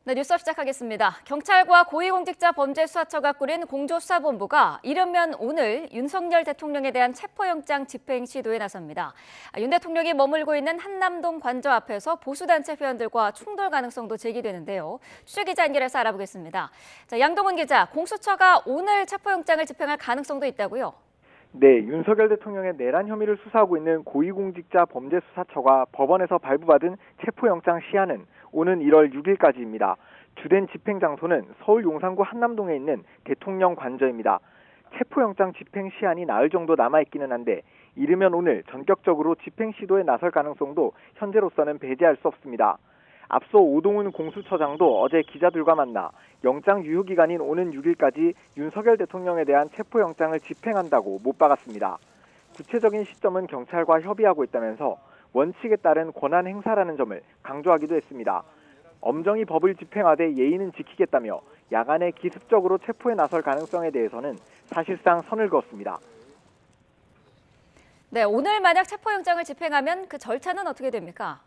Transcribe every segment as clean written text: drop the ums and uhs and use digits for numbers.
네, 뉴스 시작하겠습니다. 경찰과 고위공직자범죄수사처가 꾸린 공조수사본부가 이르면 오늘 윤석열 대통령에 대한 체포영장 집행 시도에 나섭니다. 윤 대통령이 머물고 있는 한남동 관저 앞에서 보수단체 회원들과 충돌 가능성도 제기되는데요. 취재기자 연결해서 알아보겠습니다. 자, 양동훈 기자, 공수처가 오늘 체포영장을 집행할 가능성도 있다고요? 네, 윤석열 대통령의 내란 혐의를 수사하고 있는 고위공직자범죄수사처가 법원에서 발부받은 체포영장 시한은 오는 1월 6일까지입니다. 주된 집행 장소는 서울 용산구 한남동에 있는 대통령 관저입니다. 체포영장 집행 시한이 나흘 정도 남아있기는 한데 이르면 오늘 전격적으로 집행 시도에 나설 가능성도 현재로서는 배제할 수 없습니다. 앞서 오동훈 공수처장도 어제 기자들과 만나 영장 유효기간인 오는 6일까지 윤석열 대통령에 대한 체포영장을 집행한다고 못 박았습니다. 구체적인 시점은 경찰과 협의하고 있다면서 원칙에 따른 권한 행사라는 점을 강조하기도 했습니다. 엄정히 법을 집행하되 예의는 지키겠다며 야간에 기습적으로 체포에 나설 가능성에 대해서는 사실상 선을 그었습니다. 네, 오늘 만약 체포영장을 집행하면 그 절차는 어떻게 됩니까?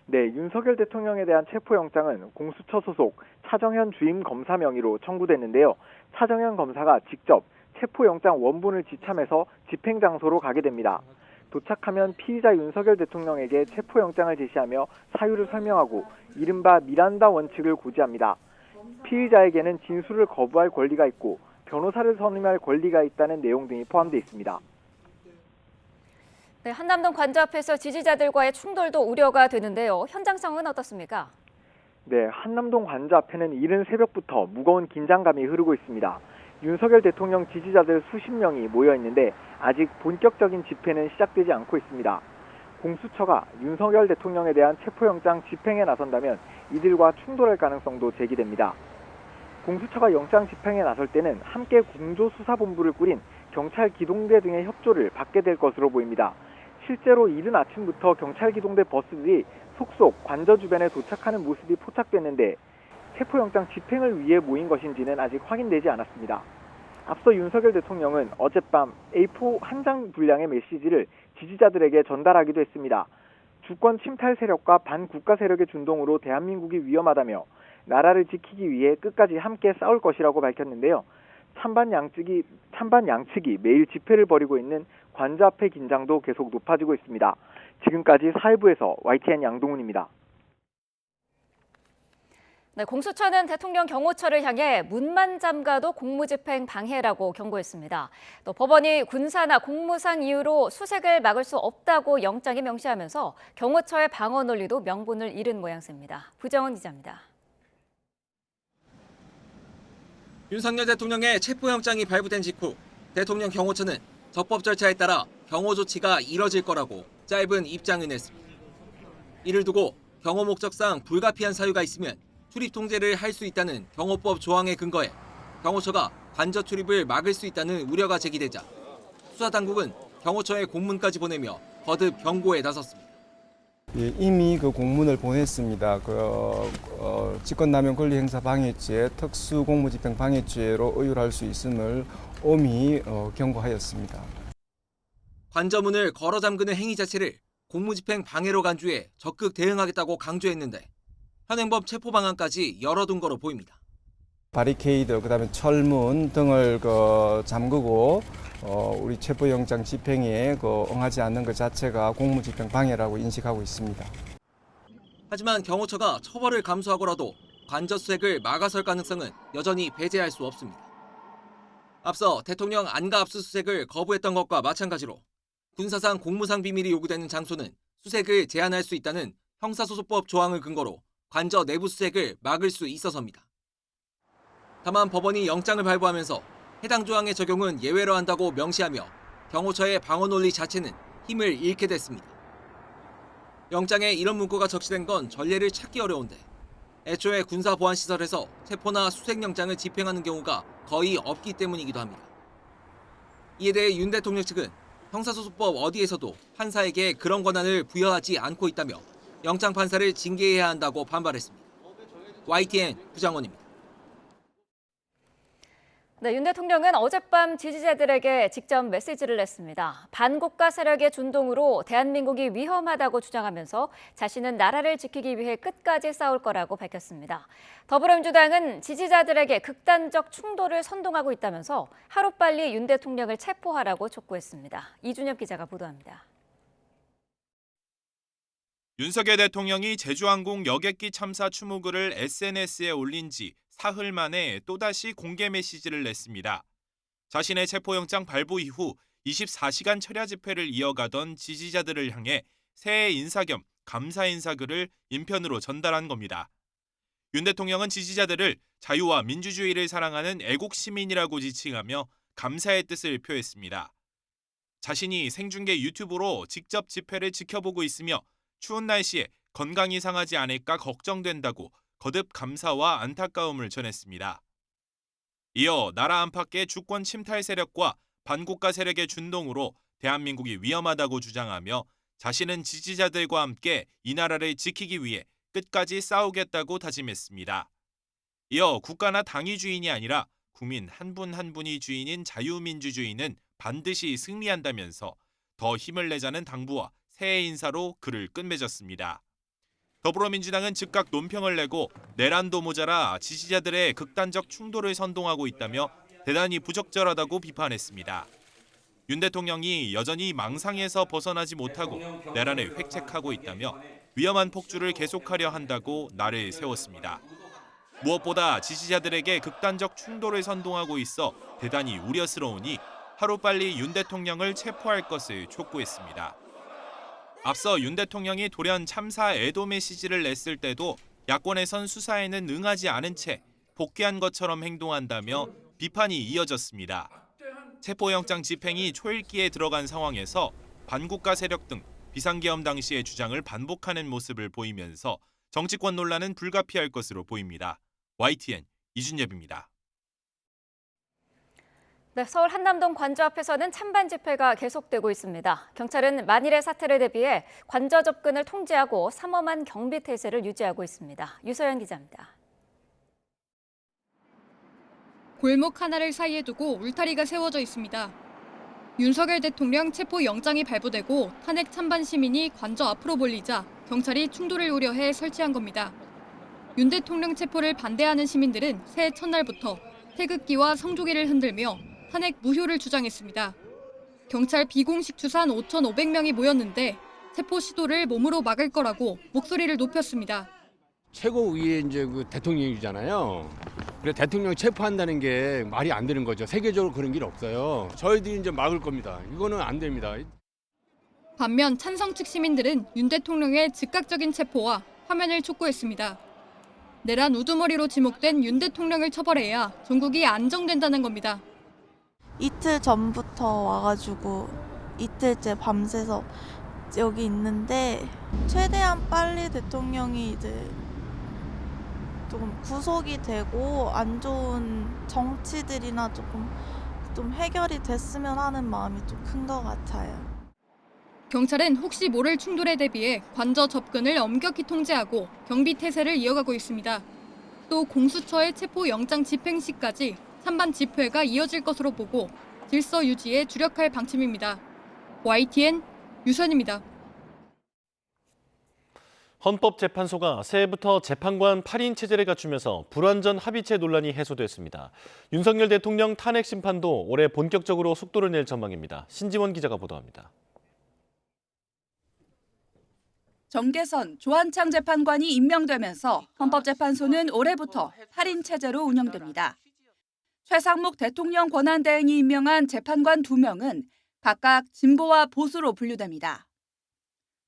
네, 윤석열 대통령에 대한 체포영장은 공수처 소속 차정현 주임 검사 명의로 청구됐는데요. 차정현 검사가 직접 체포영장 원본을 지참해서 집행 장소로 가게 됩니다. 도착하면 피의자 윤석열 대통령에게 체포영장을 제시하며 사유를 설명하고 이른바 미란다 원칙을 고지합니다. 피의자에게는 진술을 거부할 권리가 있고 변호사를 선임할 권리가 있다는 내용 등이 포함되어 있습니다. 네, 한남동 관저 앞에서 지지자들과의 충돌도 우려가 되는데요. 현장 상황은 어떻습니까? 네, 한남동 관저 앞에는 이른 새벽부터 무거운 긴장감이 흐르고 있습니다. 윤석열 대통령 지지자들 수십 명이 모여 있는데 아직 본격적인 집회는 시작되지 않고 있습니다. 공수처가 윤석열 대통령에 대한 체포영장 집행에 나선다면 이들과 충돌할 가능성도 제기됩니다. 공수처가 영장 집행에 나설 때는 함께 공조수사본부를 꾸린 경찰 기동대 등의 협조를 받게 될 것으로 보입니다. 실제로 이른 아침부터 경찰 기동대 버스들이 속속 관저 주변에 도착하는 모습이 포착됐는데 체포영장 집행을 위해 모인 것인지는 아직 확인되지 않았습니다. 앞서 윤석열 대통령은 어젯밤 A4 한 장 분량의 메시지를 지지자들에게 전달하기도 했습니다. 주권 침탈 세력과 반국가 세력의 준동으로 대한민국이 위험하다며 나라를 지키기 위해 끝까지 함께 싸울 것이라고 밝혔는데요. 찬반 양측이 매일 집회를 벌이고 있는 관저 앞의 긴장도 계속 높아지고 있습니다. 지금까지 사회부에서 YTN 양동훈입니다. 네, 공수처는 대통령 경호처를 향해 문만 잠가도 공무집행 방해라고 경고했습니다. 또 법원이 군사나 공무상 이유로 수색을 막을 수 없다고 영장에 명시하면서 경호처의 방어 논리도 명분을 잃은 모양새입니다. 부정원 기자입니다. 윤석열 대통령의 체포영장이 발부된 직후 대통령 경호처는 적법 절차에 따라 경호 조치가 이뤄질 거라고 짧은 입장을 냈습니다. 이를 두고 경호 목적상 불가피한 사유가 있으면 출입 통제를 할 수 있다는 경호법 조항에 근거해 경호처가 관저 출입을 막을 수 있다는 우려가 제기되자 수사당국은 경호처에 공문까지 보내며 거듭 경고에 나섰습니다. 이미 그 공문을 보냈습니다. 직권남용 권리행사 방해죄, 특수공무집행 방해죄로 의율할 수 있음을 엄히 경고하였습니다. 관저문을 걸어 잠그는 행위 자체를 공무집행 방해로 간주해 적극 대응하겠다고 강조했는데 현행법 체포 방안까지 열어둔 거로 보입니다. 바리케이드, 그다음에 철문 등을 잠그고 우리 체포영장 집행에 응하지 않는 것 자체가 공무집행 방해라고 인식하고 있습니다. 하지만 경호처가 처벌을 감수하고라도 관저 수색을 막아설 가능성은 여전히 배제할 수 없습니다. 앞서 대통령 안가 압수수색을 거부했던 것과 마찬가지로 군사상 공무상 비밀이 요구되는 장소는 수색을 제한할 수 있다는 형사소송법 조항을 근거로 관저 내부 수색을 막을 수 있어서입니다. 다만 법원이 영장을 발부하면서 해당 조항의 적용은 예외로 한다고 명시하며 경호처의 방어 논리 자체는 힘을 잃게 됐습니다. 영장에 이런 문구가 적시된 건 전례를 찾기 어려운데 애초에 군사보안시설에서 체포나 수색영장을 집행하는 경우가 거의 없기 때문이기도 합니다. 이에 대해 윤 대통령 측은 형사소송법 어디에서도 판사에게 그런 권한을 부여하지 않고 있다며 영장 판사를 징계해야 한다고 반발했습니다. YTN 부장원입니다. 네, 윤 대통령은 어젯밤 지지자들에게 직접 메시지를 냈습니다. 반국가 세력의 준동으로 대한민국이 위험하다고 주장하면서 자신은 나라를 지키기 위해 끝까지 싸울 거라고 밝혔습니다. 더불어민주당은 지지자들에게 극단적 충돌을 선동하고 있다면서 하루빨리 윤 대통령을 체포하라고 촉구했습니다. 이준엽 기자가 보도합니다. 윤석열 대통령이 제주항공 여객기 참사 추모글을 SNS에 올린 지 사흘 만에 또다시 공개 메시지를 냈습니다. 자신의 체포영장 발부 이후 24시간 철야 집회를 이어가던 지지자들을 향해 새해 인사 겸 감사 인사글을 인편으로 전달한 겁니다. 윤 대통령은 지지자들을 자유와 민주주의를 사랑하는 애국 시민이라고 지칭하며 감사의 뜻을 표했습니다. 자신이 생중계 유튜브로 직접 집회를 지켜보고 있으며 추운 날씨에 건강이 상하지 않을까 걱정된다고 거듭 감사와 안타까움을 전했습니다. 이어 나라 안팎의 주권 침탈 세력과 반국가 세력의 준동으로 대한민국이 위험하다고 주장하며 자신은 지지자들과 함께 이 나라를 지키기 위해 끝까지 싸우겠다고 다짐했습니다. 이어 국가나 당이 주인이 아니라 국민 한 분 한 분이 주인인 자유민주주의는 반드시 승리한다면서 더 힘을 내자는 당부와 새해 인사로 글을 끝맺었습니다. 더불어민주당은 즉각 논평을 내고 내란도 모자라 지지자들의 극단적 충돌을 선동하고 있다며 대단히 부적절하다고 비판했습니다. 윤 대통령이 여전히 망상에서 벗어나지 못하고 내란을 획책하고 있다며 위험한 폭주를 계속하려 한다고 날을 세웠습니다. 무엇보다 지지자들에게 극단적 충돌을 선동하고 있어 대단히 우려스러우니 하루빨리 윤 대통령을 체포할 것을 촉구했습니다. 앞서 윤 대통령이 돌연 참사 애도 메시지를 냈을 때도 야권에선 수사에는 응하지 않은 채 복귀한 것처럼 행동한다며 비판이 이어졌습니다. 체포영장 집행이 초읽기에 들어간 상황에서 반국가 세력 등 비상계엄 당시의 주장을 반복하는 모습을 보이면서 정치권 논란은 불가피할 것으로 보입니다. YTN 이준엽입니다. 네, 서울 한남동 관저 앞에서는 찬반 집회가 계속되고 있습니다. 경찰은 만일의 사태를 대비해 관저 접근을 통제하고 삼엄한 경비 태세를 유지하고 있습니다. 유서연 기자입니다. 골목 하나를 사이에 두고 울타리가 세워져 있습니다. 윤석열 대통령 체포 영장이 발부되고 탄핵 찬반 시민이 관저 앞으로 몰리자 경찰이 충돌을 우려해 설치한 겁니다. 윤 대통령 체포를 반대하는 시민들은 새해 첫날부터 태극기와 성조기를 흔들며 탄핵 무효를 주장했습니다. 경찰 비공식 추산 5,500명이 모였는데 체포 시도를 몸으로 막을 거라고 목소리를 높였습니다. 최고위에 이제 그 대통령이잖아요. 그래 대통령 체포한다는 게 말이 안 되는 거죠. 세계적으로 그런 길 없어요. 저희들이 이제 막을 겁니다. 이거는 안 됩니다. 반면 찬성 측 시민들은 윤 대통령의 즉각적인 체포와 파면을 촉구했습니다. 내란 우두머리로 지목된 윤 대통령을 처벌해야 전국이 안정된다는 겁니다. 이틀 전부터 와가지고 이틀째 밤새서 여기 있는데 최대한 빨리 대통령이 이제 조금 구속이 되고 안 좋은 정치들이나 좀 해결이 됐으면 하는 마음이 좀 큰 것 같아요. 경찰은 혹시 모를 충돌에 대비해 관저 접근을 엄격히 통제하고 경비 태세를 이어가고 있습니다. 또 공수처의 체포 영장 집행 시까지 찬반 집회가 이어질 것으로 보고 질서 유지에 주력할 방침입니다. YTN 유선입니다. 헌법재판소가 새해부터 재판관 8인 체제를 갖추면서 불완전 합의체 논란이 해소됐습니다. 윤석열 대통령 탄핵 심판도 올해 본격적으로 속도를 낼 전망입니다. 신지원 기자가 보도합니다. 정계선, 조한창 재판관이 임명되면서 헌법재판소는 올해부터 8인 체제로 운영됩니다. 최상목 대통령 권한대행이 임명한 재판관 2명은 각각 진보와 보수로 분류됩니다.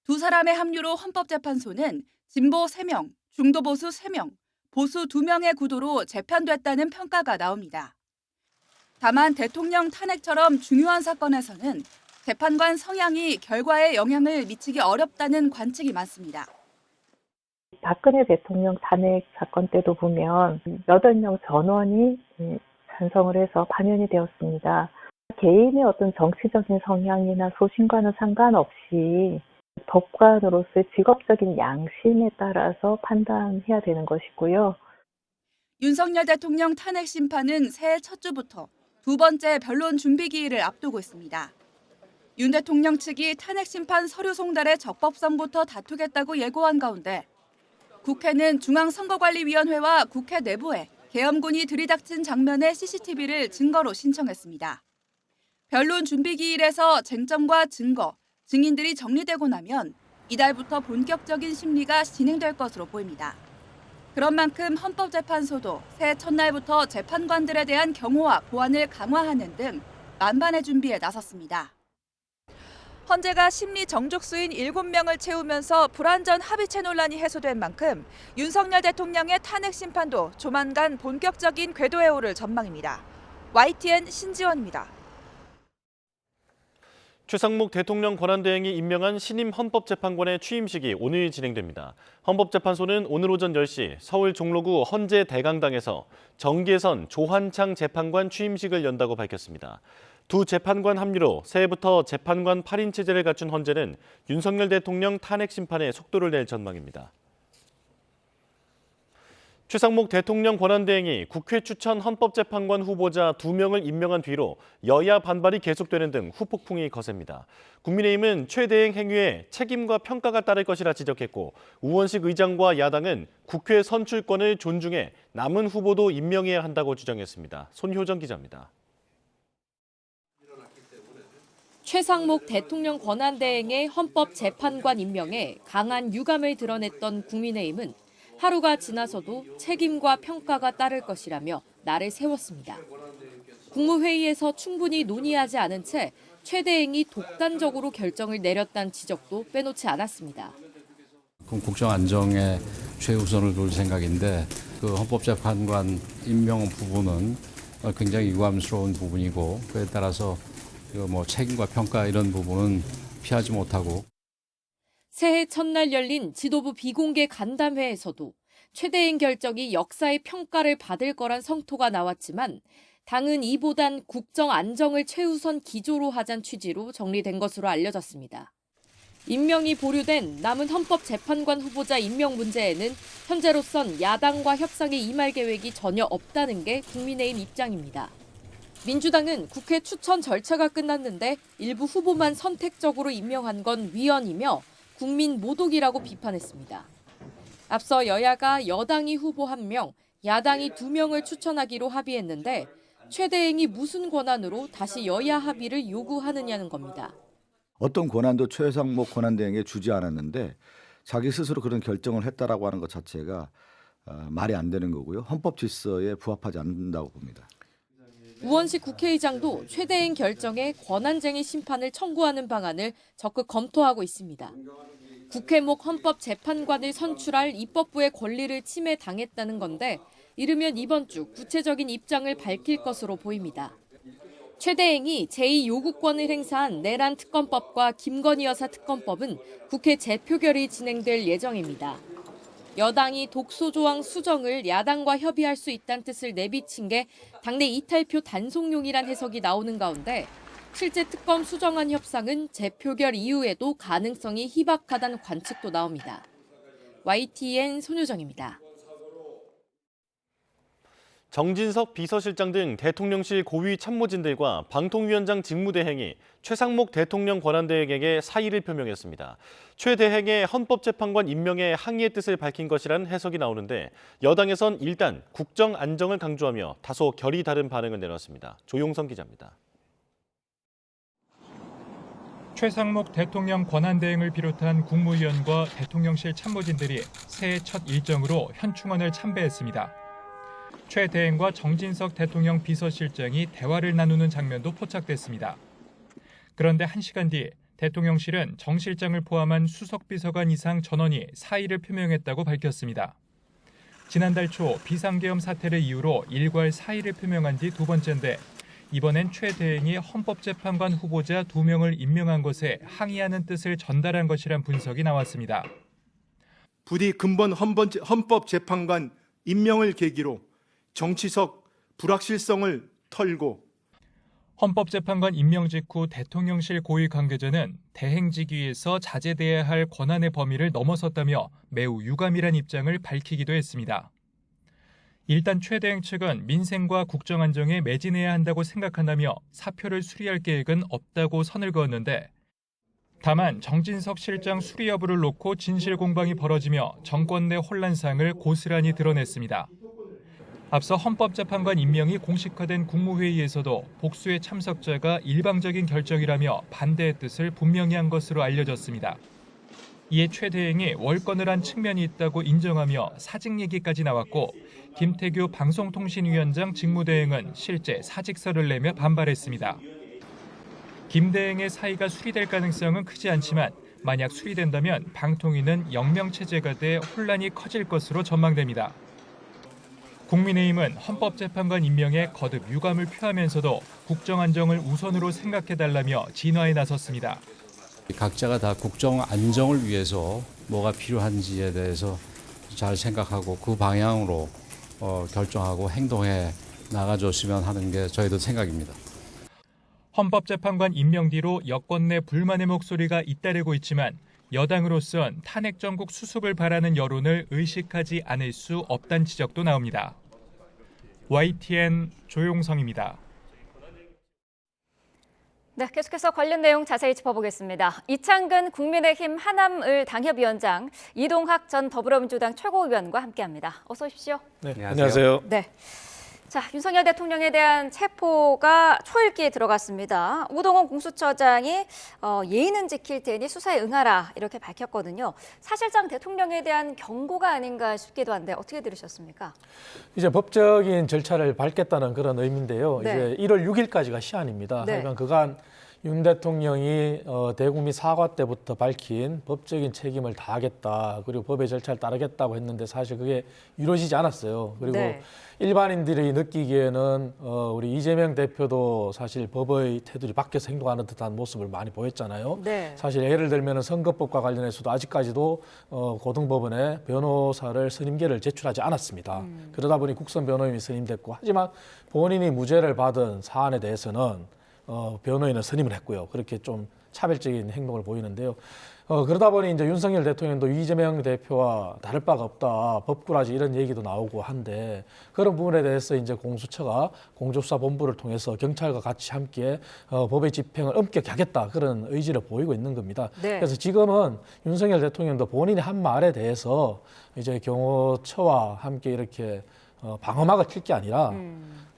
두 사람의 합류로 헌법재판소는 진보 3명, 중도보수 3명, 보수 2명의 구도로 재편됐다는 평가가 나옵니다. 다만 대통령 탄핵처럼 중요한 사건에서는 재판관 성향이 결과에 영향을 미치기 어렵다는 관측이 많습니다. 박근혜 대통령 탄핵 사건 때도 보면 8명 전원이 찬성을 해서 파면이 되었습니다. 개인의 어떤 정치적인 성향이나 소신과는 상관없이 법관으로서의 직업적인 양심에 따라서 판단해야 되는 것이고요. 윤석열 대통령 탄핵 심판은 새해 첫 주부터 두 번째 변론 준비 기일을 앞두고 있습니다. 윤 대통령 측이 탄핵 심판 서류 송달의 적법성부터 다투겠다고 예고한 가운데 국회는 중앙선거관리위원회와 국회 내부에 계엄군이 들이닥친 장면의 CCTV를 증거로 신청했습니다. 변론 준비 기일에서 쟁점과 증거, 증인들이 정리되고 나면 이달부터 본격적인 심리가 진행될 것으로 보입니다. 그런 만큼 헌법재판소도 새해 첫날부터 재판관들에 대한 경호와 보안을 강화하는 등 만반의 준비에 나섰습니다. 헌재가 심리 정족수인 7명을 채우면서 불완전 합의체 논란이 해소된 만큼 윤석열 대통령의 탄핵 심판도 조만간 본격적인 궤도에 오를 전망입니다. YTN 신지원입니다. 최상목 대통령 권한대행이 임명한 신임 헌법재판관의 취임식이 오늘 진행됩니다. 헌법재판소는 오늘 오전 10시 서울 종로구 헌재 대강당에서 정계선 조한창 재판관 취임식을 연다고 밝혔습니다. 두 재판관 합류로 새해부터 재판관 8인 체제를 갖춘 헌재는 윤석열 대통령 탄핵 심판에 속도를 낼 전망입니다. 최상목 대통령 권한대행이 국회 추천 헌법재판관 후보자 2명을 임명한 뒤로 여야 반발이 계속되는 등 후폭풍이 거셉니다. 국민의힘은 최 대행 행위에 책임과 평가가 따를 것이라 지적했고 우원식 의장과 야당은 국회 선출권을 존중해 남은 후보도 임명해야 한다고 주장했습니다. 손효정 기자입니다. 최상목 대통령 권한대행의 헌법재판관 임명에 강한 유감을 드러냈던 국민의힘은 하루가 지나서도 책임과 평가가 따를 것이라며 날을 세웠습니다. 국무회의에서 충분히 논의하지 않은 채 최 대행이 독단적으로 결정을 내렸다는 지적도 빼놓지 않았습니다. 국정 안정에 최우선을 둘 생각인데 그 헌법재판관 임명 부분은 굉장히 유감스러운 부분이고 그에 따라서 책임과 평가 이런 부분은 피하지 못하고. 새해 첫날 열린 지도부 비공개 간담회에서도 최 대행 결정이 역사의 평가를 받을 거란 성토가 나왔지만 당은 이보단 국정 안정을 최우선 기조로 하자는 취지로 정리된 것으로 알려졌습니다. 임명이 보류된 남은 헌법재판관 후보자 임명 문제에는 현재로선 야당과 협상에 임할 계획이 전혀 없다는 게 국민의힘 입장입니다. 민주당은 국회 추천 절차가 끝났는데 일부 후보만 선택적으로 임명한 건 위헌이며 국민 모독이라고 비판했습니다. 앞서 여야가 여당이 후보 1명, 야당이 2명을 추천하기로 합의했는데 최 대행이 무슨 권한으로 다시 여야 합의를 요구하느냐는 겁니다. 어떤 권한도 최상목 권한대행에 주지 않았는데 자기 스스로 그런 결정을 했다라고 하는 것 자체가 말이 안 되는 거고요. 헌법 질서에 부합하지 않는다고 봅니다. 우원식 국회의장도 최 대행 결정에 권한쟁의 심판을 청구하는 방안을 적극 검토하고 있습니다. 국회목 헌법재판관을 선출할 입법부의 권리를 침해당했다는 건데 이르면 이번 주 구체적인 입장을 밝힐 것으로 보입니다. 최 대행이 제2요구권을 행사한 내란 특검법과 김건희 여사 특검법은 국회 재표결이 진행될 예정입니다. 여당이 독소조항 수정을 야당과 협의할 수 있다는 뜻을 내비친 게 당내 이탈표 단속용이란 해석이 나오는 가운데 실제 특검 수정안 협상은 재표결 이후에도 가능성이 희박하다는 관측도 나옵니다. YTN 손효정입니다. 정진석 비서실장 등 대통령실 고위 참모진들과 방통위원장 직무대행이 최상목 대통령 권한대행에게 사의를 표명했습니다. 최 대행의 헌법재판관 임명에 항의의 뜻을 밝힌 것이라는 해석이 나오는데 여당에선 일단 국정 안정을 강조하며 다소 결이 다른 반응을 내놨습니다. 조용성 기자입니다. 최상목 대통령 권한대행을 비롯한 국무위원과 대통령실 참모진들이 새해 첫 일정으로 현충원을 참배했습니다. 최 대행과 정진석 대통령 비서실장이 대화를 나누는 장면도 포착됐습니다. 그런데 1시간 뒤 대통령실은 정 실장을 포함한 수석비서관 이상 전원이 사의를 표명했다고 밝혔습니다. 지난달 초 비상계엄 사태를 이유로 일괄 사의를 표명한 뒤 두 번째인데 이번엔 최 대행이 헌법재판관 후보자 2명을 임명한 것에 항의하는 뜻을 전달한 것이란 분석이 나왔습니다. 부디 근본 헌법재판관 임명을 계기로 정치적 불확실성을 털고 헌법재판관 임명 직후 대통령실 고위 관계자는 대행직위에서 자제돼야 할 권한의 범위를 넘어섰다며 매우 유감이란 입장을 밝히기도 했습니다. 일단 최대행 측은 민생과 국정 안정에 매진해야 한다고 생각한다며 사표를 수리할 계획은 없다고 선을 그었는데 다만 정진석 실장 수리 여부를 놓고 진실 공방이 벌어지며 정권 내 혼란상을 고스란히 드러냈습니다. 앞서 헌법재판관 임명이 공식화된 국무회의에서도 복수의 참석자가 일방적인 결정이라며 반대의 뜻을 분명히 한 것으로 알려졌습니다. 이에 최 대행이 월권을 한 측면이 있다고 인정하며 사직 얘기까지 나왔고 김태규 방송통신위원장 직무대행은 실제 사직서를 내며 반발했습니다. 김 대행의 사의가 수리될 가능성은 크지 않지만 만약 수리된다면 방통위는 영명체제가 돼 혼란이 커질 것으로 전망됩니다. 국민의힘은 헌법재판관 임명에 거듭 유감을 표하면서도 국정 안정을 우선으로 생각해달라며 진화에 나섰습니다. 각자가 다 국정 안정을 위해서 뭐가 필요한지에 대해서 잘 생각하고 그 방향으로 결정하고 행동해 나가줬으면 하는 게 저희들 생각입니다. 헌법재판관 임명 뒤로 여권 내 불만의 목소리가 잇따르고 있지만 여당으로선 탄핵 정국 수습을 바라는 여론을 의식하지 않을 수 없다는 지적도 나옵니다. YTN 조용성입니다. 네, 계속해서 관련 내용 자세히 짚어보겠습니다. 이창근 국민의힘 하남을 당협위원장, 이동학 전 더불어민주당 최고위원과 함께합니다. 어서 오십시오. 네, 안녕하세요. 네. 자, 윤석열 대통령에 대한 체포가 초읽기에 들어갔습니다. 우동원 공수처장이 예의는 지킬 테니 수사에 응하라 이렇게 밝혔거든요. 사실상 대통령에 대한 경고가 아닌가 싶기도 한데 어떻게 들으셨습니까? 이제 법적인 절차를 밟겠다는 그런 의미인데요. 네. 이제 1월 6일까지가 시한입니다. 네. 하지만 그간 윤 대통령이 대국민 사과 때부터 밝힌 법적인 책임을 다하겠다. 그리고 법의 절차를 따르겠다고 했는데 사실 그게 이루어지지 않았어요. 그리고 네. 일반인들이 느끼기에는 우리 이재명 대표도 사실 법의 테두리 밖에서 행동하는 듯한 모습을 많이 보였잖아요. 네. 사실 예를 들면 선거법과 관련해서도 아직까지도 고등법원에 변호사를 선임계를 제출하지 않았습니다. 그러다 보니 국선 변호인이 선임됐고 하지만 본인이 무죄를 받은 사안에 대해서는 변호인은 선임을 했고요. 그렇게 좀 차별적인 행동을 보이는데요. 그러다 보니 이제 윤석열 대통령도 이재명 대표와 다를 바가 없다. 법꾸라지 이런 얘기도 나오고 한데 그런 부분에 대해서 이제 공수처가 공조수사본부를 통해서 경찰과 같이 함께 법의 집행을 엄격히 하겠다. 그런 의지를 보이고 있는 겁니다. 네. 그래서 지금은 윤석열 대통령도 본인이 한 말에 대해서 이제 경호처와 함께 이렇게 방어막을 칠 게 아니라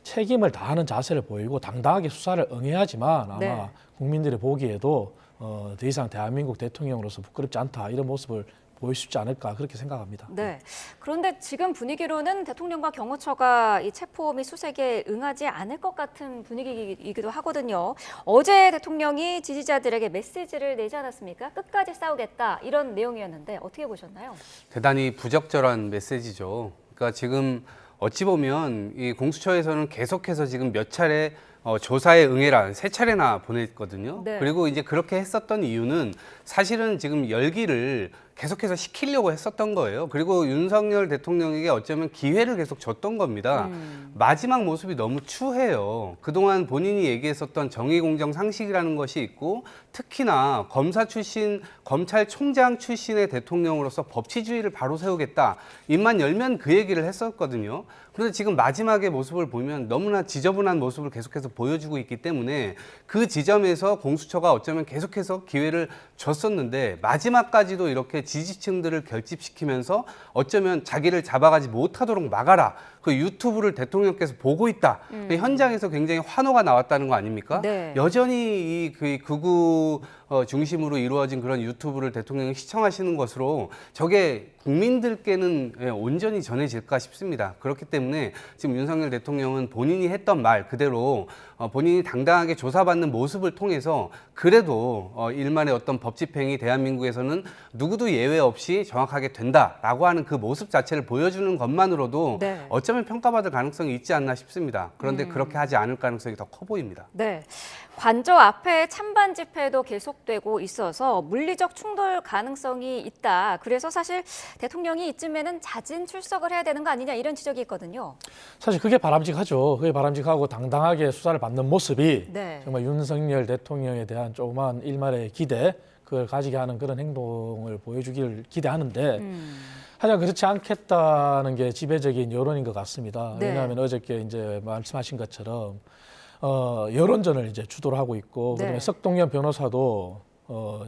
책임을 다하는 자세를 보이고 당당하게 수사를 응해야지만 아마 네. 국민들이 보기에도 더 이상 대한민국 대통령으로서 부끄럽지 않다 이런 모습을 보일 수 있지 않을까 그렇게 생각합니다. 네. 그런데 지금 분위기로는 대통령과 경호처가 이 체포 및 수색에 응하지 않을 것 같은 분위기이기도 하거든요. 어제 대통령이 지지자들에게 메시지를 내지 않았습니까? 끝까지 싸우겠다 이런 내용이었는데 어떻게 보셨나요? 대단히 부적절한 메시지죠. 그러니까 지금 어찌 보면 이 공수처에서는 계속해서 지금 몇 차례 조사에 응해라 3차례나 보냈거든요. 네. 그리고 이제 그렇게 했었던 이유는 사실은 지금 열기를 계속해서 시키려고 했었던 거예요. 그리고 윤석열 대통령에게 어쩌면 기회를 계속 줬던 겁니다. 마지막 모습이 너무 추해요. 그동안 본인이 얘기했었던 정의공정 상식이라는 것이 있고 특히나 검사 출신, 검찰총장 출신의 대통령으로서 법치주의를 바로 세우겠다. 입만 열면 그 얘기를 했었거든요. 그런데 지금 마지막의 모습을 보면 너무나 지저분한 모습을 계속해서 보여주고 있기 때문에 그 지점에서 공수처가 어쩌면 계속해서 기회를 줬었는데 마지막까지도 이렇게 지지층들을 결집시키면서 어쩌면 자기를 잡아가지 못하도록 막아라. 그 유튜브를 대통령께서 보고 있다. 현장에서 굉장히 환호가 나왔다는 거 아닙니까? 네. 여전히 그 극우 중심으로 이루어진 그런 유튜브를 대통령이 시청하시는 것으로 저게 국민들께는 온전히 전해질까 싶습니다. 그렇기 때문에 지금 윤석열 대통령은 본인이 했던 말 그대로 본인이 당당하게 조사받는 모습을 통해서 그래도 일만의 어떤 법 집행이 대한민국에서는 누구도 예외 없이 정확하게 된다라고 하는 그 모습 자체를 보여주는 것만으로도 네. 어쩌면 평가받을 가능성이 있지 않나 싶습니다. 그런데 그렇게 하지 않을 가능성이 더 커 보입니다. 네. 관저 앞에 찬반 집회도 계속되고 있어서 물리적 충돌 가능성이 있다. 그래서 사실 대통령이 이쯤에는 자진 출석을 해야 되는 거 아니냐 이런 지적이 있거든요. 사실 그게 바람직하죠. 그게 바람직하고 당당하게 수사를 받는 모습이 네. 정말 윤석열 대통령에 대한 조그만 일말의 기대 그걸 가지게 하는 그런 행동을 보여주기를 기대하는데 하지만 그렇지 않겠다는 게 지배적인 여론인 것 같습니다. 네. 왜냐하면 어저께 이제 말씀하신 것처럼 여론전을 이제 주도를 하고 있고, 그다음에 네. 석동현 변호사도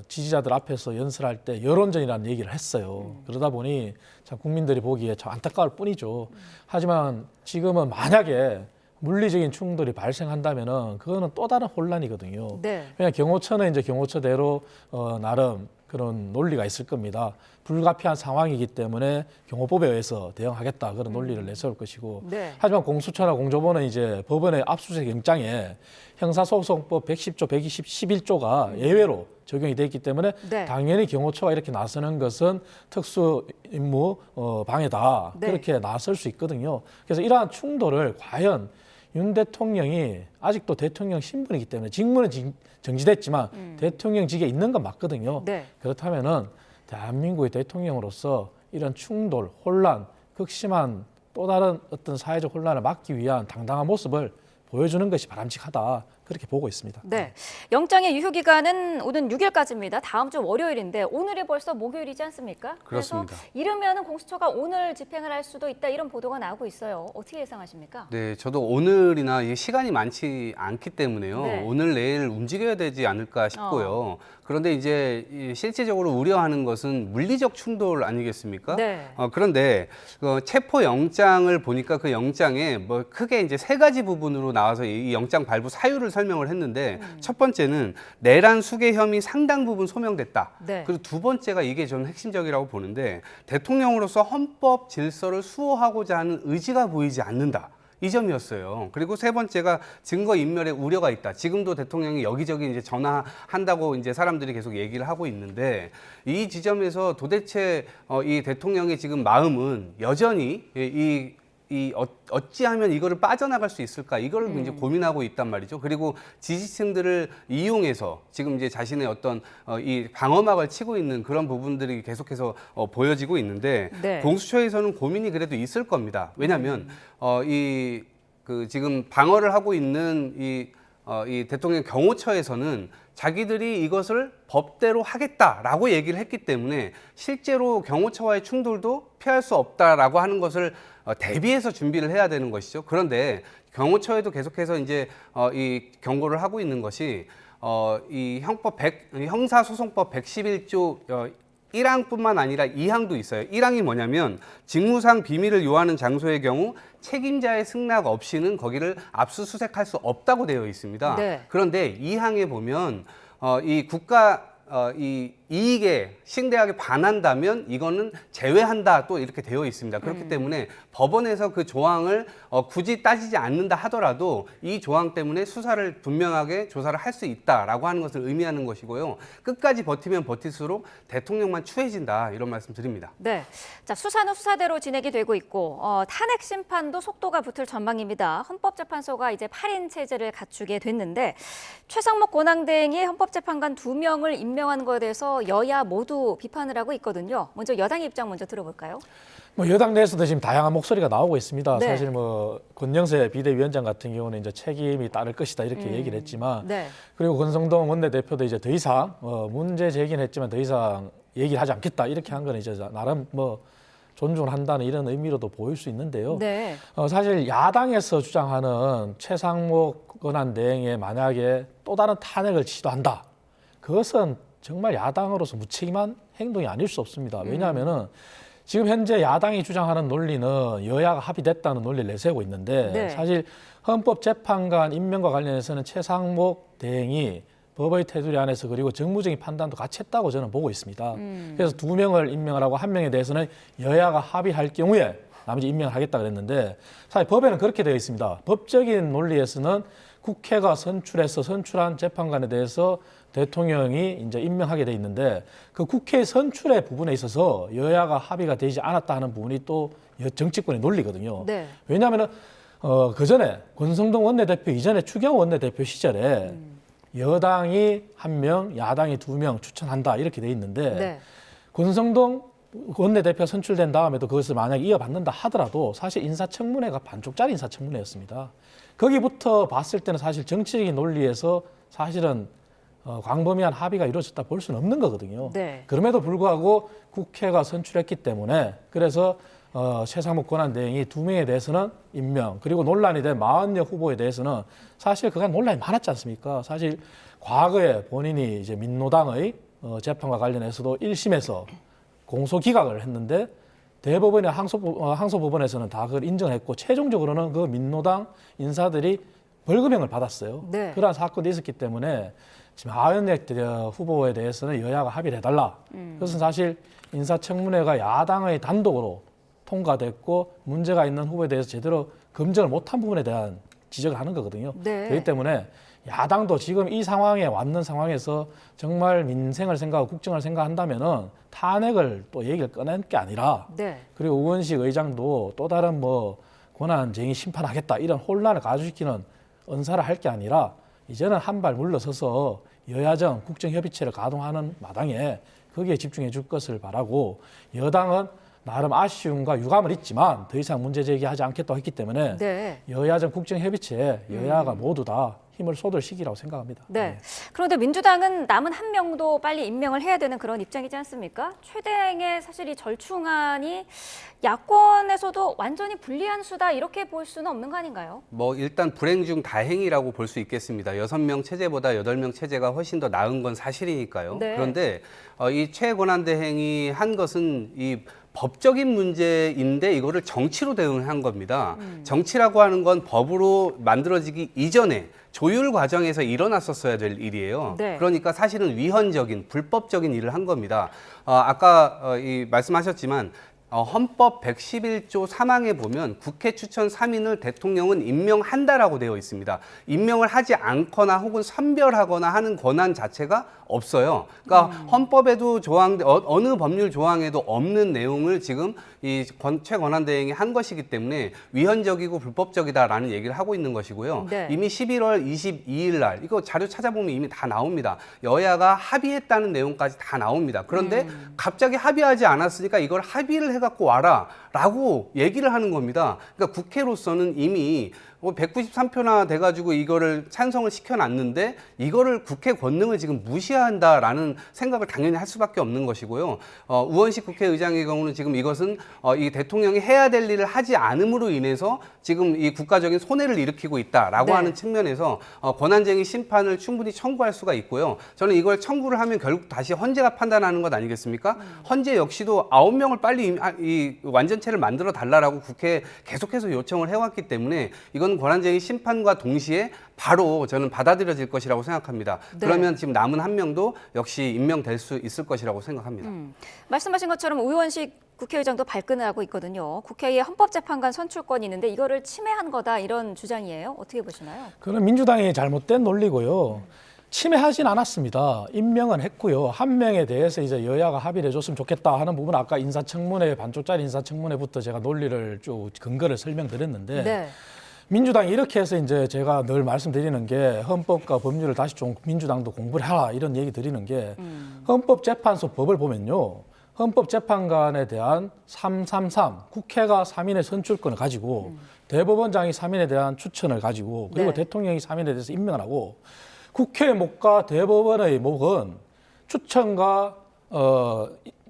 지지자들 앞에서 연설할 때 여론전이라는 얘기를 했어요. 그러다 보니 참 국민들이 보기에 참 안타까울 뿐이죠. 하지만 지금은 만약에 물리적인 충돌이 발생한다면은 그거는 또 다른 혼란이거든요. 네. 왜냐 경호처는 이제 경호처대로 나름 그런 논리가 있을 겁니다. 불가피한 상황이기 때문에 경호법에 의해서 대응하겠다 그런 논리를 내세울 것이고, 네. 하지만 공수처나 공조본은 이제 법원의 압수수색 영장에 형사소송법 110조, 111조가 예외로 적용이 돼 있기 때문에 네. 당연히 경호처가 이렇게 나서는 것은 특수 임무 방해다 네. 그렇게 나설 수 있거든요. 그래서 이러한 충돌을 과연 윤 대통령이 아직도 대통령 신분이기 때문에 직무는 정지됐지만 대통령직에 있는 건 맞거든요. 네. 그렇다면은 대한민국의 대통령으로서 이런 충돌, 혼란, 극심한 또 다른 어떤 사회적 혼란을 막기 위한 당당한 모습을 보여주는 것이 바람직하다 그렇게 보고 있습니다. 네. 영장의 유효 기간은 오는 6일까지입니다. 다음 주 월요일인데 오늘이 벌써 목요일이지 않습니까? 그렇습니다. 그래서 이르면 공수처가 오늘 집행을 할 수도 있다 이런 보도가 나오고 있어요. 어떻게 예상하십니까? 네, 저도 오늘이나 이 시간이 많지 않기 때문에요. 네. 오늘 내일 움직여야 되지 않을까 싶고요. 그런데 이제 실질적으로 우려하는 것은 물리적 충돌 아니겠습니까? 네. 그런데 체포 영장을 보니까 그 영장에 뭐 크게 이제 세 가지 부분으로 나와서 이 영장 발부 사유를 설명을 했는데 첫 번째는 내란 수괴 혐의 상당 부분 소명됐다. 네. 그리고 두 번째가 이게 저는 핵심적이라고 보는데 대통령으로서 헌법 질서를 수호하고자 하는 의지가 보이지 않는다. 이 점이었어요. 그리고 세 번째가 증거 인멸의 우려가 있다. 지금도 대통령이 여기저기 이제 전화한다고 이제 사람들이 계속 얘기를 하고 있는데 이 지점에서 도대체 이 대통령의 지금 마음은 여전히 어찌하면 이거를 빠져나갈 수 있을까 이걸 이제 고민하고 있단 말이죠. 그리고 지지층들을 이용해서 지금 이제 자신의 어떤 이 방어막을 치고 있는 그런 부분들이 계속해서 보여지고 있는데 네. 공수처에서는 고민이 그래도 있을 겁니다. 왜냐하면 지금 방어를 하고 있는 이 대통령 경호처에서는 자기들이 이것을 법대로 하겠다라고 얘기를 했기 때문에 실제로 경호처와의 충돌도 피할 수 없다라고 하는 것을 대비해서 준비를 해야 되는 것이죠. 그런데 경호처에도 계속해서 이제 이 경고를 하고 있는 것이 이 형사소송법 111조 1항뿐만 아니라 2항도 있어요. 1항이 뭐냐면 직무상 비밀을 요하는 장소의 경우 책임자의 승낙 없이는 거기를 압수수색할 수 없다고 되어 있습니다. 네. 그런데 2항에 보면 이 국가 이 이익에 심대하게 반한다면 이거는 제외한다 또 이렇게 되어 있습니다. 그렇기 때문에 법원에서 그 조항을 굳이 따지지 않는다 하더라도 이 조항 때문에 수사를 분명하게 조사를 할 수 있다라고 하는 것을 의미하는 것이고요. 끝까지 버티면 버틸수록 대통령만 추해진다 이런 말씀 드립니다. 네. 자, 수사는 수사대로 진행이 되고 있고 탄핵 심판도 속도가 붙을 전망입니다. 헌법재판소가 이제 8인 체제를 갖추게 됐는데 최상목 권한대행이 헌법재판관 2명을 임명한 것에 대해서 여야 모두 비판을 하고 있거든요. 먼저 여당의 입장 먼저 들어볼까요? 뭐 여당 내에서도 지금 다양한 목소리가 나오고 있습니다. 네. 사실 뭐 권영세 비대위원장 같은 경우는 이제 책임이 따를 것이다 이렇게 얘기를 했지만, 네. 그리고 권성동 원내대표도 이제 더 이상 문제 제기는 했지만 더 이상 얘기를 하지 않겠다 이렇게 한 거는 이제 나름 뭐 존중을 한다는 이런 의미로도 보일 수 있는데요. 네. 사실 야당에서 주장하는 최상목 권한대행에 만약에 또 다른 탄핵을 시도한다. 그것은 정말 야당으로서 무책임한 행동이 아닐 수 없습니다. 왜냐하면은 지금 현재 야당이 주장하는 논리는 여야가 합의됐다는 논리를 내세우고 있는데 네. 사실 헌법재판관 임명과 관련해서는 최상목 대행이 법의 테두리 안에서 그리고 정무적인 판단도 같이 했다고 저는 보고 있습니다. 그래서 2명을 임명을 하고 1명에 대해서는 여야가 합의할 경우에 나머지 임명을 하겠다 그랬는데 사실 법에는 그렇게 되어 있습니다. 법적인 논리에서는 국회가 선출한 재판관에 대해서 대통령이 이제 임명하게 돼 있는데 그 국회 선출의 부분에 있어서 여야가 합의가 되지 않았다 하는 부분이 또 정치권의 논리거든요. 네. 왜냐하면 그 전에 권성동 원내대표 이전에 추경 원내대표 시절에 여당이 1명, 야당이 2명 추천한다 이렇게 돼 있는데 네. 권성동 원내대표 선출된 다음에도 그것을 만약에 이어받는다 하더라도 사실 인사청문회가 반쪽짜리 인사청문회였습니다. 거기부터 봤을 때는 사실 정치적인 논리에서 사실은 광범위한 합의가 이루어졌다 볼 수는 없는 거거든요. 네. 그럼에도 불구하고 국회가 선출했기 때문에 그래서 최상목 권한대행이 2명에 대해서는 임명, 그리고 논란이 된 40여 후보에 대해서는 사실 그간 논란이 많았지 않습니까? 사실 과거에 본인이 이제 민노당의 재판과 관련해서도 1심에서 공소 기각을 했는데 대법원의 항소법원에서는 다 그걸 인정했고 최종적으로는 그 민노당 인사들이 벌금형을 받았어요. 네. 그러한 사건이 있었기 때문에 지금 하은택 후보에 대해서는 여야가 합의를 해달라. 그것은 사실 인사청문회가 야당의 단독으로 통과됐고 문제가 있는 후보에 대해서 제대로 검증을 못한 부분에 대한 지적을 하는 거거든요. 네. 그렇기 때문에 야당도 지금 이 상황에 왔는 상황에서 정말 민생을 생각하고 국정을 생각한다면은 탄핵을 또 얘기를 꺼낸 게 아니라 네. 그리고 우원식 의장도 또 다른 뭐 권한쟁의 심판하겠다 이런 혼란을 가중시키는 언사를 할 게 아니라 이제는 한 발 물러서서 여야정 국정협의체를 가동하는 마당에 거기에 집중해 줄 것을 바라고 여당은 나름 아쉬움과 유감은 있지만 더 이상 문제 제기하지 않겠다고 했기 때문에 네. 여야정 국정협의체에 여야가 모두 다 힘을 쏟을 시기라고 생각합니다. 네. 그런데 민주당은 남은 한 명도 빨리 임명을 해야 되는 그런 입장이지 않습니까? 최대행의 사실 이 절충안이 야권에서도 완전히 불리한 수다 이렇게 볼 수는 없는 거 아닌가요? 뭐 일단 불행 중 다행이라고 볼 수 있겠습니다. 6명 체제보다 8명 체제가 훨씬 더 나은 건 사실이니까요. 네. 그런데 이 최권한대행이 한 것은 이 법적인 문제인데 이거를 정치로 대응한 겁니다. 정치라고 하는 건 법으로 만들어지기 이전에 조율 과정에서 일어났었어야 될 일이에요. 네. 그러니까 사실은 위헌적인 불법적인 일을 한 겁니다. 아까 말씀하셨지만 헌법 111조 3항에 보면 국회 추천 3인을 대통령은 임명한다라고 되어 있습니다. 임명을 하지 않거나 혹은 선별하거나 하는 권한 자체가 없어요. 그러니까 헌법에도 어느 법률 조항에도 없는 내용을 지금 이 최권한대행이 한 것이기 때문에 위헌적이고 불법적이다라는 얘기를 하고 있는 것이고요. 네. 이미 11월 22일 날 이거 자료 찾아보면 이미 다 나옵니다. 여야가 합의했다는 내용까지 다 나옵니다. 그런데 갑자기 합의하지 않았으니까 이걸 합의를 해갖고 와라라고 얘기를 하는 겁니다. 그러니까 국회로서는 이미 193표나 돼가지고 이거를 찬성을 시켜놨는데 이거를 국회 권능을 지금 무시한다라는 생각을 당연히 할 수밖에 없는 것이고요. 우원식 국회의장의 경우는 지금 이것은 이 대통령이 해야 될 일을 하지 않음으로 인해서 지금 이 국가적인 손해를 일으키고 있다라고 네. 하는 측면에서 권한쟁의 심판을 충분히 청구할 수가 있고요. 저는 이걸 청구를 하면 결국 다시 헌재가 판단하는 것 아니겠습니까? 헌재 역시도 9명을 빨리 이 완전체를 만들어 달라라고 국회에 계속해서 요청을 해왔기 때문에 이건 권한쟁의 심판과 동시에 바로 저는 받아들여질 것이라고 생각합니다. 네. 그러면 지금 남은 한 명도 역시 임명될 수 있을 것이라고 생각합니다. 말씀하신 것처럼 우원식 국회의장도 발끈을 하고 있거든요. 국회에 헌법재판관 선출권이 있는데 이거를 침해한 거다 이런 주장이에요. 어떻게 보시나요? 그건 민주당의 잘못된 논리고요. 침해하진 않았습니다. 임명은 했고요. 한 명에 대해서 이제 여야가 합의를 해줬으면 좋겠다 하는 부분 아까 인사청문회 반쪽짜리 인사청문회부터 제가 논리를 쭉 근거를 설명드렸는데 네. 민주당이 이렇게 해서 이제 제가 늘 말씀드리는 게 헌법과 법률을 다시 좀 민주당도 공부를 하라 이런 얘기 드리는 게 헌법재판소 법을 보면요. 헌법재판관에 대한 333 국회가 3인의 선출권을 가지고 대법원장이 3인에 대한 추천을 가지고 그리고 네. 대통령이 3인에 대해서 임명을 하고 국회의 목과 대법원의 목은 추천과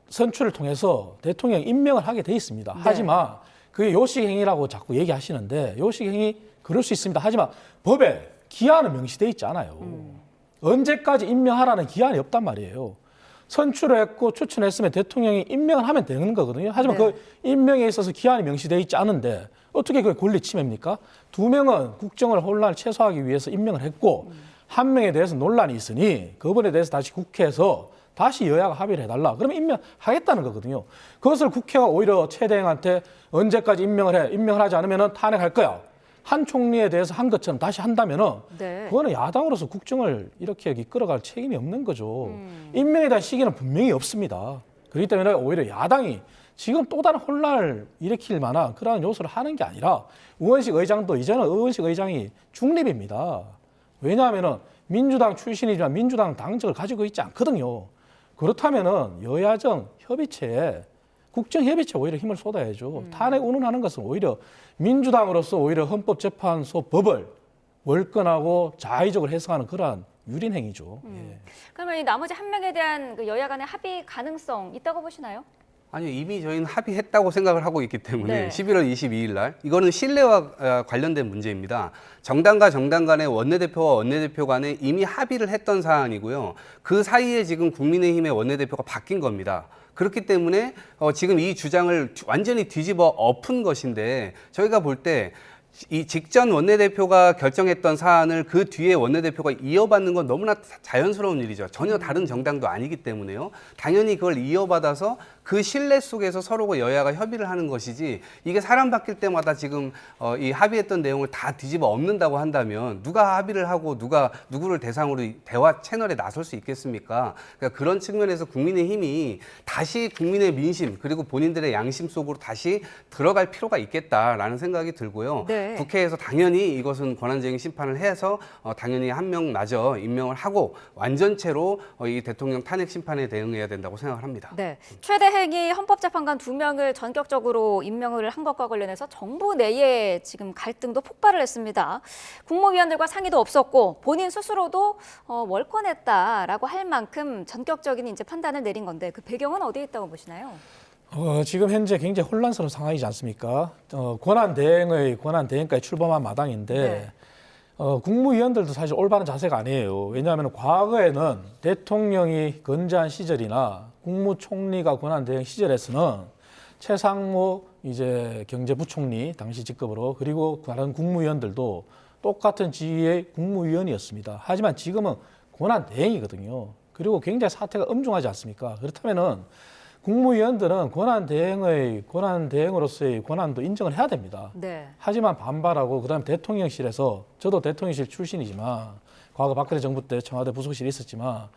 선출을 통해서 대통령 임명을 하게 돼 있습니다. 네. 하지만 그게 요식행위라고 자꾸 얘기하시는데 요식행위 그럴 수 있습니다. 하지만 법에 기한은 명시돼 있지 않아요. 언제까지 임명하라는 기한이 없단 말이에요. 선출을 했고 추천했으면 대통령이 임명을 하면 되는 거거든요. 하지만 네. 그 임명에 있어서 기한이 명시돼 있지 않은데 어떻게 그게 권리 침해입니까? 2명은 국정을 혼란을 최소화하기 위해서 임명을 했고 한 명에 대해서 논란이 있으니 그분에 대해서 다시 국회에서 다시 여야가 합의를 해달라. 그러면 임명하겠다는 거거든요. 그것을 국회가 오히려 최대행한테 언제까지 임명을 해? 임명을 하지 않으면 탄핵할 거야. 한 총리에 대해서 한 것처럼 다시 한다면은 네. 그거는 야당으로서 국정을 이렇게 이끌어갈 책임이 없는 거죠. 임명에 대한 시기는 분명히 없습니다. 그렇기 때문에 오히려 야당이 지금 또 다른 혼란을 일으킬 만한 그러한 요소를 하는 게 아니라 우원식 의장도 이제는 우원식 의장이 중립입니다. 왜냐하면은 민주당 출신이지만 민주당 당적을 가지고 있지 않거든요. 그렇다면은 여야정 협의체에 국정협의체 오히려 힘을 쏟아야죠. 탄핵 운운하는 것은 오히려 민주당으로서 오히려 헌법재판소 법을 월권하고 자의적으로 해석하는 그러한 유린 행위죠. 그러면 이 나머지 한 명에 대한 그 여야 간의 합의 가능성 있다고 보시나요? 아니요, 이미 저희는 합의했다고 생각을 하고 있기 때문에 네. 11월 22일 날 이거는 신뢰와 관련된 문제입니다. 정당과 정당 간의 원내대표와 원내대표 간에 이미 합의를 했던 사안이고요. 그 사이에 지금 국민의힘의 원내대표가 바뀐 겁니다. 그렇기 때문에 지금 이 주장을 완전히 뒤집어 엎은 것인데 저희가 볼 때 이 직전 원내대표가 결정했던 사안을 그 뒤에 원내대표가 이어받는 건 너무나 자연스러운 일이죠. 전혀 다른 정당도 아니기 때문에요. 당연히 그걸 이어받아서 그 신뢰 속에서 서로가 여야가 협의를 하는 것이지 이게 사람 바뀔 때마다 지금 이 합의했던 내용을 다 뒤집어 엎는다고 한다면 누가 합의를 하고 누가 누구를 대상으로 대화 채널에 나설 수 있겠습니까? 그러니까 그런 측면에서 국민의힘이 다시 국민의 민심 그리고 본인들의 양심 속으로 다시 들어갈 필요가 있겠다라는 생각이 들고요. 네. 국회에서 당연히 이것은 권한쟁의 심판을 해서 당연히 한 명마저 임명을 하고 완전체로 이 대통령 탄핵 심판에 대응해야 된다고 생각을 합니다. 네. 최대 행위 헌법재판관 2명을 전격적으로 임명을 한 것과 관련해서 정부 내에 지금 갈등도 폭발을 했습니다. 국무위원들과 상의도 없었고 본인 스스로도 월권했다라고 할 만큼 전격적인 이제 판단을 내린 건데 그 배경은 어디에 있다고 보시나요? 지금 현재 굉장히 혼란스러운 상황이지 않습니까? 권한 대행까지 출범한 마당인데 네. 국무위원들도 사실 올바른 자세가 아니에요. 왜냐하면 과거에는 대통령이 건재한 시절이나 국무총리가 권한 대행 시절에서는 최상목 이제 경제부총리 당시 직급으로 그리고 다른 국무위원들도 똑같은 지위의 국무위원이었습니다. 하지만 지금은 권한 대행이거든요. 그리고 굉장히 사태가 엄중하지 않습니까? 그렇다면은 국무위원들은 권한 대행으로서의 권한도 인정을 해야 됩니다. 네. 하지만 반발하고 그다음에 대통령실에서 저도 대통령실 출신이지만 과거 박근혜 정부 때 청와대 부속실에 있었지만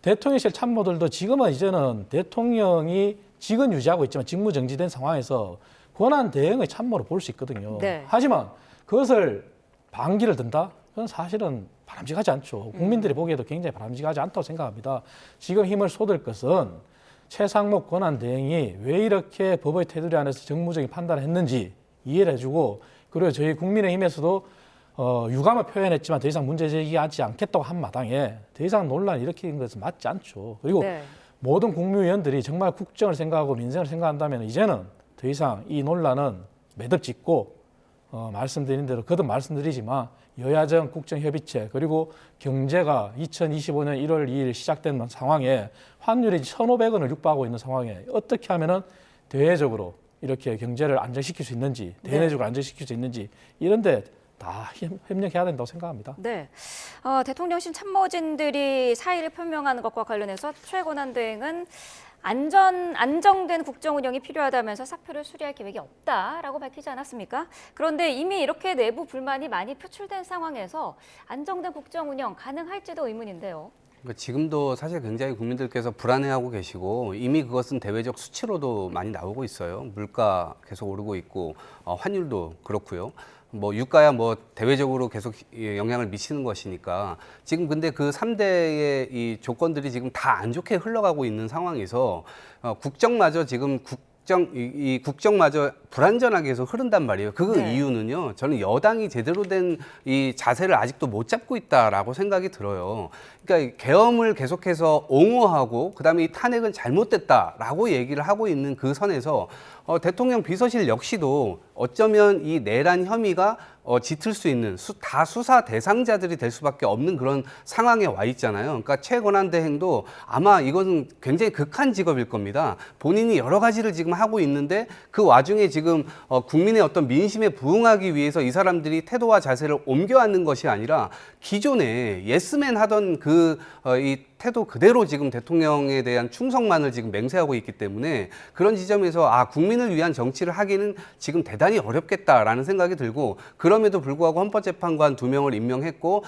대통령실 참모들도 지금은 이제는 대통령이 직은 유지하고 있지만 직무 정지된 상황에서 권한 대행의 참모로 볼 수 있거든요. 네. 하지만 그것을 반기를 든다? 그건 사실은 바람직하지 않죠. 국민들이 보기에도 굉장히 바람직하지 않다고 생각합니다. 지금 힘을 쏟을 것은 최상목 권한 대행이 왜 이렇게 법의 테두리 안에서 정무적인 판단을 했는지 이해를 해주고 그리고 저희 국민의힘에서도 유감을 표현했지만 더 이상 문제 제기하지 않겠다고 한 마당에 더 이상 논란을 일으키는 것은 맞지 않죠. 그리고 네. 모든 국무위원들이 정말 국정을 생각하고 민생을 생각한다면 이제는 더 이상 이 논란은 매듭짓고 말씀드린 대로 거듭 말씀드리지만 여야정 국정협의체 그리고 경제가 2025년 1월 2일 시작된 상황에 환율이 1,500원을 육박하고 있는 상황에 어떻게 하면은 대외적으로 이렇게 경제를 안정시킬 수 있는지 대내적으로 안정시킬 수 있는지 이런데 다 협력해야 된다고 생각합니다. 네, 대통령실 참모진들이 사의를 표명하는 것과 관련해서 최권한 대행은 안정된 국정 운영이 필요하다면서 사표를 수리할 계획이 없다라고 밝히지 않았습니까? 그런데 이미 이렇게 내부 불만이 많이 표출된 상황에서 안정된 국정 운영 가능할지도 의문인데요. 그러니까 지금도 사실 굉장히 국민들께서 불안해하고 계시고 이미 그것은 대외적 수치로도 많이 나오고 있어요. 물가 계속 오르고 있고 환율도 그렇고요. 뭐 유가야 뭐 대외적으로 계속 영향을 미치는 것이니까 지금 근데 그 3대의 이 조건들이 지금 다 안 좋게 흘러가고 있는 상황에서 국정마저 지금 국정마저 불안전하게 해서 흐른단 말이에요. 그 네. 이유는요. 저는 여당이 제대로 된 이 자세를 아직도 못 잡고 있다라고 생각이 들어요. 그러니까 계엄을 계속해서 옹호하고 그다음에 이 탄핵은 잘못됐다라고 얘기를 하고 있는 그 선에서 대통령 비서실 역시도 어쩌면 이 내란 혐의가 짙을 수 있는 다 수사 대상자들이 될 수밖에 없는 그런 상황에 와 있잖아요. 그러니까 최권한 대행도 아마 이건 굉장히 극한 직업일 겁니다. 본인이 여러 가지를 지금 하고 있는데 그 와중에 지금 국민의 어떤 민심에 부응하기 위해서 이 사람들이 태도와 자세를 옮겨왔는 것이 아니라 기존에 예스맨 하던 이 태도 그대로 지금 대통령에 대한 충성만을 지금 맹세하고 있기 때문에 그런 지점에서 국민을 위한 정치를 하기는 지금 대단히 어렵겠다라는 생각이 들고 그럼에도 불구하고 헌법재판관 2명을 임명했고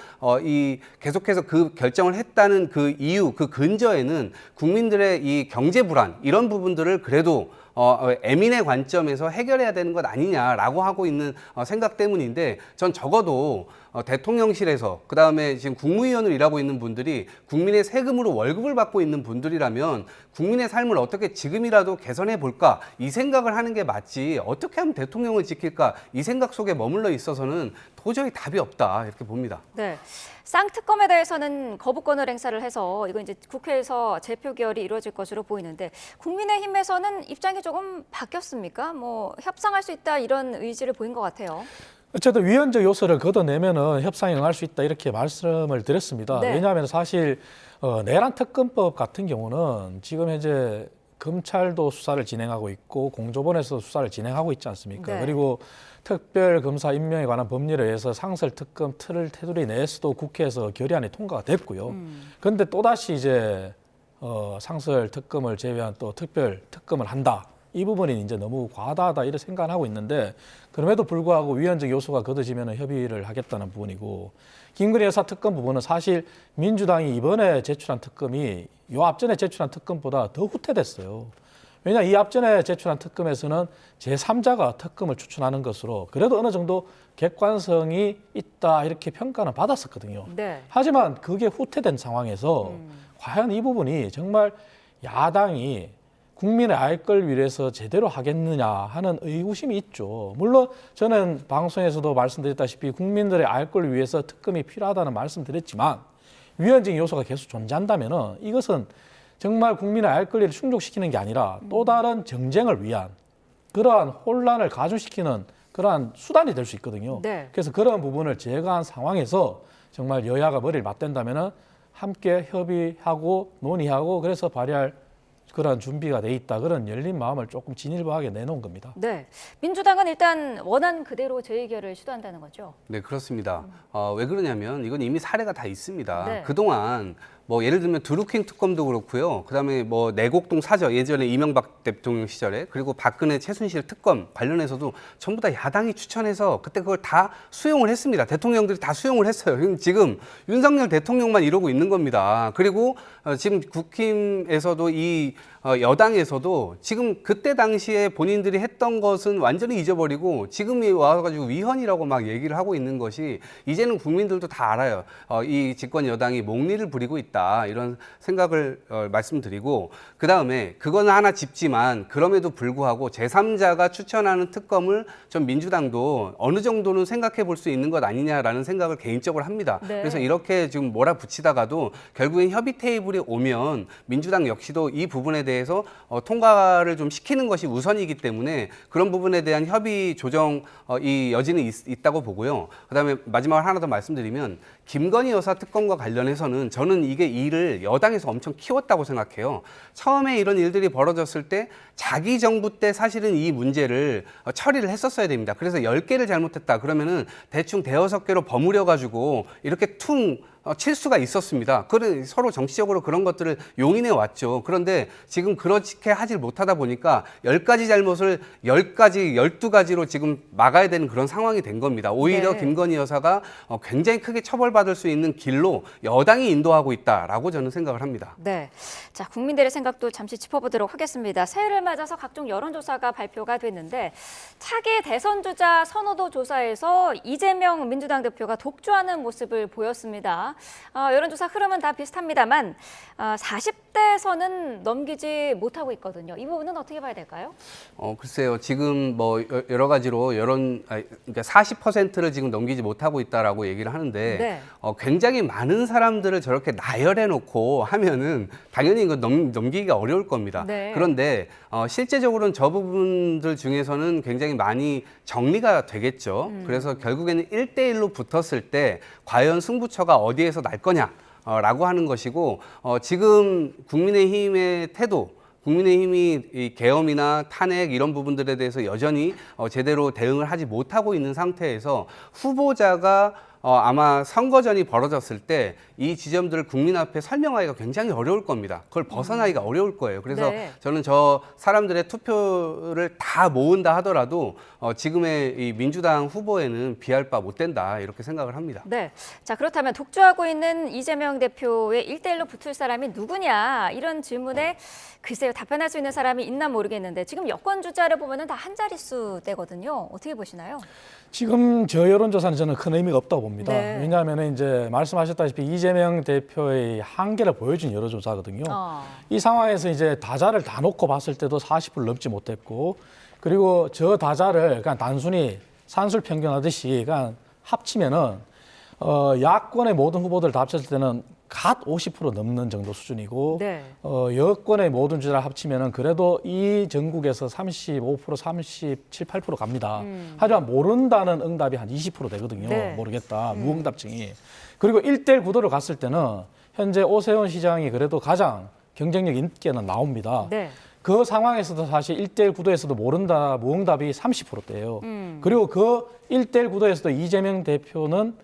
계속해서 그 결정을 했다는 그 이유, 그 근저에는 국민들의 이 경제 불안 이런 부분들을 그래도 애민의 관점에서 해결해야 되는 것 아니냐라고 하고 있는 생각 때문인데 전 적어도 대통령실에서 그다음에 지금 국무위원으로 일하고 있는 분들이 국민의 세금으로 월급을 받고 있는 분들이라면 국민의 삶을 어떻게 지금이라도 개선해 볼까 이 생각을 하는 게 맞지 어떻게 하면 대통령을 지킬까 이 생각 속에 머물러 있어서는 도저히 답이 없다 이렇게 봅니다. 네. 쌍특검에 대해서는 거부권을 행사를 해서 이건 이제 국회에서 재표결이 이루어질 것으로 보이는데 국민의힘에서는 입장이 조금 바뀌었습니까? 뭐 협상할 수 있다 이런 의지를 보인 것 같아요. 어쨌든 위헌적 요소를 걷어내면은 협상에 응할 수 있다 이렇게 말씀을 드렸습니다. 네. 왜냐하면 사실 내란 특검법 같은 경우는 지금 현재 검찰도 수사를 진행하고 있고 공조본에서 수사를 진행하고 있지 않습니까? 네. 그리고 특별검사 임명에 관한 법률에 의해서 상설특검 틀을 테두리 내에서도 국회에서 결의안이 통과가 됐고요. 그런데 또다시 이제 상설특검을 제외한 또 특별특검을 한다. 이 부분이 이제 너무 과다하다 이런 생각을 하고 있는데 그럼에도 불구하고 위헌적 요소가 걷어지면 협의를 하겠다는 부분이고 김건희 여사 특검 부분은 사실 민주당이 이번에 제출한 특검이 요 앞전에 제출한 특검보다 더 후퇴됐어요. 왜냐 이 앞전에 제출한 특검에서는 제3자가 특검을 추천하는 것으로 그래도 어느 정도 객관성이 있다 이렇게 평가는 받았었거든요. 네. 하지만 그게 후퇴된 상황에서 과연 이 부분이 정말 야당이 국민의 알 걸 위해서 제대로 하겠느냐 하는 의구심이 있죠. 물론 저는 방송에서도 말씀드렸다시피 국민들의 알 걸 위해서 특검이 필요하다는 말씀드렸지만 위헌적 요소가 계속 존재한다면 이것은 정말 국민의 알 권리를 충족시키는 게 아니라 또 다른 정쟁을 위한 그러한 혼란을 가중시키는 그러한 수단이 될 수 있거든요. 네. 그래서 그런 부분을 제거한 상황에서 정말 여야가 머리를 맞댄다면 함께 협의하고 논의하고 그래서 발의할 그런 준비가 돼 있다. 그런 열린 마음을 조금 진일보하게 내놓은 겁니다. 네. 민주당은 일단 원안 그대로 재의결을 시도한다는 거죠. 네, 그렇습니다. 왜 그러냐면 이건 이미 사례가 다 있습니다. 네. 그동안 뭐 예를 들면 드루킹 특검도 그렇고요. 그다음에 뭐 내곡동 사저 예전에 이명박 대통령 시절에 그리고 박근혜 최순실 특검 관련해서도 전부 다 야당이 추천해서 그때 그걸 다 수용을 했습니다. 대통령들이 다 수용을 했어요. 지금 윤석열 대통령만 이러고 있는 겁니다. 그리고 지금 국힘에서도 이 여당에서도 지금 그때 당시에 본인들이 했던 것은 완전히 잊어버리고 지금이 와가지고 위헌이라고 막 얘기를 하고 있는 것이 이제는 국민들도 다 알아요. 이 집권 여당이 목리를 부리고 있다 이런 생각을 말씀드리고 그 다음에 그건 하나 짚지만 그럼에도 불구하고 제3자가 추천하는 특검을 전 민주당도 어느 정도는 생각해 볼 수 있는 것 아니냐라는 생각을 개인적으로 합니다. 네. 그래서 이렇게 지금 몰아붙이다가도 결국엔 협의 테이블이 오면 민주당 역시도 이 부분에 대해서 통과를 좀 시키는 것이 우선이기 때문에 그런 부분에 대한 협의 조정 이 여지는 있다고 보고요. 그다음에 마지막으로 하나 더 말씀드리면 김건희 여사 특검과 관련해서는 저는 이게 일을 여당에서 엄청 키웠다고 생각해요. 처음에 이런 일들이 벌어졌을 때 자기 정부 때 사실은 이 문제를 처리를 했었어야 됩니다. 그래서 10개를 잘못했다 그러면은 대충 대여섯 개로 버무려 가지고 이렇게 퉁 칠 수가 있었습니다. 서로 정치적으로 그런 것들을 용인해 왔죠. 그런데 지금 그렇게 하질 못하다 보니까 10가지 잘못을 10가지, 12가지로 지금 막아야 되는 그런 상황이 된 겁니다. 오히려 네. 김건희 여사가 굉장히 크게 처벌받을 수 있는 길로 여당이 인도하고 있다라고 저는 생각을 합니다. 네. 자, 국민들의 생각도 잠시 짚어보도록 하겠습니다. 새해를 맞아서 각종 여론조사가 발표가 됐는데 차기 대선 주자 선호도 조사에서 이재명 민주당 대표가 독주하는 모습을 보였습니다. 여론조사 흐름은 다 비슷합니다만 40대에서는 넘기지 못하고 있거든요. 이 부분은 어떻게 봐야 될까요? 글쎄요. 지금 뭐 여러 가지로 그러니까 40%를 지금 넘기지 못하고 있다라고 얘기를 하는데 네. 굉장히 많은 사람들을 저렇게 나열해 놓고 하면은 당연히 이거 넘기기가 어려울 겁니다. 네. 그런데 실제적으로는 저 부분들 중에서는 굉장히 많이 정리가 되겠죠. 그래서 결국에는 1대1로 붙었을 때 과연 승부처가 어디에서 날 거냐라고 하는 것이고 지금 국민의힘의 태도 국민의힘이 이 계엄이나 탄핵 이런 부분들에 대해서 여전히 제대로 대응을 하지 못하고 있는 상태에서 후보자가 아마 선거전이 벌어졌을 때 이 지점들을 국민 앞에 설명하기가 굉장히 어려울 겁니다. 그걸 벗어나기가 어려울 거예요. 그래서 네. 저는 저 사람들의 투표를 다 모은다 하더라도 지금의 이 민주당 후보에는 비할 바 못 된다 이렇게 생각을 합니다. 네. 자, 그렇다면 독주하고 있는 이재명 대표의 1대1로 붙을 사람이 누구냐 이런 질문에 글쎄요 답변할 수 있는 사람이 있나 모르겠는데 지금 여권 주자를 보면은 다 한 자릿수대거든요. 어떻게 보시나요? 지금 저 여론조사는 저는 큰 의미가 없다고 봅니다. 네. 왜냐하면 이제 말씀하셨다시피 이재명 대표의 한계를 보여준 여론조사거든요. 이 상황에서 이제 다자를 다 놓고 봤을 때도 40%를 넘지 못했고, 그리고 저 다자를 그냥 단순히 산술 평균하듯이 그냥 합치면은 야권의 모든 후보들 다 합쳤을 때는 갓 50% 넘는 정도 수준이고, 네. 여권의 모든 주자를 합치면은 그래도 이 전국에서 35%, 37, 8% 갑니다. 하지만 모른다는 응답이 한 20% 되거든요. 네. 모르겠다, 무응답증이. 그리고 1대1 구도를 갔을 때는 현재 오세훈 시장이 그래도 가장 경쟁력 있게는 나옵니다. 네. 그 상황에서도 사실 1대1 구도에서도 모른다, 무응답이 30%대예요. 그리고 그 1대1 구도에서도 이재명 대표는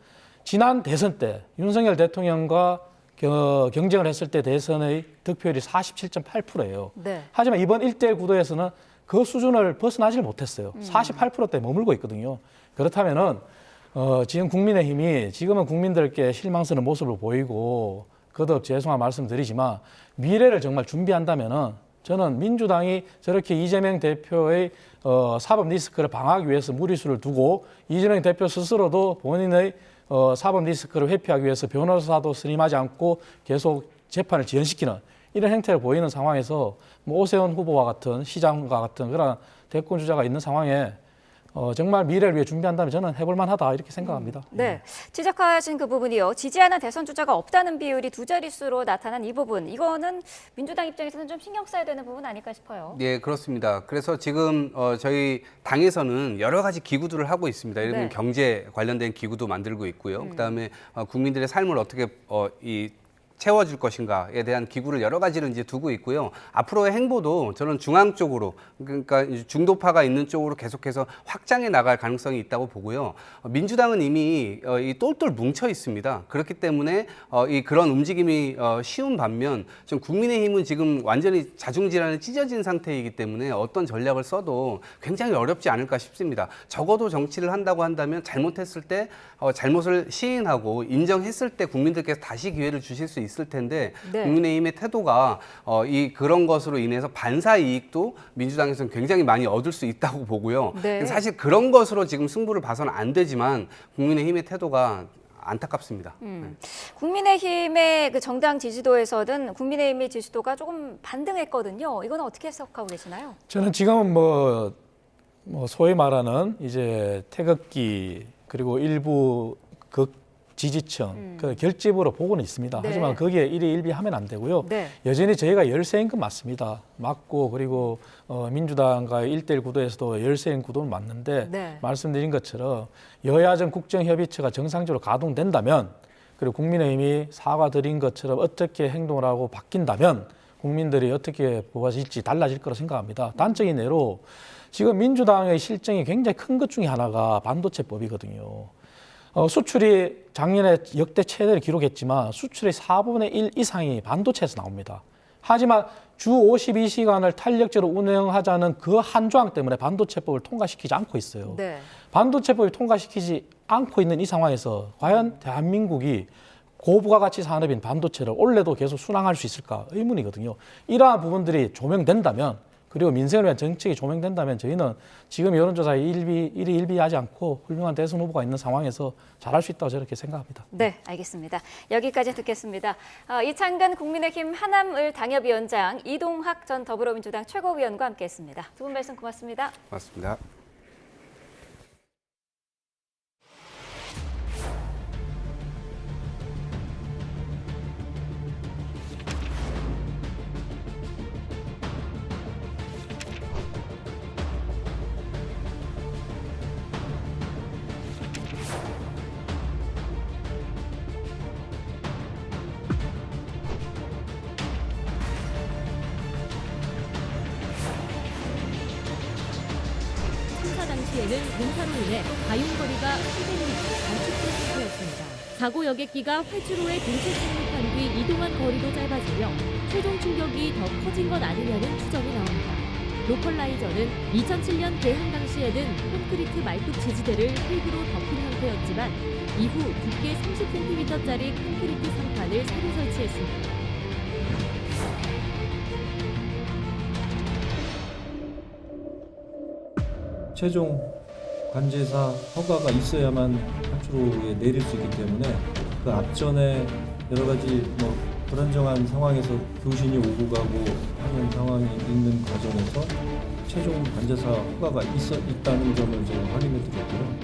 지난 대선 때 윤석열 대통령과 경쟁을 했을 때 대선의 득표율이 47.8%예요. 네. 하지만 이번 1대1 구도에서는 그 수준을 벗어나질 못했어요. 48%대 머물고 있거든요. 그렇다면은 지금 국민의힘이 지금은 국민들께 실망스러운 모습을 보이고 거듭 죄송한 말씀드리지만 미래를 정말 준비한다면은 저는 민주당이 저렇게 이재명 대표의 사법 리스크를 방어하기 위해서 무리수를 두고 이재명 대표 스스로도 본인의 사법 리스크를 회피하기 위해서 변호사도 선임하지 않고 계속 재판을 지연시키는 이런 행태를 보이는 상황에서 뭐 오세훈 후보와 같은 시장과 같은 그런 대권 주자가 있는 상황에 정말 미래를 위해 준비한다면 저는 해볼 만하다 이렇게 생각합니다. 네, 지적하신 그 부분이요. 지지하는 대선 주자가 없다는 비율이 두 자릿수로 나타난 이 부분, 이거는 민주당 입장에서는 좀 신경 써야 되는 부분 아닐까 싶어요. 네, 그렇습니다. 그래서 지금 저희 당에서는 여러 가지 기구들을 하고 있습니다. 예를 들면 네. 경제 관련된 기구도 만들고 있고요. 그다음에 국민들의 삶을 어떻게 채워줄 것인가에 대한 기구를 여러 가지를 이제 두고 있고요. 앞으로의 행보도 저는 중앙 쪽으로, 그러니까 중도파가 있는 쪽으로 계속해서 확장해 나갈 가능성이 있다고 보고요. 민주당은 이미 이 똘똘 뭉쳐 있습니다. 그렇기 때문에 그런 움직임이 쉬운 반면 좀 국민의힘은 지금 완전히 자중질환에 찢어진 상태이기 때문에 어떤 전략을 써도 굉장히 어렵지 않을까 싶습니다. 적어도 정치를 한다고 한다면 잘못했을 때 잘못을 시인하고 인정했을 때 국민들께서 다시 기회를 주실 수 있을 텐데 네. 국민의힘의 태도가 그런 것으로 인해서 반사 이익도 민주당에서는 굉장히 많이 얻을 수 있다고 보고요. 네. 사실 그런 것으로 지금 승부를 봐서는 안 되지만 국민의힘의 태도가 안타깝습니다. 국민의힘의 그 정당 지지도에서는 국민의힘의 지지도가 조금 반등했거든요. 이건 어떻게 해석하고 계시나요? 저는 지금은 뭐 소위 말하는 이제 태극기 그리고 일부 지지층 그 결집으로 보고는 있습니다. 네. 하지만 거기에 일희일비하면 안 되고요. 네. 여전히 저희가 열세인 건 맞습니다. 맞고 그리고 민주당과의 1대1 구도에서도 열세인 구도는 맞는데 네. 말씀드린 것처럼 여야정 국정협의체가 정상적으로 가동된다면 그리고 국민의힘이 사과드린 것처럼 어떻게 행동을 하고 바뀐다면 국민들이 어떻게 보아질지 달라질 거라 생각합니다. 단적인 예로 지금 민주당의 실정이 굉장히 큰 것 중에 하나가 반도체법이거든요. 수출이 작년에 역대 최대를 기록했지만 수출의 4분의 1 이상이 반도체에서 나옵니다. 하지만 주 52시간을 탄력적으로 운영하자는 그 한 조항 때문에 반도체법을 통과시키지 않고 있어요. 네. 반도체법을 통과시키지 않고 있는 이 상황에서 과연 대한민국이 고부가가치 산업인 반도체를 올해도 계속 순항할 수 있을까 의문이거든요. 이러한 부분들이 조명된다면 그리고 민생을 위한 정책이 조명된다면 저희는 지금 여론조사에 일희일비하지 않고 훌륭한 대선 후보가 있는 상황에서 잘할 수 있다고 저렇게 생각합니다. 네, 알겠습니다. 여기까지 듣겠습니다. 이창근 국민의힘 하남을 당협위원장, 이동학 전 더불어민주당 최고위원과 함께했습니다. 두 분 말씀 고맙습니다. 맞습니다. 당시에는 공사로 인해 가용거리가 700m 단축된 상태였습니다. 사고 여객기가 활주로에 동체 착륙한 뒤 이동한 거리도 짧아지며 최종 충격이 더 커진 것 아니냐는 추정이 나옵니다. 로컬라이저는 2007년 개항 당시에는 콘크리트 말뚝 지지대를 흙으로 덮은 형태였지만 이후 두께 30cm짜리 콘크리트 상판을 새로 설치했습니다. 최종 관제사 허가가 있어야만 활주로에 내릴 수 있기 때문에 그 앞전에 여러 가지 불안정한 상황에서 교신이 오고 가고 하는 상황이 있는 과정에서 최종 관제사 허가가 있다는 점을 제가 확인해 드렸고요.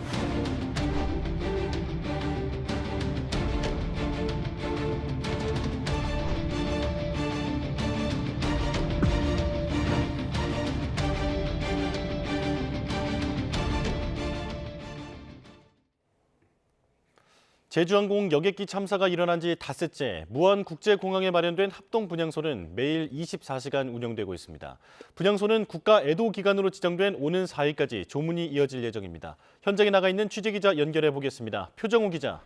제주항공 여객기 참사가 일어난 지 닷새째 무안국제공항에 마련된 합동분향소는 매일 24시간 운영되고 있습니다. 분향소는 국가 애도기간으로 지정된 오는 4일까지 조문이 이어질 예정입니다. 현장에 나가 있는 취재기자 연결해 보겠습니다. 표정우 기자.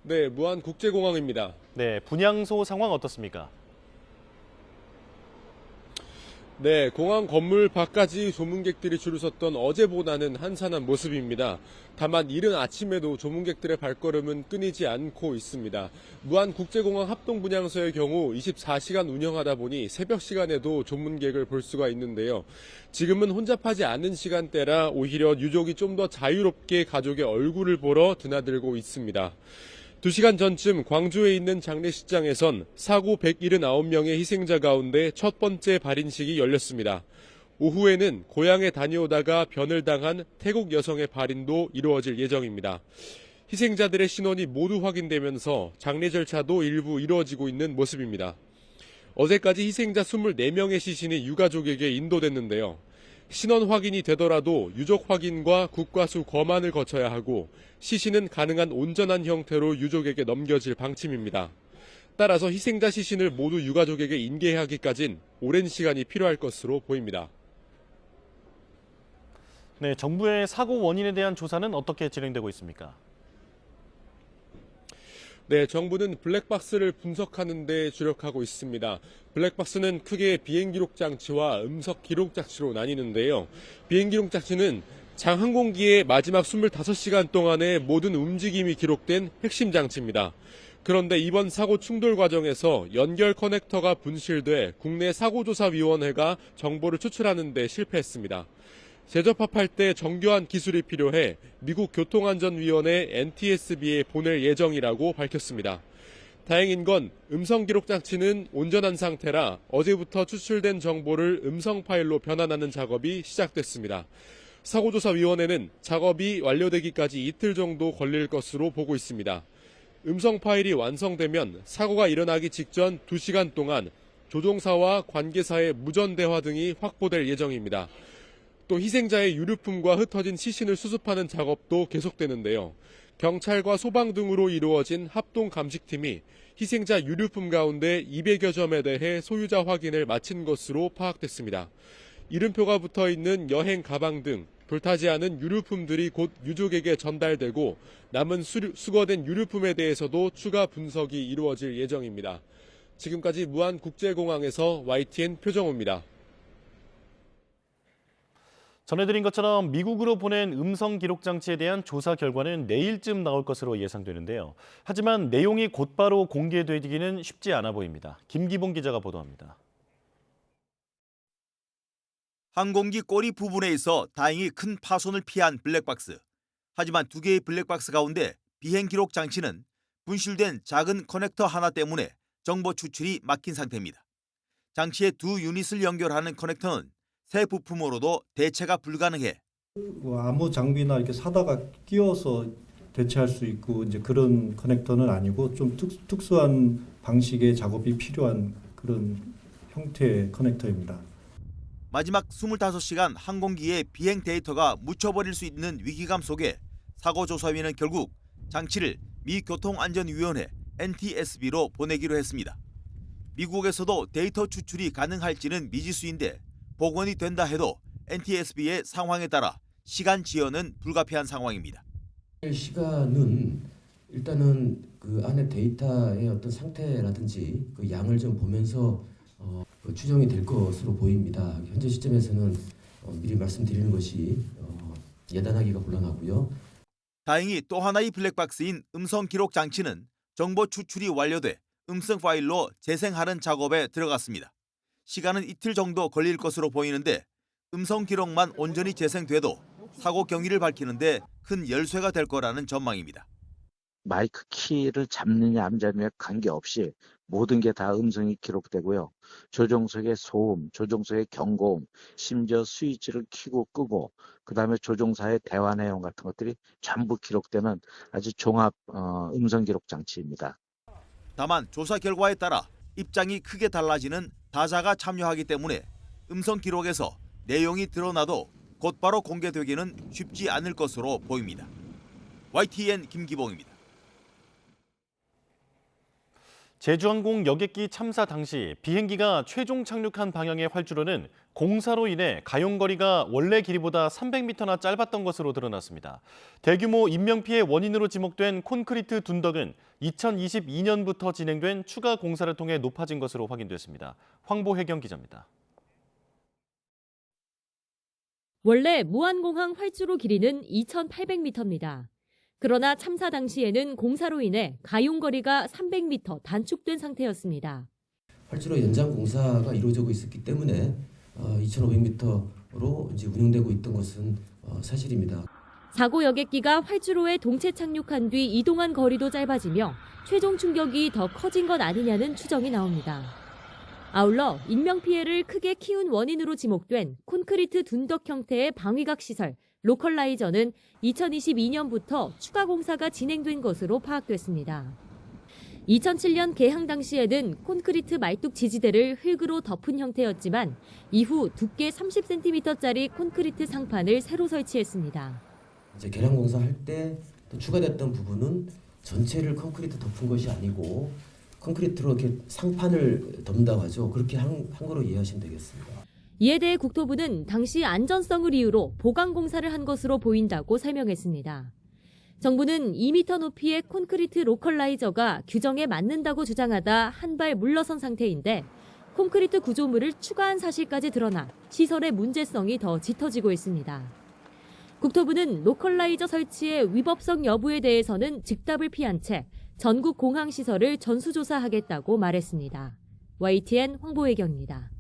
네, 무안국제공항입니다. 네, 분향소 상황 어떻습니까? 네, 공항 건물 밖까지 조문객들이 줄을 섰던 어제보다는 한산한 모습입니다. 다만 이른 아침에도 조문객들의 발걸음은 끊이지 않고 있습니다. 무안국제공항 합동분향소의 경우 24시간 운영하다 보니 새벽 시간에도 조문객을 볼 수가 있는데요. 지금은 혼잡하지 않은 시간대라 오히려 유족이 좀 더 자유롭게 가족의 얼굴을 보러 드나들고 있습니다. 2시간 전쯤 광주에 있는 장례식장에선 사고 179명의 희생자 가운데 첫 번째 발인식이 열렸습니다. 오후에는 고향에 다녀오다가 변을 당한 태국 여성의 발인도 이루어질 예정입니다. 희생자들의 신원이 모두 확인되면서 장례 절차도 일부 이루어지고 있는 모습입니다. 어제까지 희생자 24명의 시신이 유가족에게 인도됐는데요. 신원 확인이 되더라도 유족 확인과 국과수 검안을 거쳐야 하고 시신은 가능한 온전한 형태로 유족에게 넘겨질 방침입니다. 따라서 희생자 시신을 모두 유가족에게 인계하기까진 오랜 시간이 필요할 것으로 보입니다. 네, 정부의 사고 원인에 대한 조사는 어떻게 진행되고 있습니까? 네, 정부는 블랙박스를 분석하는 데 주력하고 있습니다. 블랙박스는 크게 비행기록 장치와 음석 기록 장치로 나뉘는데요. 비행기록 장치는 항공기의 마지막 25시간 동안의 모든 움직임이 기록된 핵심 장치입니다. 그런데 이번 사고 충돌 과정에서 연결 커넥터가 분실돼 국내 사고조사위원회가 정보를 추출하는 데 실패했습니다. 재접합할 때 정교한 기술이 필요해 미국 교통안전위원회 NTSB에 보낼 예정이라고 밝혔습니다. 다행인 건 음성 기록 장치는 온전한 상태라 어제부터 추출된 정보를 음성 파일로 변환하는 작업이 시작됐습니다. 사고조사위원회는 작업이 완료되기까지 이틀 정도 걸릴 것으로 보고 있습니다. 음성 파일이 완성되면 사고가 일어나기 직전 2시간 동안 조종사와 관계사의 무전 대화 등이 확보될 예정입니다. 또 희생자의 유류품과 흩어진 시신을 수습하는 작업도 계속되는데요. 경찰과 소방 등으로 이루어진 합동 감식팀이 희생자 유류품 가운데 200여 점에 대해 소유자 확인을 마친 것으로 파악됐습니다. 이름표가 붙어 있는 여행 가방 등 불타지 않은 유류품들이 곧 유족에게 전달되고 남은 수거된 유류품에 대해서도 추가 분석이 이루어질 예정입니다. 지금까지 무안국제공항에서 YTN 표정호입니다. 전해드린 것처럼 미국으로 보낸 음성 기록 장치에 대한 조사 결과는 내일쯤 나올 것으로 예상되는데요. 하지만 내용이 곧바로 공개되기는 쉽지 않아 보입니다. 김기봉 기자가 보도합니다. 항공기 꼬리 부분에 있어 다행히 큰 파손을 피한 블랙박스. 하지만 2개의 블랙박스 가운데 비행 기록 장치는 분실된 작은 커넥터 하나 때문에 정보 추출이 막힌 상태입니다. 장치의 2 유닛을 연결하는 커넥터는 새 부품으로도 대체가 불가능해. 아무 장비나 이렇게 사다가 끼워서 대체할 수 있고 이제 그런 커넥터는 아니고 좀 특수한 방식의 작업이 필요한 그런 형태의 커넥터입니다. 마지막 25시간 항공기의 비행 데이터가 묻혀버릴 수 있는 위기감 속에 사고조사위는 결국 장치를 미 교통안전위원회 NTSB로 보내기로 했습니다. 미국에서도 데이터 추출이 가능할지는 미지수인데 복원이 된다 해도 NTSB의 상황에 따라 시간 지연은 불가피한 상황입니다. 시간은 일단은 그 안에 데이터의 어떤 상태라든지 그 양을 좀 보면서 추정이 될 것으로 보입니다. 현재 시점에서는 미리 말씀드리는 것이 예단하기가 곤란하고요. 다행히 또 하나의 블랙박스인 음성 기록 장치는 정보 추출이 완료돼 음성 파일로 재생하는 작업에 들어갔습니다. 시간은 이틀 정도 걸릴 것으로 보이는데 음성 기록만 온전히 재생돼도 사고 경위를 밝히는데 큰 열쇠가 될 거라는 전망입니다. 마이크 키를 잡느냐 안 잡느냐 관계없이 모든 게 다 음성이 기록되고요. 조종석의 소음, 조종석의 경고음, 심지어 스위치를 켜고 끄고 그다음에 조종사의 대화 내용 같은 것들이 전부 기록되는 아주 종합 음성 기록 장치입니다. 다만 조사 결과에 따라 입장이 크게 달라지는 다자가 참여하기 때문에 음성 기록에서 내용이 드러나도 곧바로 공개되기는 쉽지 않을 것으로 보입니다. YTN 김기봉입니다. 제주항공 여객기 참사 당시 비행기가 최종 착륙한 방향의 활주로는 공사로 인해 가용거리가 원래 길이보다 300m나 짧았던 것으로 드러났습니다. 대규모 인명피해 원인으로 지목된 콘크리트 둔덕은 2022년부터 진행된 추가 공사를 통해 높아진 것으로 확인됐습니다. 황보혜경 기자입니다. 원래 무안공항 활주로 길이는 2,800m입니다. 그러나 참사 당시에는 공사로 인해 가용거리가 300m 단축된 상태였습니다. 활주로 연장 공사가 이루어지고 있었기 때문에 2,500m로 이제 운영되고 있던 것은 사실입니다. 사고 여객기가 활주로에 동체 착륙한 뒤 이동한 거리도 짧아지며 최종 충격이 더 커진 것 아니냐는 추정이 나옵니다. 아울러 인명피해를 크게 키운 원인으로 지목된 콘크리트 둔덕 형태의 방위각 시설, 로컬라이저는 2022년부터 추가 공사가 진행된 것으로 파악됐습니다. 2007년 개항 당시에는 콘크리트 말뚝 지지대를 흙으로 덮은 형태였지만 이후 두께 30cm짜리 콘크리트 상판을 새로 설치했습니다. 이제 개량 공사할 때 또 추가됐던 부분은 전체를 콘크리트 덮은 것이 아니고 콘크리트로 이렇게 상판을 덮는다고 하죠. 그렇게 한 거로 이해하시면 되겠습니다. 이에 대해 국토부는 당시 안전성을 이유로 보강 공사를 한 것으로 보인다고 설명했습니다. 정부는 2m 높이의 콘크리트 로컬라이저가 규정에 맞는다고 주장하다 한 발 물러선 상태인데 콘크리트 구조물을 추가한 사실까지 드러나 시설의 문제성이 더 짙어지고 있습니다. 국토부는 로컬라이저 설치의 위법성 여부에 대해서는 즉답을 피한 채 전국 공항 시설을 전수조사하겠다고 말했습니다. YTN 황보혜경입니다.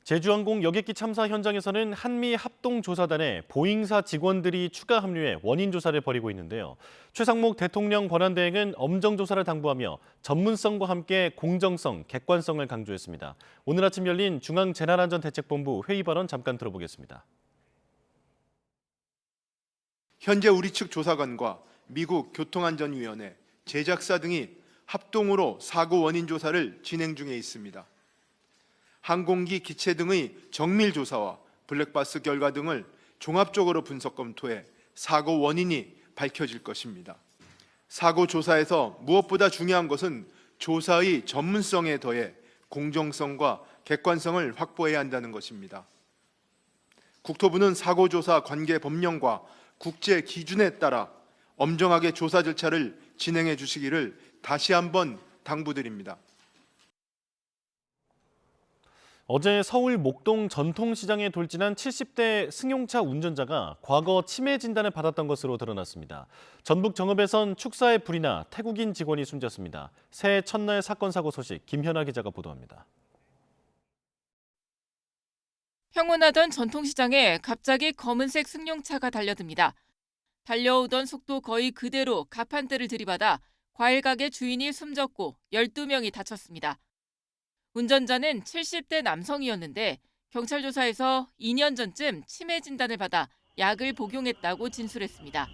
제주항공 여객기 참사 현장에서는 한미 합동조사단에 보잉사 직원들이 추가 합류해 원인 조사를 벌이고 있는데요. 최상목 대통령 권한대행은 엄정 조사를 당부하며 전문성과 함께 공정성, 객관성을 강조했습니다. 오늘 아침 열린 중앙재난안전대책본부 회의 발언 잠깐 들어보겠습니다. 현재 우리 측 조사관과 미국 교통안전위원회, 제작사 등이 합동으로 사고 원인 조사를 진행 중에 있습니다. 항공기 기체 등의 정밀 조사와 블랙박스 결과 등을 종합적으로 분석 검토해 사고 원인이 밝혀질 것입니다. 사고 조사에서 무엇보다 중요한 것은 조사의 전문성에 더해 공정성과 객관성을 확보해야 한다는 것입니다. 국토부는 사고 조사 관계 법령과 국제 기준에 따라 엄정하게 조사 절차를 진행해 주시기를 다시 한번 당부드립니다. 어제 서울 목동 전통시장에 돌진한 70대 승용차 운전자가 과거 치매 진단을 받았던 것으로 드러났습니다. 전북 정읍에선 축사의 불이나 태국인 직원이 숨졌습니다. 새해 첫날 사건 사고 소식 김현아 기자가 보도합니다. 평온하던 전통시장에 갑자기 검은색 승용차가 달려듭니다. 달려오던 속도 거의 그대로 가판대를 들이받아 과일가게 주인이 숨졌고 12명이 다쳤습니다. 운전자는 70대 남성이었는데 경찰 조사에서 2년 전쯤 치매 진단을 받아 약을 복용했다고 진술했습니다.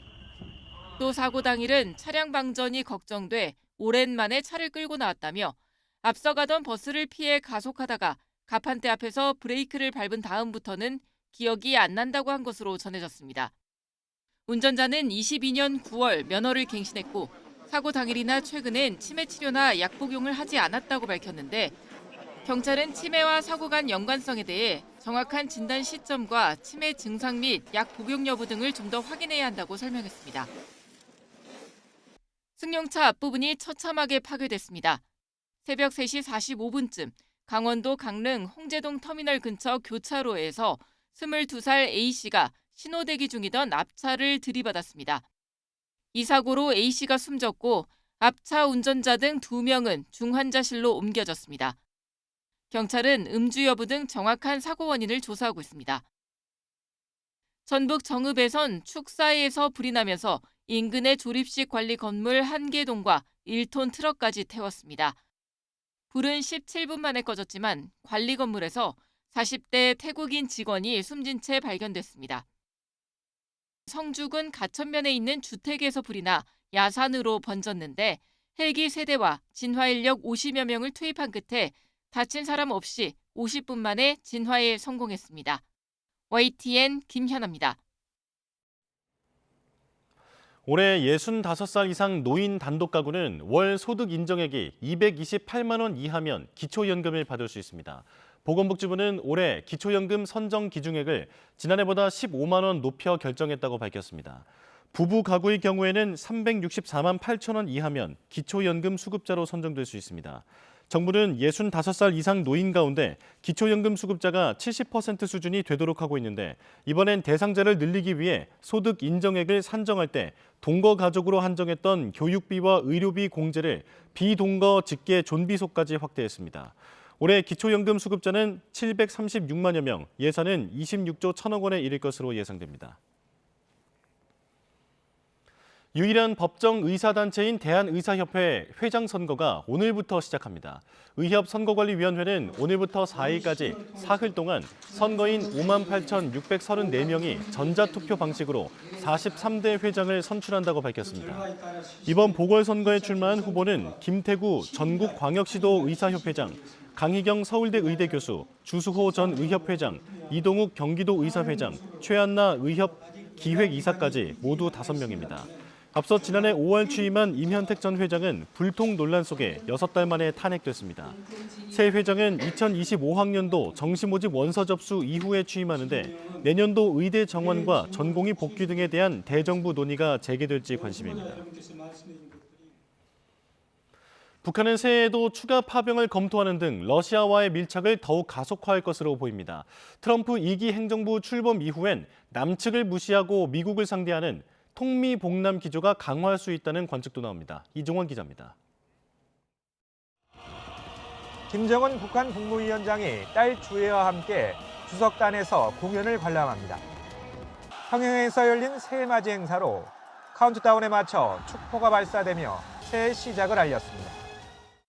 또 사고 당일은 차량 방전이 걱정돼 오랜만에 차를 끌고 나왔다며 앞서가던 버스를 피해 가속하다가 가판대 앞에서 브레이크를 밟은 다음부터는 기억이 안 난다고 한 것으로 전해졌습니다. 운전자는 22년 9월 면허를 갱신했고 사고 당일이나 최근엔 치매 치료나 약 복용을 하지 않았다고 밝혔는데 경찰은 치매와 사고 간 연관성에 대해 정확한 진단 시점과 치매 증상 및 약 복용 여부 등을 좀 더 확인해야 한다고 설명했습니다. 승용차 앞부분이 처참하게 파괴됐습니다. 새벽 3시 45분쯤 강원도 강릉 홍제동 터미널 근처 교차로에서 22살 A씨가 신호대기 중이던 앞차를 들이받았습니다. 이 사고로 A씨가 숨졌고 앞차 운전자 등 2명은 중환자실로 옮겨졌습니다. 경찰은 음주 여부 등 정확한 사고 원인을 조사하고 있습니다. 전북 정읍에선 축사에서 불이 나면서 인근의 조립식 관리 건물 1개 동과 1톤 트럭까지 태웠습니다. 불은 17분 만에 꺼졌지만 관리 건물에서 40대 태국인 직원이 숨진 채 발견됐습니다. 성주군 가천면에 있는 주택에서 불이 나 야산으로 번졌는데 헬기 3대와 진화인력 50여 명을 투입한 끝에 다친 사람 없이 50분 만에 진화에 성공했습니다. YTN 김현아입니다. 올해 65살 이상 노인 단독 가구는 월 소득 인정액이 228만 원 이하면 기초연금을 받을 수 있습니다. 보건복지부는 올해 기초연금 선정 기준액을 지난해보다 15만 원 높여 결정했다고 밝혔습니다. 부부 가구의 경우에는 364만 8천 원 이하면 기초연금 수급자로 선정될 수 있습니다. 정부는 65살 이상 노인 가운데 기초연금 수급자가 70% 수준이 되도록 하고 있는데 이번엔 대상자를 늘리기 위해 소득 인정액을 산정할 때 동거 가족으로 한정했던 교육비와 의료비 공제를 비동거 직계 존비속까지 확대했습니다. 올해 기초연금 수급자는 736만여 명, 예산은 26조 1천억 원에 이를 것으로 예상됩니다. 유일한 법정 의사단체인 대한의사협회 회장 선거가 오늘부터 시작합니다. 의협선거관리위원회는 오늘부터 4일까지 사흘 동안 선거인 58,634명이 전자투표 방식으로 43대 회장을 선출한다고 밝혔습니다. 이번 보궐선거에 출마한 후보는 김태구 전국광역시도 의사협회장, 강희경 서울대 의대 교수, 주수호 전 의협회장, 이동욱 경기도 의사회장, 최한나 의협 기획이사까지 모두 5명입니다. 앞서 지난해 5월 취임한 임현택 전 회장은 불통 논란 속에 6달 만에 탄핵됐습니다. 새 회장은 2025학년도 정시모집 원서 접수 이후에 취임하는데 내년도 의대 정원과 전공의 복귀 등에 대한 대정부 논의가 재개될지 관심입니다. 북한은 새해에도 추가 파병을 검토하는 등 러시아와의 밀착을 더욱 가속화할 것으로 보입니다. 트럼프 2기 행정부 출범 이후엔 남측을 무시하고 미국을 상대하는 통미봉남 기조가 강화할 수 있다는 관측도 나옵니다. 이종원 기자입니다. 김정은 북한 국무위원장이 딸 주혜와 함께 주석단에서 공연을 관람합니다. 평양에서 열린 새해맞이 행사로 카운트다운에 맞춰 축포가 발사되며 새해 시작을 알렸습니다.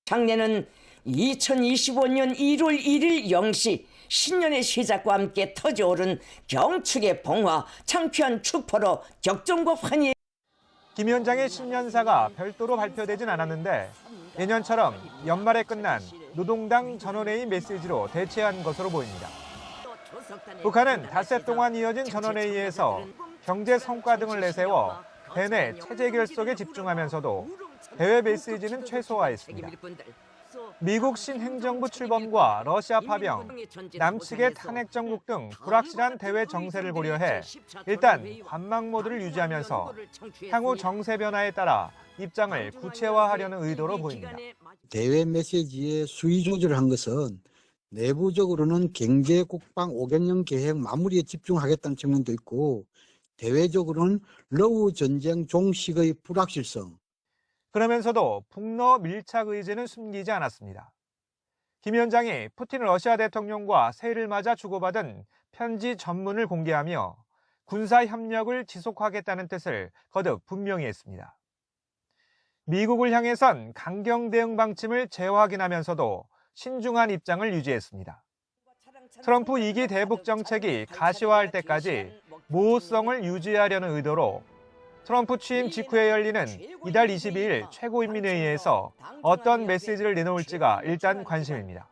작년은 2025년 1월 1일 0시 신년의 시작과 함께 터져오른 경축의 봉화, 창피한 축포로 격정과 환희. 김 위원장의 신년사가 별도로 발표되진 않았는데 예년처럼 연말에 끝난 노동당 전원회의 메시지로 대체한 것으로 보입니다. 북한은 닷새 동안 이어진 전원회의에서 경제 성과 등을 내세워 대내 체제 결속에 집중하면서도 대외 메시지는 최소화했습니다. 미국 신행정부 출범과 러시아 파병, 남측의 탄핵 정국 등 불확실한 대외 정세를 고려해 일단 관망 모드를 유지하면서 향후 정세 변화에 따라 입장을 구체화하려는 의도로 보입니다. 대외 메시지의 수위 조절을 한 것은 내부적으로는 경제 국방 5개년 계획 마무리에 집중하겠다는 측면도 있고 대외적으로는 러우 전쟁 종식의 불확실성, 그러면서도 북러 밀착 의지는 숨기지 않았습니다. 김 위원장이 푸틴 러시아 대통령과 새해를 맞아 주고받은 편지 전문을 공개하며 군사 협력을 지속하겠다는 뜻을 거듭 분명히 했습니다. 미국을 향해선 강경 대응 방침을 재확인하면서도 신중한 입장을 유지했습니다. 트럼프 2기 대북 정책이 가시화할 때까지 모호성을 유지하려는 의도로 트럼프 취임 직후에 열리는 이달 22일 최고인민회의에서 어떤 메시지를 내놓을지가 일단 관심입니다.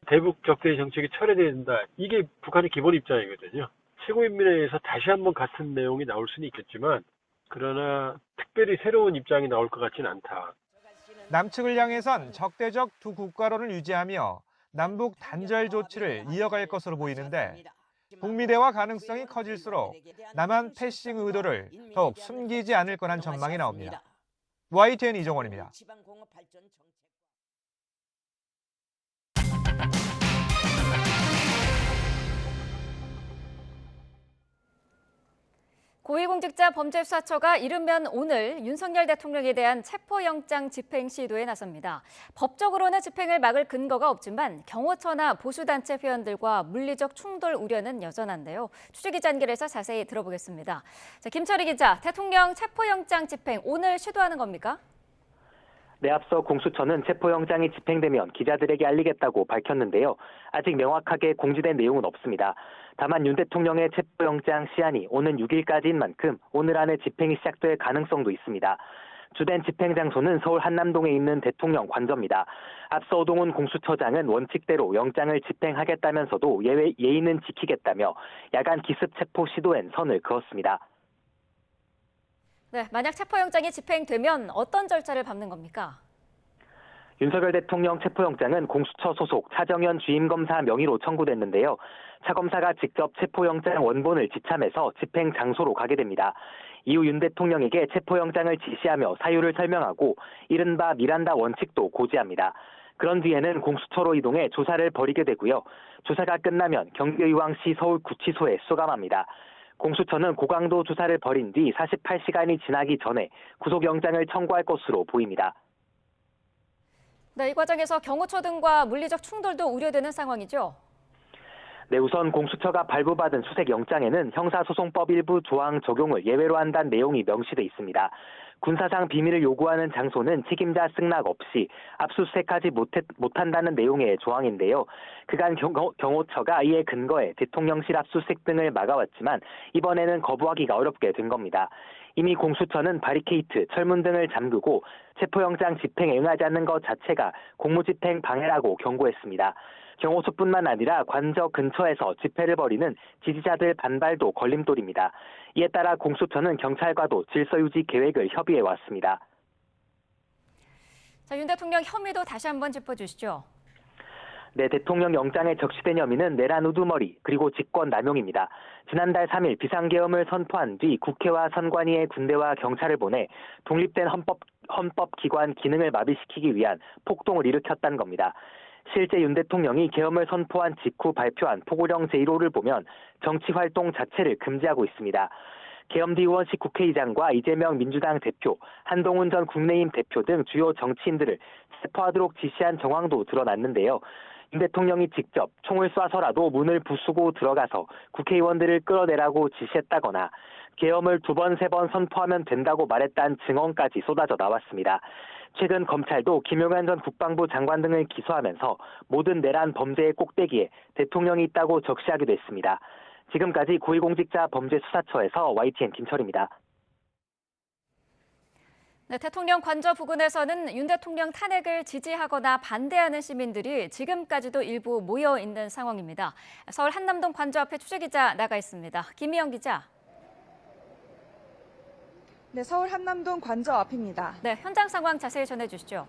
대북 적대 정책이 철회돼야 된다. 이게 북한의 기본 입장이거든요. 최고인민회의에서 다시 한번 같은 내용이 나올 수는 있겠지만 그러나 특별히 새로운 입장이 나올 것 같지는 않다. 남측을 향해선 적대적 두 국가론을 유지하며 남북 단절 조치를 이어갈 것으로 보이는데 북미 대화 가능성이 커질수록 남한 패싱 의도를 더욱 숨기지 않을 거란 전망이 나옵니다. YTN 이정원입니다. 고위공직자 범죄수사처가 이르면 오늘 윤석열 대통령에 대한 체포영장 집행 시도에 나섭니다. 법적으로는 집행을 막을 근거가 없지만 경호처나 보수단체 회원들과 물리적 충돌 우려는 여전한데요. 취재기자 연결해서 자세히 들어보겠습니다. 자, 김철희 기자, 대통령 체포영장 집행 오늘 시도하는 겁니까? 네, 앞서 공수처는 체포영장이 집행되면 기자들에게 알리겠다고 밝혔는데요. 아직 명확하게 공지된 내용은 없습니다. 다만 윤 대통령의 체포영장 시한이 오는 6일까지인 만큼 오늘 안에 집행이 시작될 가능성도 있습니다. 주된 집행 장소는 서울 한남동에 있는 대통령 관저입니다. 앞서 오동훈 공수처장은 원칙대로 영장을 집행하겠다면서도 예의는 지키겠다며 야간 기습 체포 시도엔 선을 그었습니다. 네, 만약 체포영장이 집행되면 어떤 절차를 밟는 겁니까? 윤석열 대통령 체포영장은 공수처 소속 차정현 주임검사 명의로 청구됐는데요. 차 검사가 직접 체포영장 원본을 지참해서 집행 장소로 가게 됩니다. 이후 윤 대통령에게 체포영장을 지시하며 사유를 설명하고 이른바 미란다 원칙도 고지합니다. 그런 뒤에는 공수처로 이동해 조사를 벌이게 되고요. 조사가 끝나면 경기의왕시 서울구치소에 수감합니다. 공수처는 고강도 조사를 벌인 뒤 48시간이 지나기 전에 구속영장을 청구할 것으로 보입니다. 네, 이 과정에서 경호처 등과 물리적 충돌도 우려되는 상황이죠? 네, 우선 공수처가 발부받은 수색영장에는 형사소송법 일부 조항 적용을 예외로 한다는 내용이 명시돼 있습니다. 군사상 비밀을 요구하는 장소는 책임자 승낙 없이 압수수색하지 못한다는 내용의 조항인데요. 그간 경호처가 이에 근거해 대통령실 압수수색 등을 막아왔지만 이번에는 거부하기가 어렵게 된 겁니다. 이미 공수처는 바리케이트, 철문 등을 잠그고 체포영장 집행에 응하지 않는 것 자체가 공무집행 방해라고 경고했습니다. 경호처뿐만 아니라 관저 근처에서 집회를 벌이는 지지자들 반발도 걸림돌입니다. 이에 따라 공수처는 경찰과도 질서유지 계획을 협의해 왔습니다. 자, 윤 대통령 혐의도 다시 한번 짚어주시죠. 네, 대통령 영장에 적시된 혐의는 내란 우두머리 그리고 직권 남용입니다. 지난달 3일 비상계엄을 선포한 뒤 국회와 선관위의 군대와 경찰을 보내 독립된 헌법기관 기능을 마비시키기 위한 폭동을 일으켰다는 겁니다. 실제 윤 대통령이 계엄을 선포한 직후 발표한 포고령 제1호를 보면 정치활동 자체를 금지하고 있습니다. 계엄 뒤 의원식 국회의장과 이재명 민주당 대표, 한동훈 전 국민의힘 대표 등 주요 정치인들을 체포하도록 지시한 정황도 드러났는데요. 윤 대통령이 직접 총을 쏴서라도 문을 부수고 들어가서 국회의원들을 끌어내라고 지시했다거나 계엄을 2번, 3번 선포하면 된다고 말했다는 증언까지 쏟아져 나왔습니다. 최근 검찰도 김용현 전 국방부 장관 등을 기소하면서 모든 내란 범죄의 꼭대기에 대통령이 있다고 적시하기도 했습니다. 지금까지 고위공직자 범죄수사처에서 YTN 김철입니다. 네, 대통령 관저 부근에서는 윤 대통령 탄핵을 지지하거나 반대하는 시민들이 지금까지도 일부 모여 있는 상황입니다. 서울 한남동 관저 앞에 취재기자 나가 있습니다. 김희영 기자. 네, 서울 한남동 관저 앞입니다. 네, 현장 상황 자세히 전해주시죠.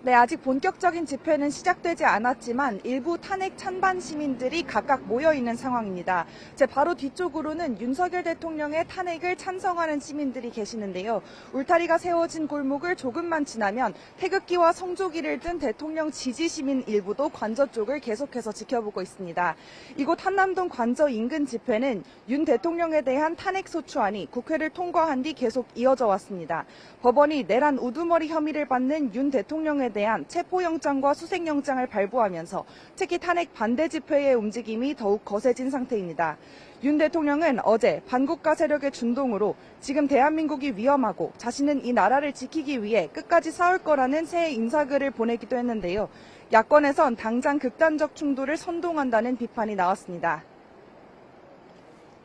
네, 아직 본격적인 집회는 시작되지 않았지만 일부 탄핵 찬반 시민들이 각각 모여 있는 상황입니다. 제 바로 뒤쪽으로는 윤석열 대통령의 탄핵을 찬성하는 시민들이 계시는데요. 울타리가 세워진 골목을 조금만 지나면 태극기와 성조기를 든 대통령 지지 시민 일부도 관저 쪽을 계속해서 지켜보고 있습니다. 이곳 한남동 관저 인근 집회는 윤 대통령에 대한 탄핵 소추안이 국회를 통과한 뒤 계속 이어져 왔습니다. 법원이 내란 우두머리 혐의를 받는 윤 대통령에 대한 체포영장과 수색영장을 발부하면서 특히 탄핵 반대 집회의 움직임이 더욱 거세진 상태입니다. 윤 대통령은 어제 반국가 세력의 준동으로 지금 대한민국이 위험하고 자신은 이 나라를 지키기 위해 끝까지 싸울 거라는 새 인사글을 보내기도 했는데요. 야권에선 당장 극단적 충돌을 선동한다는 비판이 나왔습니다.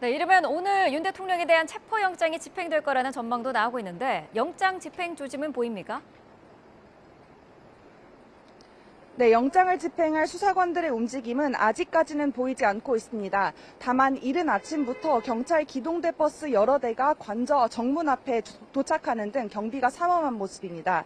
네, 이르면 오늘 윤 대통령에 대한 체포영장이 집행될 거라는 전망도 나오고 있는데 영장 집행 조짐은 보입니까? 네, 영장을 집행할 수사관들의 움직임은 아직까지는 보이지 않고 있습니다. 다만 이른 아침부터 경찰 기동대 버스 여러 대가 관저 정문 앞에 도착하는 등 경비가 삼엄한 모습입니다.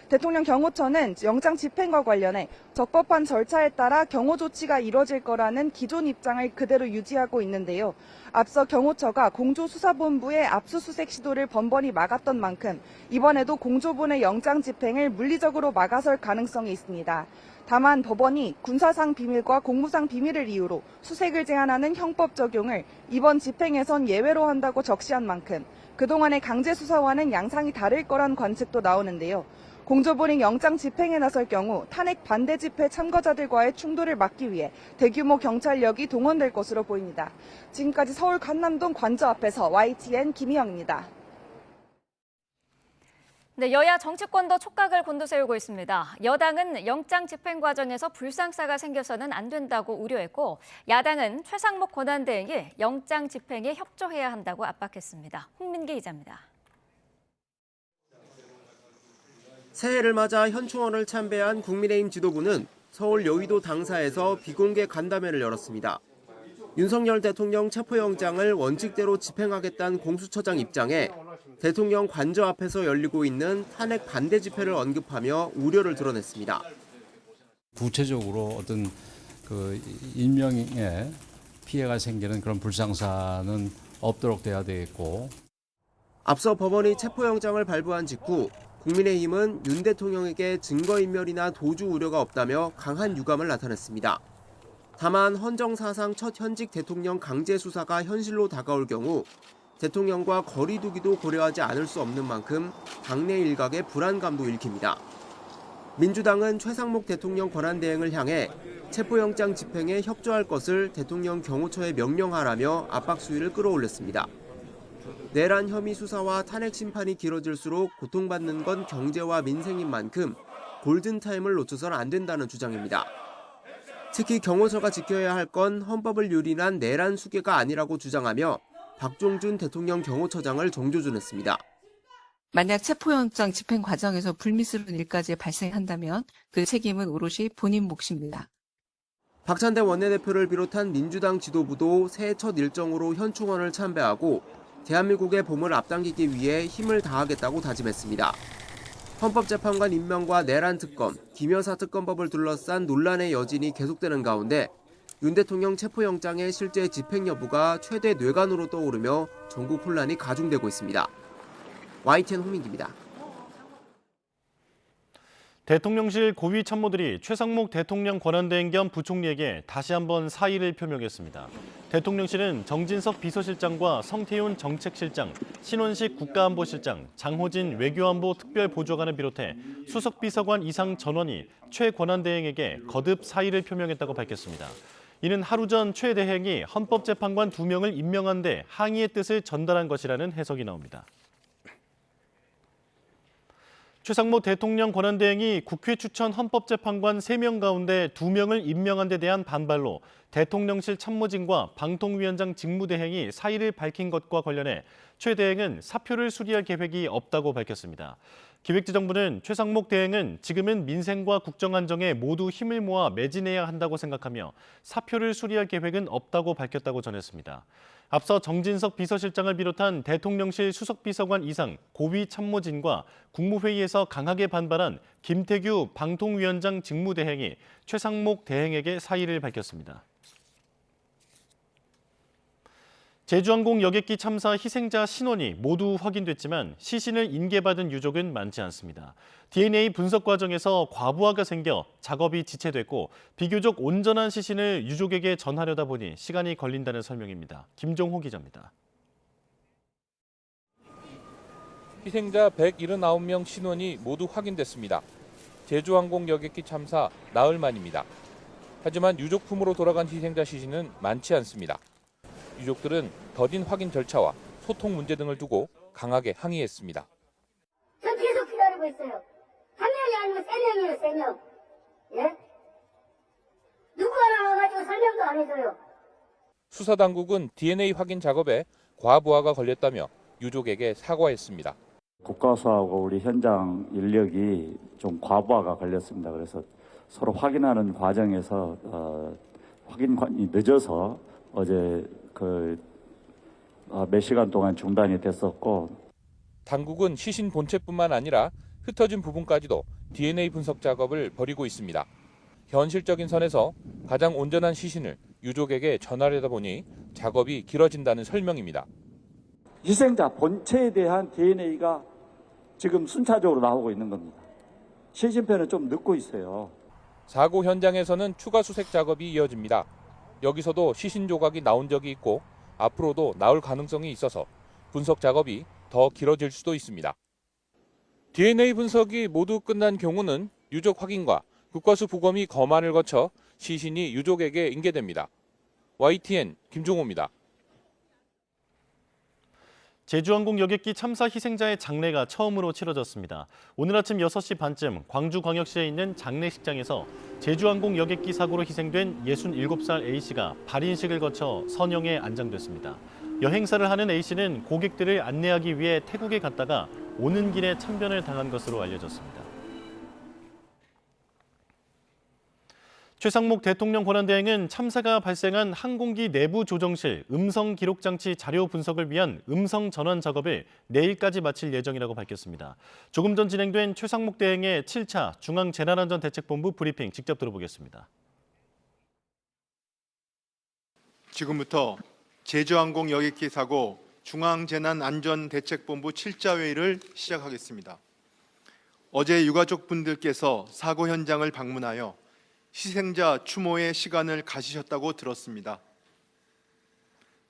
대통령 경호처는 영장 집행과 관련해 적법한 절차에 따라 경호 조치가 이뤄질 거라는 기존 입장을 그대로 유지하고 있는데요. 앞서 경호처가 공조수사본부의 압수수색 시도를 번번이 막았던 만큼 이번에도 공조본의 영장 집행을 물리적으로 막아설 가능성이 있습니다. 다만 법원이 군사상 비밀과 공무상 비밀을 이유로 수색을 제한하는 형법 적용을 이번 집행에선 예외로 한다고 적시한 만큼 그동안의 강제 수사와는 양상이 다를 거란 관측도 나오는데요. 공조본이 영장 집행에 나설 경우 탄핵 반대 집회 참가자들과의 충돌을 막기 위해 대규모 경찰력이 동원될 것으로 보입니다. 지금까지 서울 관남동 관저 앞에서 YTN 김희영입니다. 네, 여야 정치권도 촉각을 곤두세우고 있습니다. 여당은 영장 집행 과정에서 불상사가 생겨서는 안 된다고 우려했고, 야당은 최상목 권한대행이 영장 집행에 협조해야 한다고 압박했습니다. 홍민기 기자입니다. 새해를 맞아 현충원을 참배한 국민의힘 지도부는 서울 여의도 당사에서 비공개 간담회를 열었습니다. 윤석열 대통령 체포영장을 원칙대로 집행하겠다는 공수처장 입장에 대통령 관저 앞에서 열리고 있는 탄핵 반대 집회를 언급하며 우려를 드러냈습니다. 구체적으로 어떤 그 인명에 피해가 생기는 그런 불상사는 없도록 돼야 되겠고. 앞서 법원이 체포영장을 발부한 직후 국민의힘은 윤 대통령에게 증거인멸이나 도주 우려가 없다며 강한 유감을 나타냈습니다. 다만 헌정사상 첫 현직 대통령 강제 수사가 현실로 다가올 경우 대통령과 거리 두기도 고려하지 않을 수 없는 만큼 당내 일각의 불안감도 일킵니다. 민주당은 최상목 대통령 권한대행을 향해 체포영장 집행에 협조할 것을 대통령 경호처에 명령하라며 압박 수위를 끌어올렸습니다. 내란 혐의 수사와 탄핵 심판이 길어질수록 고통받는 건 경제와 민생인 만큼 골든타임을 놓쳐선 안 된다는 주장입니다. 특히 경호처가 지켜야 할 건 헌법을 유린한 내란 수괴가 아니라고 주장하며 박종준 대통령 경호처장을 정조준했습니다. 만약 체포영장 집행 과정에서 불미스러운 일까지 발생한다면 그 책임은 오롯이 본인 몫입니다. 박찬대 원내대표를 비롯한 민주당 지도부도 새해 첫 일정으로 현충원을 참배하고 대한민국의 봄을 앞당기기 위해 힘을 다하겠다고 다짐했습니다. 헌법재판관 임명과 내란 특검, 김 여사 특검법을 둘러싼 논란의 여진이 계속되는 가운데 윤 대통령 체포영장의 실제 집행 여부가 최대 뇌관으로 떠오르며 전국 혼란이 가중되고 있습니다. YTN 홍민기입니다. 대통령실 고위 참모들이 최상목 대통령 권한대행 겸 부총리에게 다시 한번 사의를 표명했습니다. 대통령실은 정진석 비서실장과 성태윤 정책실장, 신원식 국가안보실장, 장호진 외교안보 특별보좌관을 비롯해 수석비서관 이상 전원이 최 권한대행에게 거듭 사의를 표명했다고 밝혔습니다. 이는 하루 전 최 대행이 헌법재판관 2명을 임명한 데 항의의 뜻을 전달한 것이라는 해석이 나옵니다. 최상목 대통령 권한대행이 국회 추천 헌법재판관 3명 가운데 2명을 임명한 데 대한 반발로 대통령실 참모진과 방통위원장 직무대행이 사의를 밝힌 것과 관련해 최 대행은 사표를 수리할 계획이 없다고 밝혔습니다. 기획재정부는 최상목 대행은 지금은 민생과 국정안정에 모두 힘을 모아 매진해야 한다고 생각하며 사표를 수리할 계획은 없다고 밝혔다고 전했습니다. 앞서 정진석 비서실장을 비롯한 대통령실 수석비서관 이상 고위 참모진과 국무회의에서 강하게 반발한 김태규 방통위원장 직무대행이 최상목 대행에게 사의를 밝혔습니다. 제주항공 여객기 참사 희생자 신원이 모두 확인됐지만 시신을 인계받은 유족은 많지 않습니다. DNA 분석 과정에서 과부하가 생겨 작업이 지체됐고 비교적 온전한 시신을 유족에게 전하려다 보니 시간이 걸린다는 설명입니다. 김종호 기자입니다. 희생자 179명 신원이 모두 확인됐습니다. 제주항공 여객기 참사 나흘 만입니다. 하지만 유족품으로 돌아간 희생자 시신은 많지 않습니다. 유족들은 더딘 확인 절차와 소통 문제 등을 두고 강하게 항의했습니다. 저 계속 기다리고 있어요. 한 명이 아니고 3명이에요, 3명. 예? 누구가 나와가지고 설명도 안 해줘요. 수사당국은 DNA 확인 작업에 과부하가 걸렸다며 유족에게 사과했습니다. 국가수하고 우리 현장 인력이 좀 과부하가 걸렸습니다. 그래서 서로 확인하는 과정에서 확인이 늦어서 어제 몇 시간 동안 중단이 됐었고, 당국은 시신 본체뿐만 아니라 흩어진 부분까지도 DNA 분석 작업을 벌이고 있습니다. 현실적인 선에서 가장 온전한 시신을 유족에게 전하려다 보니 작업이 길어진다는 설명입니다. 희생자 본체에 대한 DNA가 지금 순차적으로 나오고 있는 겁니다. 시신편은 좀 늦고 있어요. 사고 현장에서는 추가 수색 작업이 이어집니다. 여기서도 시신 조각이 나온 적이 있고 앞으로도 나올 가능성이 있어서 분석 작업이 더 길어질 수도 있습니다. DNA 분석이 모두 끝난 경우는 유족 확인과 국과수 부검이 검안을 거쳐 시신이 유족에게 인계됩니다. YTN 김종호입니다. 제주항공 여객기 참사 희생자의 장례가 처음으로 치러졌습니다. 오늘 아침 6시 반쯤 광주광역시에 있는 장례식장에서 제주항공 여객기 사고로 희생된 67살 A씨가 발인식을 거쳐 선영에 안장됐습니다. 여행사를 하는 A씨는 고객들을 안내하기 위해 태국에 갔다가 오는 길에 참변을 당한 것으로 알려졌습니다. 최상목 대통령 권한대행은 참사가 발생한 항공기 내부 조정실 음성 기록 장치 자료 분석을 위한 음성 전환 작업을 내일까지 마칠 예정이라고 밝혔습니다. 조금 전 진행된 최상목 대행의 7차 중앙재난안전대책본부 브리핑 직접 들어보겠습니다. 지금부터 제주항공 여객기 사고 중앙재난안전대책본부 7자 회의를 시작하겠습니다. 어제 유가족분들께서 사고 현장을 방문하여 희생자 추모의 시간을 가지셨다고 들었습니다.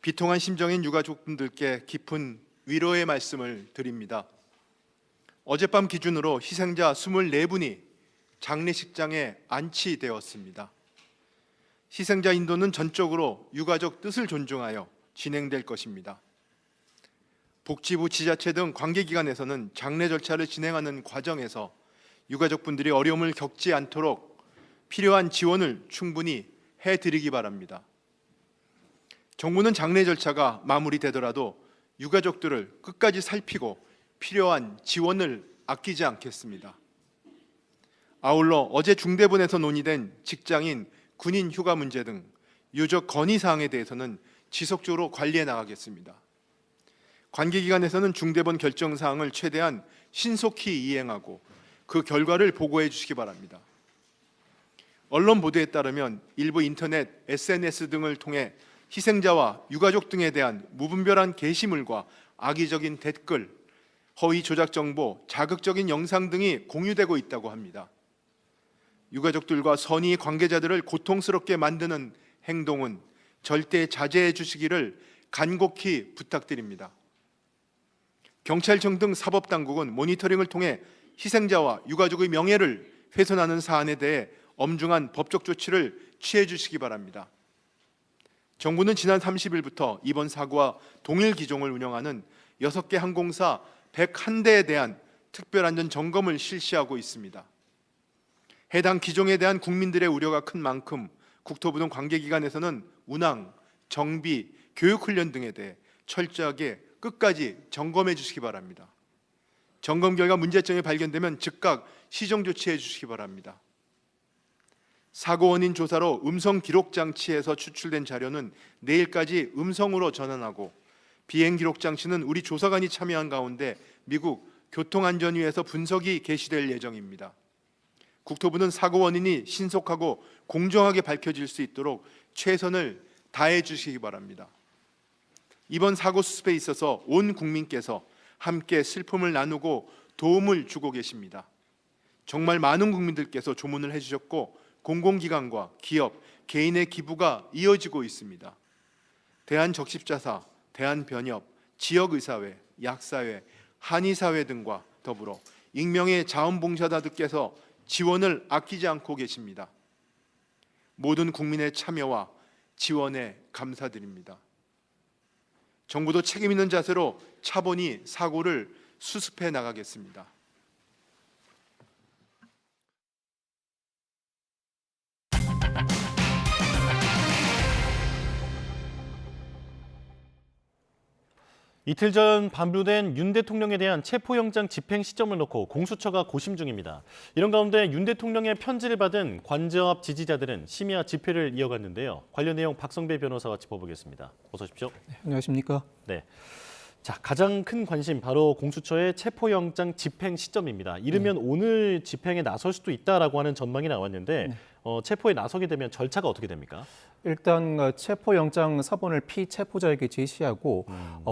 비통한 심정인 유가족분들께 깊은 위로의 말씀을 드립니다. 어젯밤 기준으로 희생자 24분이 장례식장에 안치되었습니다. 희생자 인도는 전적으로 유가족 뜻을 존중하여 진행될 것입니다. 복지부, 지자체 등 관계기관에서는 장례 절차를 진행하는 과정에서 유가족분들이 어려움을 겪지 않도록 필요한 지원을 충분히 해드리기 바랍니다. 정부는 장례 절차가 마무리되더라도 유가족들을 끝까지 살피고 필요한 지원을 아끼지 않겠습니다. 아울러 어제 중대본에서 논의된 직장인, 군인 휴가 문제 등 유족 건의 사항에 대해서는 지속적으로 관리해 나가겠습니다. 관계기관에서는 중대본 결정 사항을 최대한 신속히 이행하고 그 결과를 보고해 주시기 바랍니다. 언론 보도에 따르면 일부 인터넷, SNS 등을 통해 희생자와 유가족 등에 대한 무분별한 게시물과 악의적인 댓글, 허위 조작 정보, 자극적인 영상 등이 공유되고 있다고 합니다. 유가족들과 선의 관계자들을 고통스럽게 만드는 행동은 절대 자제해 주시기를 간곡히 부탁드립니다. 경찰청 등 사법당국은 모니터링을 통해 희생자와 유가족의 명예를 훼손하는 사안에 대해 엄중한 법적 조치를 취해 주시기 바랍니다. 정부는 지난 30일부터 이번 사고와 동일 기종을 운영하는 6개 항공사 101대에 대한 특별안전 점검을 실시하고 있습니다. 해당 기종에 대한 국민들의 우려가 큰 만큼 국토부 등 관계기관에서는 운항, 정비, 교육훈련 등에 대해 철저하게 끝까지 점검해 주시기 바랍니다. 점검 결과 문제점이 발견되면 즉각 시정 조치해 주시기 바랍니다. 사고 원인 조사로 음성 기록 장치에서 추출된 자료는 내일까지 음성으로 전환하고 비행 기록 장치는 우리 조사관이 참여한 가운데 미국 교통안전위에서 분석이 개시될 예정입니다. 국토부는 사고 원인이 신속하고 공정하게 밝혀질 수 있도록 최선을 다해 주시기 바랍니다. 이번 사고 수습에 있어서 온 국민께서 함께 슬픔을 나누고 도움을 주고 계십니다. 정말 많은 국민들께서 조문을 해주셨고 공공기관과 기업, 개인의 기부가 이어지고 있습니다. 대한적십자사, 대한변협, 지역의사회, 약사회, 한의사회 등과 더불어 익명의 자원봉사자들께서 지원을 아끼지 않고 계십니다. 모든 국민의 참여와 지원에 감사드립니다. 정부도 책임 있는 자세로 차분히 사고를 수습해 나가겠습니다. 이틀 전 발부된 윤 대통령에 대한 체포영장 집행 시점을 놓고 공수처가 고심 중입니다. 이런 가운데 윤 대통령의 편지를 받은 관저앞 지지자들은 심야 집회를 이어갔는데요. 관련 내용 박성배 변호사와 짚어보겠습니다. 어서 오십시오. 네, 안녕하십니까? 네. 자, 가장 큰 관심 바로 공수처의 체포영장 집행 시점입니다. 이르면 오늘 집행에 나설 수도 있다라고 하는 전망이 나왔는데 체포에 나서게 되면 절차가 어떻게 됩니까? 일단 체포영장 사본을 피체포자에게 제시하고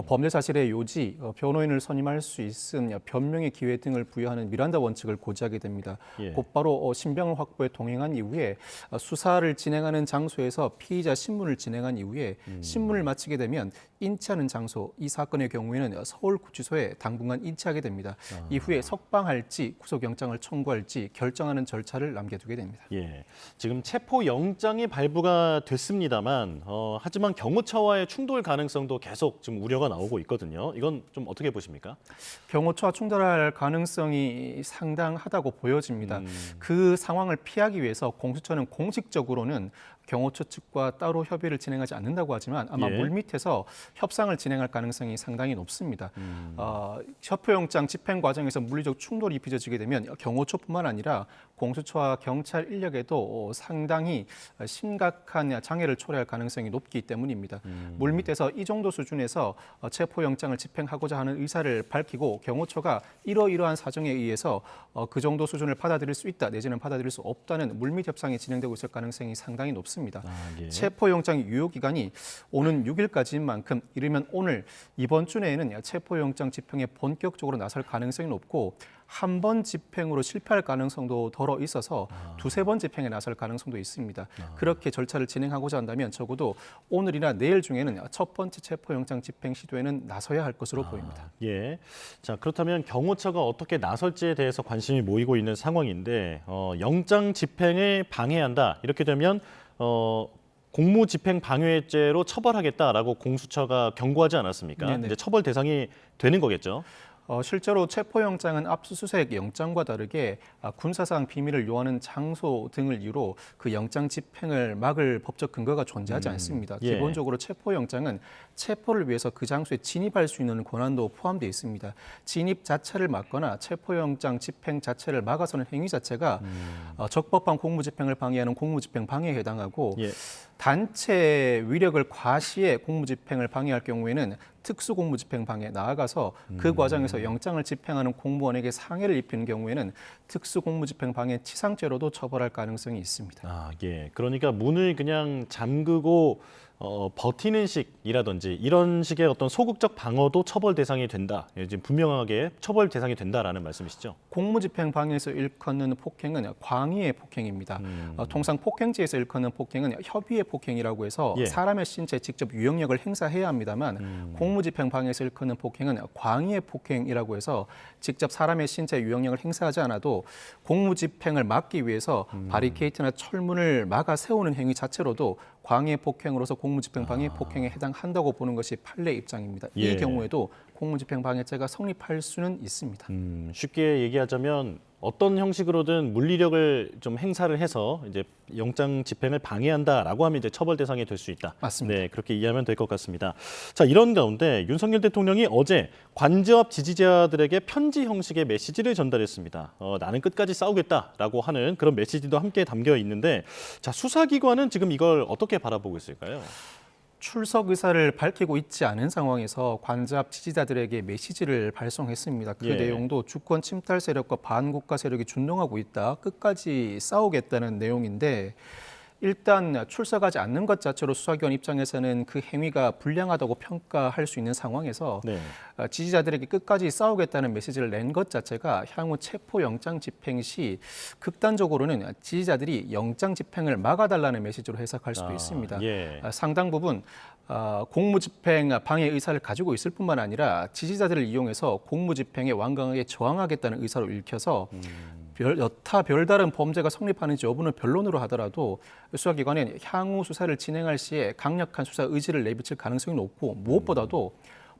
범죄 사실의 요지, 변호인을 선임할 수 있은 변명의 기회 등을 부여하는 미란다 원칙을 고지하게 됩니다. 곧바로 신병을 확보해 동행한 이후에 수사를 진행하는 장소에서 피의자 신문을 진행한 이후에 신문을 마치게 되면 인치하는 장소, 이 사건의 경우에는 서울구치소에 당분간 인치하게 됩니다. 이후에 석방할지 구속영장을 청구할지 결정하는 절차를 남겨두게 됩니다. 예, 지금 체포영장이 발부가 됐습니다만 하지만 경호처와의 충돌 가능성도 계속 지금 우려가 나오고 있거든요. 이건 좀 어떻게 보십니까? 경호처와 충돌할 가능성이 상당하다고 보여집니다. 그 상황을 피하기 위해서 공수처는 공식적으로는 경호처 측과 따로 협의를 진행하지 않는다고 하지만 아마 물밑에서 협상을 진행할 가능성이 상당히 높습니다. 체포영장 집행 과정에서 물리적 충돌이 빚어지게 되면 경호처뿐만 아니라 공수처와 경찰 인력에도 상당히 심각한 장애를 초래할 가능성이 높기 때문입니다. 물밑에서 이 정도 수준에서 체포영장을 집행하고자 하는 의사를 밝히고 경호처가 이러이러한 사정에 의해서 그 정도 수준을 받아들일 수 있다 내지는 받아들일 수 없다는 물밑 협상이 진행되고 있을 가능성이 상당히 높습니다. 체포영장 유효기간이 오는 6일까지인 만큼 이르면 오늘 이번 주 내에는 체포영장 집행에 본격적으로 나설 가능성이 높고 한 번 집행으로 실패할 가능성도 덜어 있어서 두세 번 집행에 나설 가능성도 있습니다. 그렇게 절차를 진행하고자 한다면 적어도 오늘이나 내일 중에는 첫 번째 체포영장 집행 시도에는 나서야 할 것으로 보입니다. 예. 자, 그렇다면 경호처가 어떻게 나설지에 대해서 관심이 모이고 있는 상황인데 영장 집행을 방해한다. 이렇게 되면 공무집행 방해죄로 처벌하겠다라고 공수처가 경고하지 않았습니까? 네네. 이제 처벌 대상이 되는 거겠죠? 실제로 체포영장은 압수수색 영장과 다르게 군사상 비밀을 요하는 장소 등을 이유로 그 영장 집행을 막을 법적 근거가 존재하지 않습니다. 기본적으로 체포영장은 체포를 위해서 그 장소에 진입할 수 있는 권한도 포함되어 있습니다. 진입 자체를 막거나 체포영장 집행 자체를 막아서는 행위 자체가 적법한 공무집행을 방해하는 공무집행 방해에 해당하고 단체 위력을 과시해 공무집행을 방해할 경우에는 특수공무집행 방해 나아가서 그 과정에서 영장을 집행하는 공무원에게 상해를 입히는 경우에는 특수공무집행 방해 치상죄로도 처벌할 가능성이 있습니다. 예. 그러니까 문을 그냥 잠그고 버티는 식이라든지 이런 식의 어떤 소극적 방어도 처벌 대상이 된다. 지금 분명하게 처벌 대상이 된다라는 말씀이시죠? 공무집행 방해에서 일컫는 폭행은 광의의 폭행입니다. 통상 폭행죄에서 일컫는 폭행은 협의의 폭행이라고 해서 사람의 신체에 직접 유형력을 행사해야 합니다만 공무집행 방해에서 일컫는 폭행은 광의의 폭행이라고 해서 직접 사람의 신체에 유형력을 행사하지 않아도 공무집행을 막기 위해서 바리케이트나 철문을 막아 세우는 행위 자체로도 광의 폭행으로서 공무집행 방해 폭행에 해당한다고 보는 것이 판례 입장입니다. 이 경우에도 공무집행 방해죄가 성립할 수는 있습니다. 쉽게 얘기하자면 어떤 형식으로든 물리력을 좀 행사를 해서 이제 영장 집행을 방해한다라고 하면 이제 처벌 대상이 될 수 있다. 맞습니다. 네, 그렇게 이해하면 될 것 같습니다. 자, 이런 가운데 윤석열 대통령이 어제 관저앞 지지자들에게 편지 형식의 메시지를 전달했습니다. 나는 끝까지 싸우겠다라고 하는 그런 메시지도 함께 담겨 있는데, 자, 수사기관은 지금 이걸 어떻게 바라보고 있을까요? 출석 의사를 밝히고 있지 않은 상황에서 관저앞 지지자들에게 메시지를 발송했습니다. 그 내용도 주권 침탈 세력과 반국가 세력이 준동하고 있다. 끝까지 싸우겠다는 내용인데 일단 출석하지 않는 것 자체로 수사기관 입장에서는 그 행위가 불량하다고 평가할 수 있는 상황에서 지지자들에게 끝까지 싸우겠다는 메시지를 낸 것 자체가 향후 체포영장 집행 시 극단적으로는 지지자들이 영장 집행을 막아달라는 메시지로 해석할 수도 있습니다. 상당 부분 공무집행 방해 의사를 가지고 있을 뿐만 아니라 지지자들을 이용해서 공무집행에 완강하게 저항하겠다는 의사로 읽혀서 여타 별다른 범죄가 성립하는지 여부는 변론으로 하더라도 수사기관은 향후 수사를 진행할 시에 강력한 수사 의지를 내비칠 가능성이 높고 무엇보다도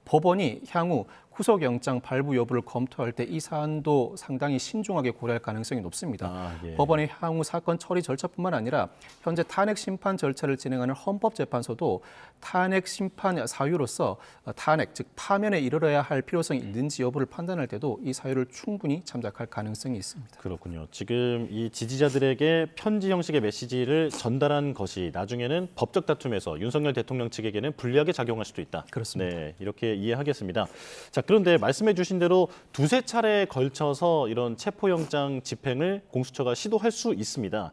법원이 향후 구속영장 발부 여부를 검토할 때 이 사안도 상당히 신중하게 고려할 가능성이 높습니다. 법원의 향후 사건 처리 절차뿐만 아니라 현재 탄핵 심판 절차를 진행하는 헌법재판소도 탄핵 심판 사유로서 탄핵, 즉 파면에 이르러야 할 필요성이 있는지 여부를 판단할 때도 이 사유를 충분히 참작할 가능성이 있습니다. 그렇군요. 지금 이 지지자들에게 편지 형식의 메시지를 전달한 것이 나중에는 법적 다툼에서 윤석열 대통령 측에게는 불리하게 작용할 수도 있다. 그렇습니다. 네, 이렇게 이해하겠습니다. 자, 그런데 말씀해 주신 대로 두세 차례에 걸쳐서 이런 체포영장 집행을 공수처가 시도할 수 있습니다.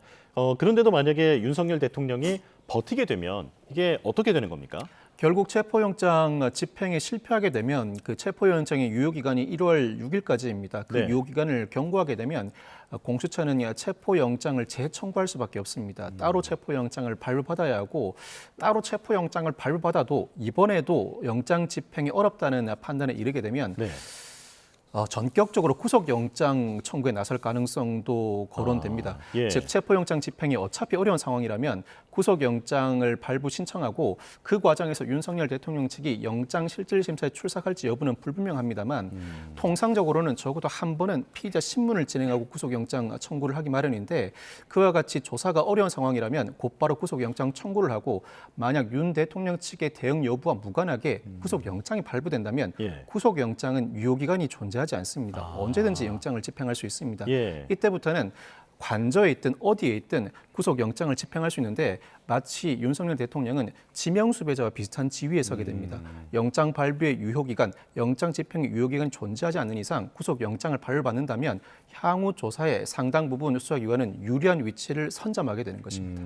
그런데도 만약에 윤석열 대통령이 버티게 되면 이게 어떻게 되는 겁니까? 결국 체포영장 집행에 실패하게 되면 그 체포영장의 유효기간이 1월 6일까지입니다. 그 네. 유효기간을 경고하게 되면 공수처는 체포영장을 재청구할 수밖에 없습니다. 따로 체포영장을 발부받아야 하고 따로 체포영장을 발부받아도 이번에도 영장 집행이 어렵다는 판단에 이르게 되면 전격적으로 구속영장 청구에 나설 가능성도 거론됩니다. 즉 체포영장 집행이 어차피 어려운 상황이라면 구속영장을 발부 신청하고 그 과정에서 윤석열 대통령 측이 영장실질심사에 출석할지 여부는 불분명합니다만 통상적으로는 적어도 한 번은 피의자 신문을 진행하고 구속영장 청구를 하기 마련인데 그와 같이 조사가 어려운 상황이라면 곧바로 구속영장 청구를 하고 만약 윤 대통령 측의 대응 여부와 무관하게 구속영장이 발부된다면 구속영장은 유효기간이 존재하지 않습니다. 언제든지 영장을 집행할 수 있습니다. 이때부터는 관저에 있든 어디에 있든 구속영장을 집행할 수 있는데 마치 윤석열 대통령은 지명수배자와 비슷한 지위에 서게 됩니다. 영장 발부의 유효기간, 영장 집행의 유효기간이 존재하지 않는 이상 구속영장을 발부받는다면 향후 조사에 상당 부분 수사기관은 유리한 위치를 선점하게 되는 것입니다.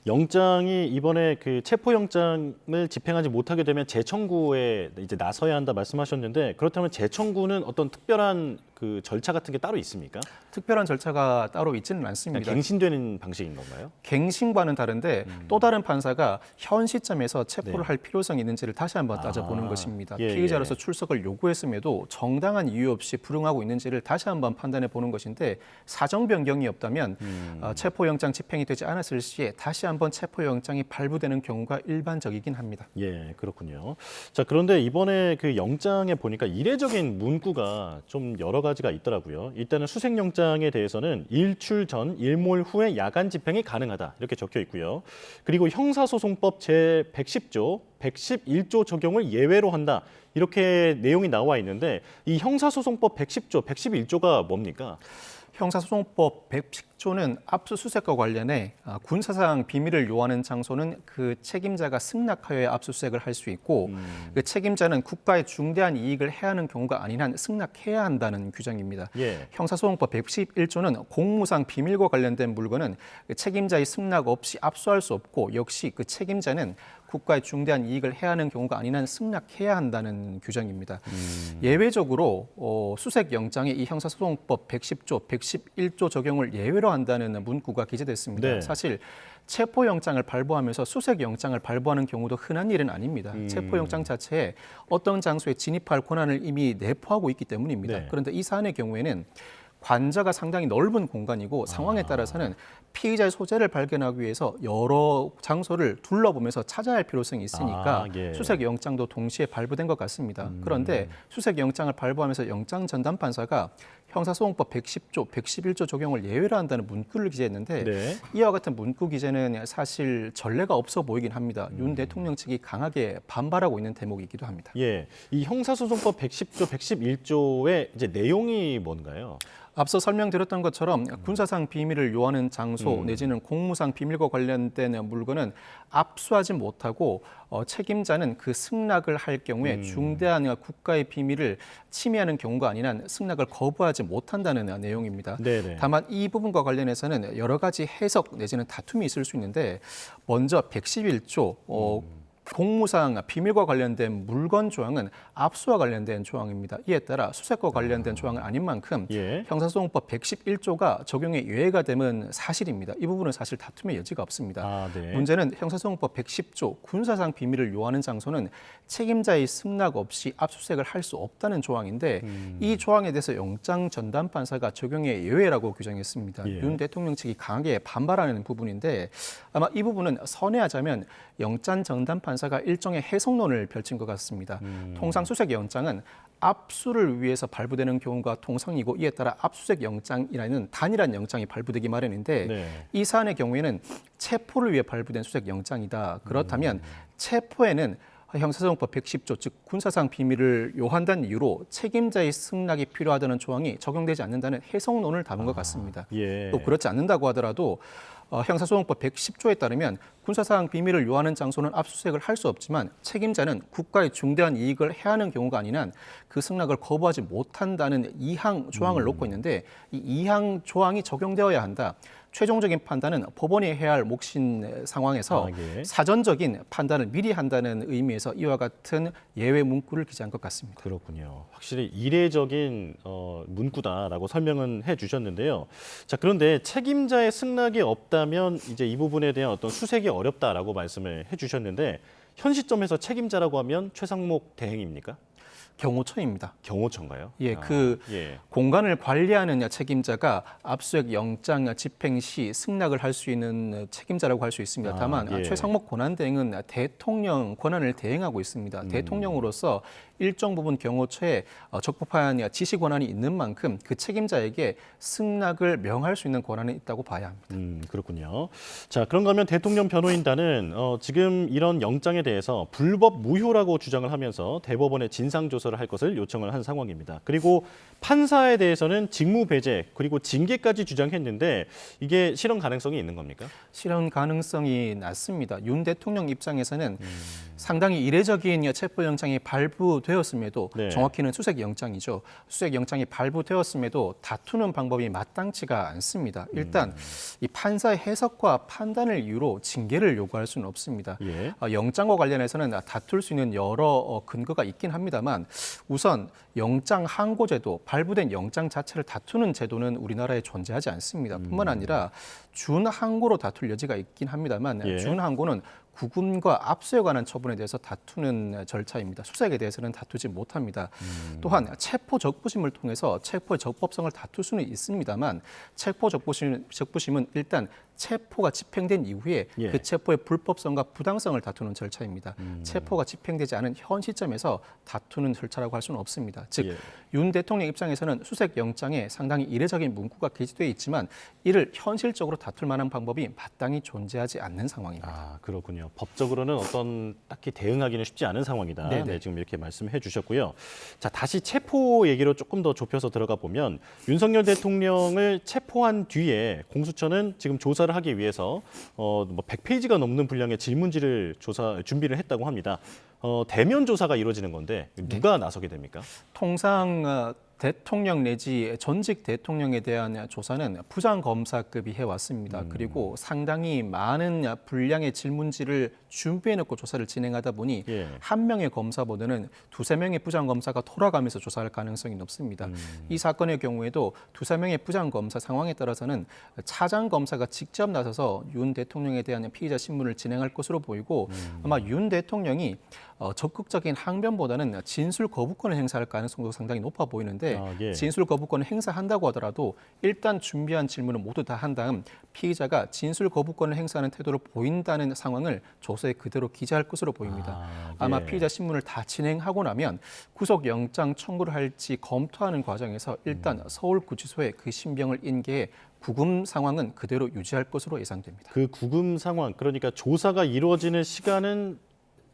영장이 이번에 그 체포영장을 집행하지 못하게 되면 재청구에 이제 나서야 한다 말씀하셨는데 그렇다면 재청구는 어떤 특별한 그 절차 같은 게 따로 있습니까? 특별한 절차가 따로 있지는 않습니다. 갱신되는 방식인 건가요? 갱신과는 다른데 또 다른 판사가 현 시점에서 체포를 할 필요성이 있는지를 다시 한번 따져보는 것입니다. 피의자로서 출석을 요구했음에도 정당한 이유 없이 불응하고 있는지를 다시 한번 판단해 보는 것인데 사정 변경이 없다면 체포영장 집행이 되지 않았을 시에 다시 한번 체포영장이 발부되는 경우가 일반적이긴 합니다. 그렇군요. 자, 그런데 이번에 그 영장에 보니까 이례적인 문구가 좀 여러 가지가 있더라고요. 일단은 수색영장에 대해서는 일출 전, 일몰 후에 야간 집행이 가능하다 이렇게 적혀 있고요. 그리고 형사소송법 제110조, 111조 적용을 예외로 한다 이렇게 내용이 나와 있는데 이 형사소송법 110조, 111조가 뭡니까? 형사소송법 110조는 압수수색과 관련해 군사상 비밀을 요하는 장소는 그 책임자가 승낙하여야 압수수색을 할 수 있고 그 책임자는 국가의 중대한 이익을 해하는 경우가 아닌 한 승낙해야 한다는 규정입니다. 형사소송법 111조는 공무상 비밀과 관련된 물건은 그 책임자의 승낙 없이 압수할 수 없고 역시 그 책임자는 국가의 중대한 이익을 해하는 경우가 아닌 한 승낙해야 한다는 규정입니다. 예외적으로 수색영장에 이 형사소송법 110조, 111조 적용을 예외로 한다는 문구가 기재됐습니다. 사실 체포영장을 발부하면서 수색영장을 발부하는 경우도 흔한 일은 아닙니다. 체포영장 자체에 어떤 장소에 진입할 권한을 이미 내포하고 있기 때문입니다. 그런데 이 사안의 경우에는 관저가 상당히 넓은 공간이고 상황에 따라서는 피의자의 소재를 발견하기 위해서 여러 장소를 둘러보면서 찾아야 할 필요성이 있으니까 수색영장도 동시에 발부된 것 같습니다. 그런데 수색영장을 발부하면서 영장전담판사가 형사소송법 110조, 111조 적용을 예외로 한다는 문구를 기재했는데 이와 같은 문구 기재는 사실 전례가 없어 보이긴 합니다. 윤 대통령 측이 강하게 반발하고 있는 대목이기도 합니다. 이 형사소송법 110조, 111조의 이제 내용이 뭔가요? 앞서 설명드렸던 것처럼 군사상 비밀을 요하는 장소 내지는 공무상 비밀과 관련된 물건은 압수하지 못하고 책임자는 그 승낙을 할 경우에 중대한 국가의 비밀을 침해하는 경우가 아닌 한 승낙을 거부하지 못한다는 내용입니다. 다만 이 부분과 관련해서는 여러 가지 해석 내지는 다툼이 있을 수 있는데 먼저 111조 공무상 비밀과 관련된 물건 조항은 압수와 관련된 조항입니다. 이에 따라 수색과 관련된 조항은 아닌 만큼 형사소송법 111조가 적용에 예외가 되면 사실입니다. 이 부분은 사실 다툼의 여지가 없습니다. 문제는 형사소송법 110조 군사상 비밀을 요하는 장소는 책임자의 승낙 없이 압수수색을 할 수 없다는 조항인데 이 조항에 대해서 영장전담판사가 적용의 예외라고 규정했습니다. 윤 대통령 측이 강하게 반발하는 부분인데 아마 이 부분은 선회하자면 영장전담판사 판사가 일종의 해석론을 펼친 것 같습니다. 통상 수색 영장은 압수를 위해서 발부되는 경우가 통상이고 이에 따라 압수수색 영장이라는 단일한 영장이 발부되기 마련인데 네. 이 사안의 경우에는 체포를 위해 발부된 수색 영장이다. 그렇다면 체포에는 형사소송법 110조 즉 군사상 비밀을 요한다는 이유로 책임자의 승낙이 필요하다는 조항이 적용되지 않는다는 해석론을 담은 것 같습니다. 예. 또 그렇지 않는다고 하더라도 형사소송법 110조에 따르면 군사사항 비밀을 요하는 장소는 압수수색을 할 수 없지만 책임자는 국가의 중대한 이익을 해하는 경우가 아닌 한 그 승낙을 거부하지 못한다는 2항 조항을 놓고 있는데 이 2항 조항이 적용되어야 한다. 최종적인 판단은 법원이 해야 할 몫인 상황에서 예. 사전적인 판단을 미리 한다는 의미에서 이와 같은 예외 문구를 기재한 것 같습니다. 그렇군요. 확실히 이례적인 문구다라고 설명은 해주셨는데요. 자, 그런데 책임자의 승낙이 없다면 이제 이 부분에 대한 어떤 수색이 어렵다라고 말씀을 해주셨는데 현 시점에서 책임자라고 하면 최상목 대행입니까? 경호처입니다. 경호처인가요? 예, 예. 공간을 관리하는 책임자가 압수수색 영장 집행 시 승낙을 할 수 있는 책임자라고 할 수 있습니다. 다만 예. 최상목 권한대행은 대통령 권한을 대행하고 있습니다. 대통령으로서 일정 부분 경호처에 적법한 지시 권한이 있는 만큼 그 책임자에게 승낙을 명할 수 있는 권한이 있다고 봐야 합니다. 그렇군요. 자, 그런가 하면 대통령 변호인단은 지금 이런 영장에 대해서 불법 무효라고 주장을 하면서 대법원에 진상조사를 할 것을 요청을 한 상황입니다. 그리고 판사에 대해서는 직무 배제 그리고 징계까지 주장했는데 이게 실현 가능성이 있는 겁니까? 실현 가능성이 낮습니다. 윤 대통령 입장에서는 상당히 이례적인 체포영장이 발부되었음에도 네. 정확히는 수색영장이죠. 수색영장이 발부되었음에도 다투는 방법이 마땅치가 않습니다. 일단 이 판사의 해석과 판단을 이유로 징계를 요구할 수는 없습니다. 예. 영장과 관련해서는 다툴 수 있는 여러 근거가 있긴 합니다만 우선 영장 항고제도, 발부된 영장 자체를 다투는 제도는 우리나라에 존재하지 않습니다. 뿐만 아니라 준항고로 다툴 여지가 있긴 합니다만 예. 준항고는 구금과 압수에 관한 처분에 대해서 다투는 절차입니다. 수색에 대해서는 다투지 못합니다. 또한 체포 적부심을 통해서 체포의 적법성을 다툴 수는 있습니다만 체포 적부심은 일단 체포가 집행된 이후에 예. 그 체포의 불법성과 부당성을 다투는 절차입니다. 체포가 집행되지 않은 현 시점에서 다투는 절차라고 할 수는 없습니다. 즉, 윤 대통령 입장에서는 수색 영장에 상당히 이례적인 문구가 게재되어 있지만 이를 현실적으로 다툴 만한 방법이 마땅히 존재하지 않는 상황입니다. 아, 그렇군요. 법적으로는 어떤 딱히 대응하기는 쉽지 않은 상황이다. 네네. 네, 지금 이렇게 말씀해 주셨고요. 자, 다시 체포 얘기로 조금 더 좁혀서 들어가 보면 윤석열 대통령을 체포한 뒤에 공수처는 지금 조사를 하기 위해서 뭐 100페이지가 넘는 분량의 질문지를 준비를 했다고 합니다. 대면 조사가 이루어지는 건데 누가 나서게 됩니까? 통상 대통령 내지 전직 대통령에 대한 조사는 부장검사급이 해왔습니다. 그리고 상당히 많은 분량의 질문지를 준비해놓고 조사를 진행하다 보니 예. 한 명의 검사보다는 두세 명의 부장검사가 돌아가면서 조사할 가능성이 높습니다. 이 사건의 경우에도 두세 명의 부장검사 상황에 따라서는 차장검사가 직접 나서서 윤 대통령에 대한 피의자 신문을 진행할 것으로 보이고 아마 윤 대통령이 적극적인 항변보다는 진술 거부권을 행사할 가능성도 상당히 높아 보이는데 예. 진술 거부권을 행사한다고 하더라도 일단 준비한 질문을 모두 다 한 다음 피의자가 진술 거부권을 행사하는 태도를 보인다는 상황을 조서에 그대로 기재할 것으로 보입니다. 아마 피의자 신문을 다 진행하고 나면 구속영장 청구를 할지 검토하는 과정에서 일단 서울구치소에 그 신병을 인계해 구금 상황은 그대로 유지할 것으로 예상됩니다. 그 구금 상황, 그러니까 조사가 이루어지는 시간은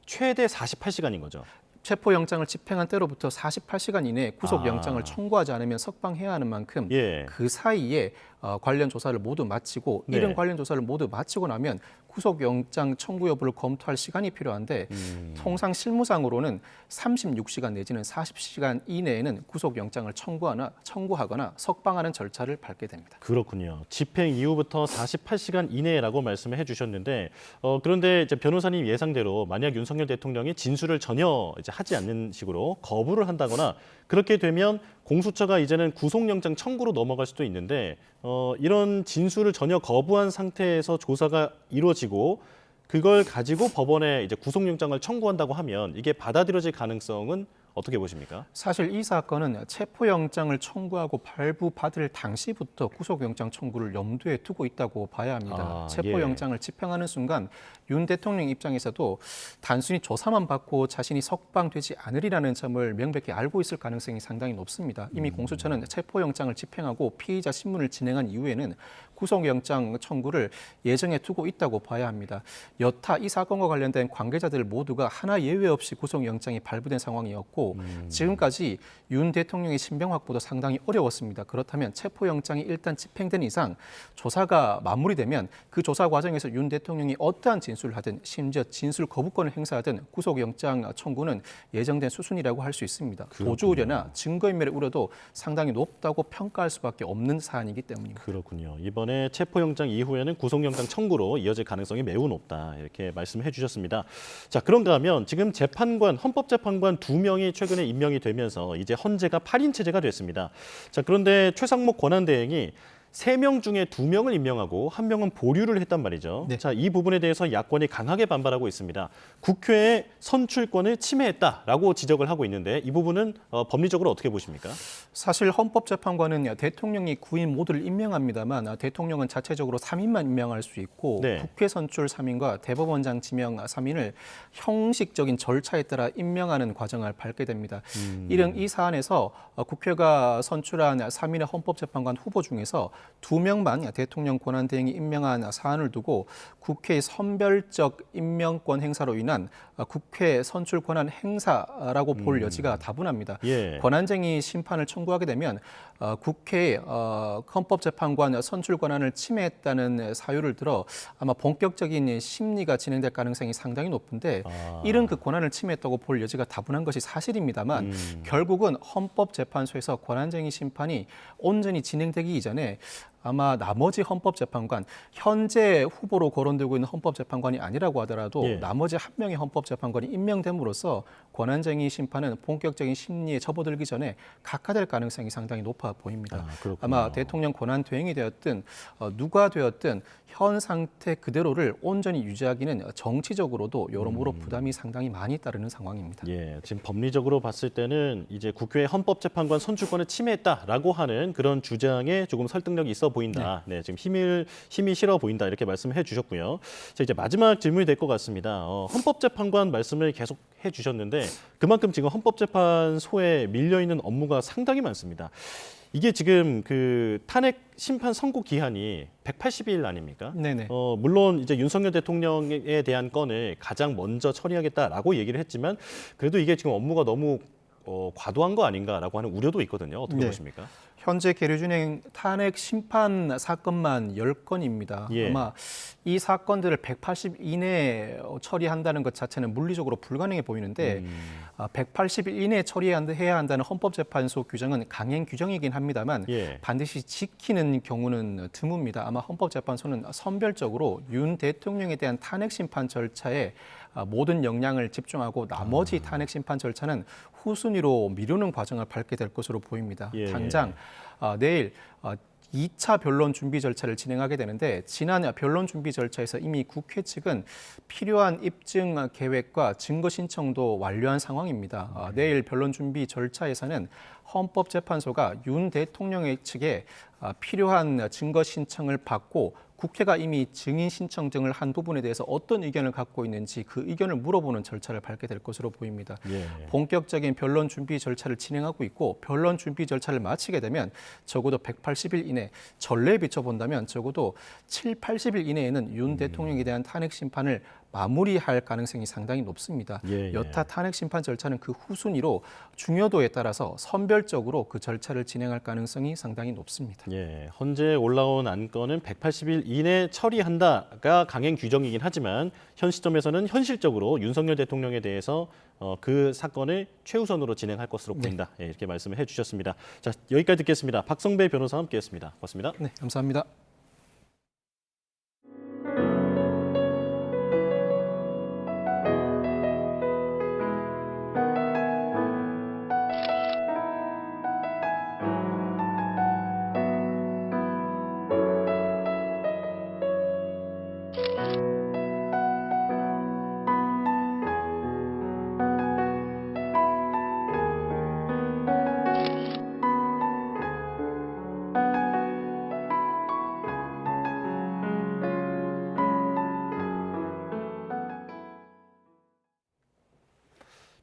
최대 48시간인 거죠. 체포영장을 집행한 때로부터 48시간 이내에 구속영장을 청구하지 않으면 석방해야 하는 만큼 예. 그 사이에 관련 조사를 모두 마치고 네. 이런 관련 조사를 모두 마치고 나면 구속영장 청구 여부를 검토할 시간이 필요한데 통상 실무상으로는 36시간 내지는 40시간 이내에는 구속영장을 청구하거나 석방하는 절차를 밟게 됩니다. 그렇군요. 집행 이후부터 48시간 이내라고 말씀을 해주셨는데 그런데 이제 변호사님 예상대로 만약 윤석열 대통령이 진술을 전혀 이제 하지 않는 식으로 거부를 한다거나 그렇게 되면 공수처가 이제는 구속영장 청구로 넘어갈 수도 있는데 이런 진술을 전혀 거부한 상태에서 조사가 이루어지고 그걸 가지고 법원에 이제 구속영장을 청구한다고 하면 이게 받아들여질 가능성은 어떻게 보십니까? 사실 이 사건은 체포영장을 청구하고 발부받을 당시부터 구속영장 청구를 염두에 두고 있다고 봐야 합니다. 체포영장을 집행하는 순간 윤 대통령 입장에서도 단순히 조사만 받고 자신이 석방되지 않으리라는 점을 명백히 알고 있을 가능성이 상당히 높습니다. 이미 공수처는 체포영장을 집행하고 피의자 신문을 진행한 이후에는 구속영장 청구를 예정에 두고 있다고 봐야 합니다. 여타 이 사건과 관련된 관계자들 모두가 하나 예외 없이 구속영장이 발부된 상황이었고 지금까지 윤 대통령의 신병 확보도 상당히 어려웠습니다. 그렇다면 체포영장이 일단 집행된 이상 조사가 마무리되면 그 조사 과정에서 윤 대통령이 어떠한 진술을 하든 심지어 진술 거부권을 행사하든 구속영장 청구는 예정된 수순이라고 할 수 있습니다. 도주 우려나 증거인멸의 우려도 상당히 높다고 평가할 수밖에 없는 사안이기 때문입니다. 그렇군요. 이번에 체포영장 이후에는 구속영장 청구로 이어질 가능성이 매우 높다 이렇게 말씀해 주셨습니다. 자, 그런가 하면 지금 재판관, 헌법재판관 2명이 최근에 임명이 되면서 이제 헌재가 8인 체제가 됐습니다. 자, 그런데 최상목 권한대행이 3명 중에 2명을 임명하고 1명은 보류를 했단 말이죠. 자, 이 부분에 대해서 야권이 강하게 반발하고 있습니다. 국회의 선출권을 침해했다라고 지적을 하고 있는데 이 부분은 법리적으로 어떻게 보십니까? 사실 헌법재판관은 대통령이 9인 모두를 임명합니다만 대통령은 자체적으로 3인만 임명할 수 있고 국회 선출 3인과 대법원장 지명 3인을 형식적인 절차에 따라 임명하는 과정을 밟게 됩니다. 이런 이 사안에서 국회가 선출한 3인의 헌법재판관 후보 중에서 2명만 대통령 권한대행이 임명한 사안을 두고 국회의 선별적 임명권 행사로 인한 국회 선출 권한 행사라고 볼 여지가 다분합니다. 권한쟁의 심판을 청구하게 되면 국회의 헌법재판관 선출 권한을 침해했다는 사유를 들어 아마 본격적인 심리가 진행될 가능성이 상당히 높은데 이런 그 권한을 침해했다고 볼 여지가 다분한 것이 사실입니다만 결국은 헌법재판소에서 권한쟁의 심판이 온전히 진행되기 이전에 아마 나머지 헌법재판관, 현재 후보로 거론되고 있는 헌법재판관이 아니라고 하더라도 나머지 1명의 헌법재판관이 임명됨으로써 권한쟁의 심판은 본격적인 심리에 접어들기 전에 각하될 가능성이 상당히 높아 보입니다. 아마 대통령 권한대행이 되었든 누가 되었든 현 상태 그대로를 온전히 유지하기는 정치적으로도 여러모로 부담이 상당히 많이 따르는 상황입니다. 지금 법리적으로 봤을 때는 이제 국회의 헌법재판관 선출권을 침해했다라고 하는 그런 주장에 조금 설득력이 있어 보인다. 지금 힘이 실어 보인다 이렇게 말씀해 주셨고요. 자, 이제 마지막 질문이 될 것 같습니다. 헌법재판관 말씀을 계속 해 주셨는데 그만큼 지금 헌법재판소에 밀려 있는 업무가 상당히 많습니다. 이게 지금 그 탄핵 심판 선고 기한이 180일 아닙니까? 물론 이제 윤석열 대통령에 대한 건을 가장 먼저 처리하겠다라고 얘기를 했지만 그래도 이게 지금 업무가 너무 과도한 거 아닌가라고 하는 우려도 있거든요. 어떻게 보십니까? 현재 계류 진행 탄핵 심판 사건만 10건입니다. 아마 이 사건들을 180일 이내에 처리한다는 것 자체는 물리적으로 불가능해 보이는데 180일 이내에 처리해야 한다는 헌법재판소 규정은 강행 규정이긴 합니다만 반드시 지키는 경우는 드뭅니다. 아마 헌법재판소는 선별적으로 윤 대통령에 대한 탄핵 심판 절차에 모든 역량을 집중하고 나머지 탄핵 심판 절차는 후순위로 미루는 과정을 밟게 될 것으로 보입니다. 당장 내일 2차 변론 준비 절차를 진행하게 되는데 지난 변론 준비 절차에서 이미 국회 측은 필요한 입증 계획과 증거 신청도 완료한 상황입니다. 내일 변론 준비 절차에서는 헌법재판소가 윤 대통령 측에 필요한 증거 신청을 받고 국회가 이미 증인 신청 등을 한 부분에 대해서 어떤 의견을 갖고 있는지 그 의견을 물어보는 절차를 밟게 될 것으로 보입니다. 본격적인 변론 준비 절차를 진행하고 있고 변론 준비 절차를 마치게 되면 적어도 180일 이내, 전례에 비춰본다면 적어도 7, 80일 이내에는 윤 대통령에 대한 탄핵 심판을 마무리할 가능성이 상당히 높습니다. 여타 탄핵 심판 절차는 그 후순위로 중요도에 따라서 선별적으로 그 절차를 진행할 가능성이 상당히 높습니다. 헌재에 올라온 안건은 180일 이내 처리한다가 강행 규정이긴 하지만 현 시점에서는 현실적으로 윤석열 대통령에 대해서 그 사건을 최우선으로 진행할 것으로 보인다. 이렇게 말씀을 해주셨습니다. 자, 여기까지 듣겠습니다. 박성배 변호사와 함께했습니다. 고맙습니다. 네, 감사합니다.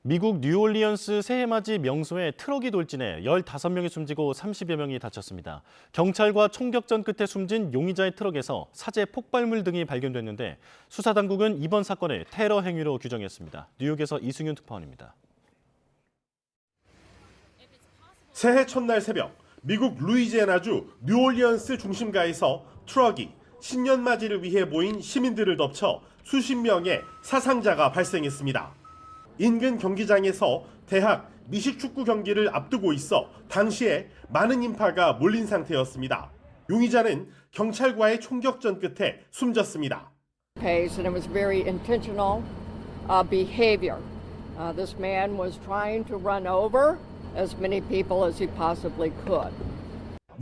미국 뉴올리언스 새해맞이 명소에 트럭이 돌진해 15명이 숨지고 30여 명이 다쳤습니다. 경찰과 총격전 끝에 숨진 용의자의 트럭에서 사제 폭발물 등이 발견됐는데 수사당국은 이번 사건을 테러 행위로 규정했습니다. 뉴욕에서 이승윤 특파원입니다. 새해 첫날 새벽 미국 루이지애나주 뉴올리언스 중심가에서 트럭이 신년맞이를 위해 모인 시민들을 덮쳐 수십 명의 사상자가 발생했습니다. 인근 경기장에서 대학 미식축구 경기를 앞두고 있어 당시에 많은 인파가 몰린 상태였습니다. 용의자는 경찰과의 총격전 끝에 숨졌습니다. And it was very intentional behavior. This man was trying to run over as many people as he possibly could.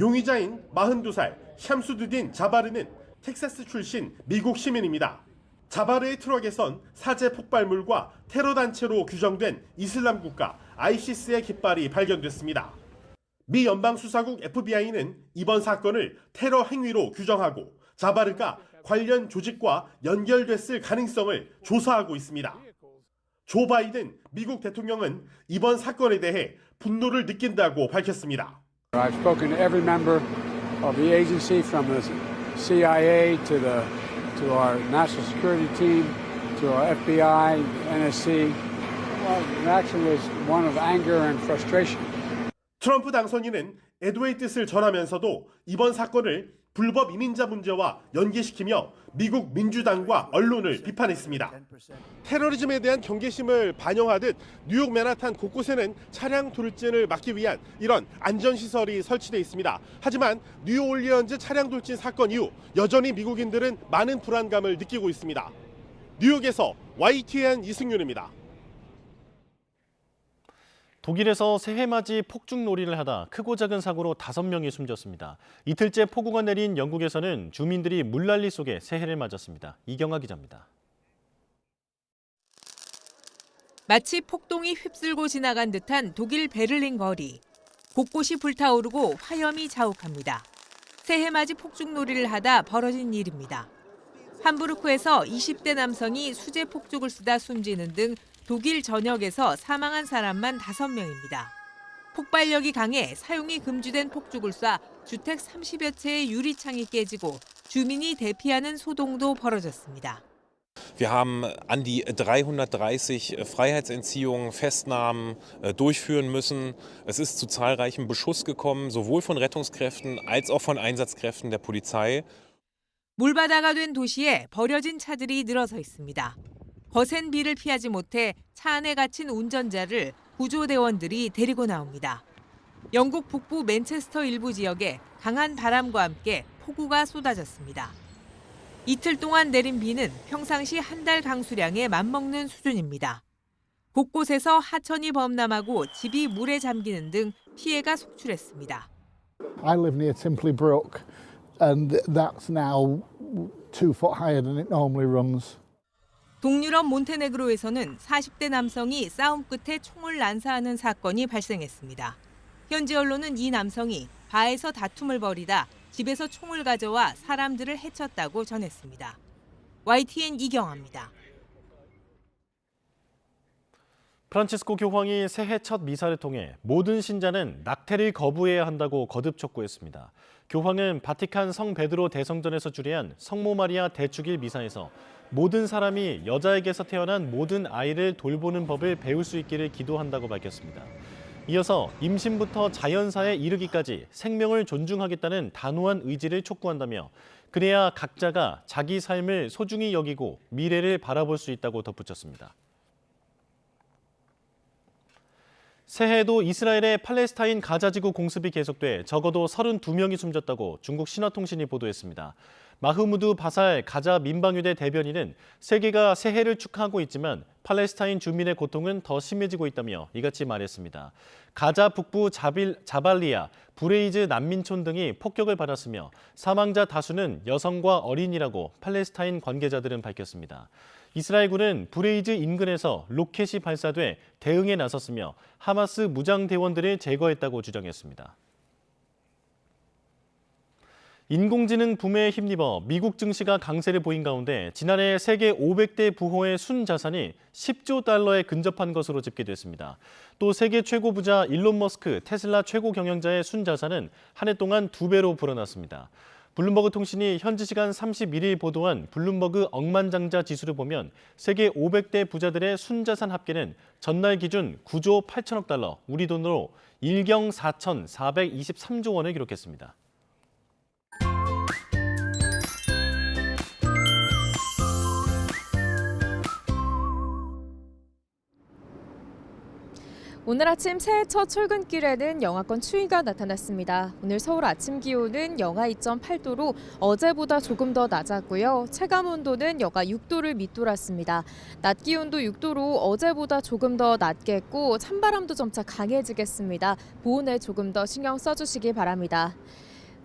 용의자인 42살 샴수드딘 자바르는 텍사스 출신 미국 시민입니다. 자바르의 트럭에선 사제 폭발물과 테러 단체로 규정된 이슬람 국가 ISIS의 깃발이 발견됐습니다. 미 연방수사국 FBI는 이번 사건을 테러 행위로 규정하고 자바르가 관련 조직과 연결됐을 가능성을 조사하고 있습니다. 조 바이든 미국 대통령은 이번 사건에 대해 분노를 느낀다고 밝혔습니다. I've spoken to every member of the agency, from the CIA to our national security team, to our FBI, NSC. Well, the reaction was one of anger and frustration. 트럼프 당선인은 애도의 뜻을 전하면서도 이번 사건을 불법 이민자 문제와 연계시키며 미국 민주당과 언론을 비판했습니다. 테러리즘에 대한 경계심을 반영하듯 뉴욕 맨하탄 곳곳에는 차량 돌진을 막기 위한 이런 안전시설이 설치되어 있습니다. 하지만 뉴올리언즈 차량 돌진 사건 이후 여전히 미국인들은 많은 불안감을 느끼고 있습니다. 뉴욕에서 YTN 이승윤입니다. 독일에서 새해맞이 폭죽놀이를 하다 크고 작은 사고로 5명이 숨졌습니다. 이틀째 폭우가 내린 영국에서는 주민들이 물난리 속에 새해를 맞았습니다. 이경아 기자입니다. 마치 폭동이 휩쓸고 지나간 듯한 독일 베를린 거리. 곳곳이 불타오르고 화염이 자욱합니다. 새해맞이 폭죽놀이를 하다 벌어진 일입니다. 함부르크에서 20대 남성이 수제 폭죽을 쓰다 숨지는 등 독일 전역에서 사망한 사람만 5명입니다. 폭발력이 강해 사용이 금지된 폭죽을 쏴 주택 30여 채의 유리창이 깨지고 주민이 대피하는 소동도 벌어졌습니다. Wir haben an die 330 Freiheitsentziehungen, Festnahmen durchführen müssen. Es ist zu zahlreichem Beschuss gekommen, sowohl von Rettungskräften als auch von Einsatzkräften der Polizei. 물바다가 된 도시에 버려진 차들이 늘어서 있습니다. 거센 비를 피하지 못해 차 안에 갇힌 운전자를 구조대원들이 데리고 나옵니다. 영국 북부 맨체스터 일부 지역에 강한 바람과 함께 폭우가 쏟아졌습니다. 이틀 동안 내린 비는 평상시 한 달 강수량에 맞먹는 수준입니다. 곳곳에서 하천이 범람하고 집이 물에 잠기는 등 피해가 속출했습니다. I live near Timpley Brook and that's now 2 foot higher than it normally runs. 동유럽 몬테네그로에서는 40대 남성이 싸움 끝에 총을 난사하는 사건이 발생했습니다. 현지 언론은 이 남성이 바에서 다툼을 벌이다 집에서 총을 가져와 사람들을 해쳤다고 전했습니다. YTN 이경아입니다. 프란치스코 교황이 새해 첫 미사를 통해 모든 신자는 낙태를 거부해야 한다고 거듭 촉구했습니다. 교황은 바티칸 성 베드로 대성전에서 주례한 성모 마리아 대축일 미사에서 모든 사람이 여자에게서 태어난 모든 아이를 돌보는 법을 배울 수 있기를 기도한다고 밝혔습니다. 이어서 임신부터 자연사에 이르기까지 생명을 존중하겠다는 단호한 의지를 촉구한다며 그래야 각자가 자기 삶을 소중히 여기고 미래를 바라볼 수 있다고 덧붙였습니다. 새해에도 이스라엘의 팔레스타인 가자지구 공습이 계속돼 적어도 32명이 숨졌다고 중국 신화통신이 보도했습니다. 마흐무드 바살 가자 민방위대 대변인은 세계가 새해를 축하하고 있지만 팔레스타인 주민의 고통은 더 심해지고 있다며 이같이 말했습니다. 가자 북부 자발리아, 브레이즈 난민촌 등이 폭격을 받았으며 사망자 다수는 여성과 어린이라고 팔레스타인 관계자들은 밝혔습니다. 이스라엘군은 브레이즈 인근에서 로켓이 발사돼 대응에 나섰으며 하마스 무장 대원들을 제거했다고 주장했습니다. 인공지능 붐에 힘입어 미국 증시가 강세를 보인 가운데 지난해 세계 500대 부호의 순자산이 10조 달러에 근접한 것으로 집계됐습니다. 또 세계 최고 부자 일론 머스크 테슬라 최고 경영자의 순자산은 한 해 동안 2배로 불어났습니다. 블룸버그 통신이 현지 시간 31일 보도한 블룸버그 억만장자 지수를 보면 세계 500대 부자들의 순자산 합계는 전날 기준 9조 8천억 달러, 우리 돈으로 1경 4,423조 원을 기록했습니다. 오늘 아침 새해 첫 출근길에는 영하권 추위가 나타났습니다. 오늘 서울 아침 기온은 영하 2.8도로 어제보다 조금 더 낮았고요. 체감 온도는 영하 6도를 밑돌았습니다. 낮 기온도 6도로 어제보다 조금 더 낮겠고 찬바람도 점차 강해지겠습니다. 보온에 조금 더 신경 써주시기 바랍니다.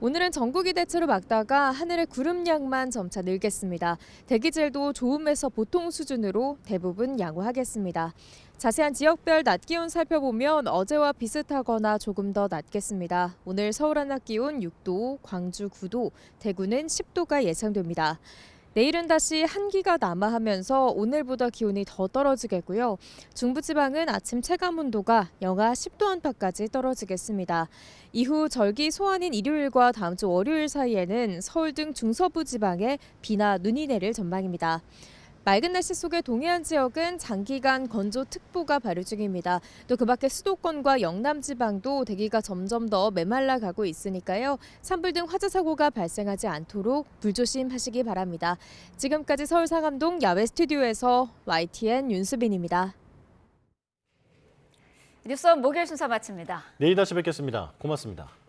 오늘은 전국이 대체로 맑다가 하늘의 구름량만 점차 늘겠습니다. 대기질도 좋음에서 보통 수준으로 대부분 양호하겠습니다. 자세한 지역별 낮 기온 살펴보면 어제와 비슷하거나 조금 더 낮겠습니다. 오늘 서울 한낮 기온 6도, 광주 9도, 대구는 10도가 예상됩니다. 내일은 다시 한기가 남하하면서 오늘보다 기온이 더 떨어지겠고요. 중부지방은 아침 체감 온도가 영하 10도 안팎까지 떨어지겠습니다. 이후 절기 소환인 일요일과 다음 주 월요일 사이에는 서울 등 중서부 지방에 비나 눈이 내릴 전망입니다. 맑은 날씨 속에 동해안 지역은 장기간 건조특보가 발효 중입니다. 또 그 밖에 수도권과 영남 지방도 대기가 점점 더 메말라 가고 있으니까요. 산불 등 화재 사고가 발생하지 않도록 불조심하시기 바랍니다. 지금까지 서울 상암동 야외 스튜디오에서 YTN 윤수빈입니다. 뉴스원 목요일 순서 마칩니다. 내일 다시 뵙겠습니다. 고맙습니다.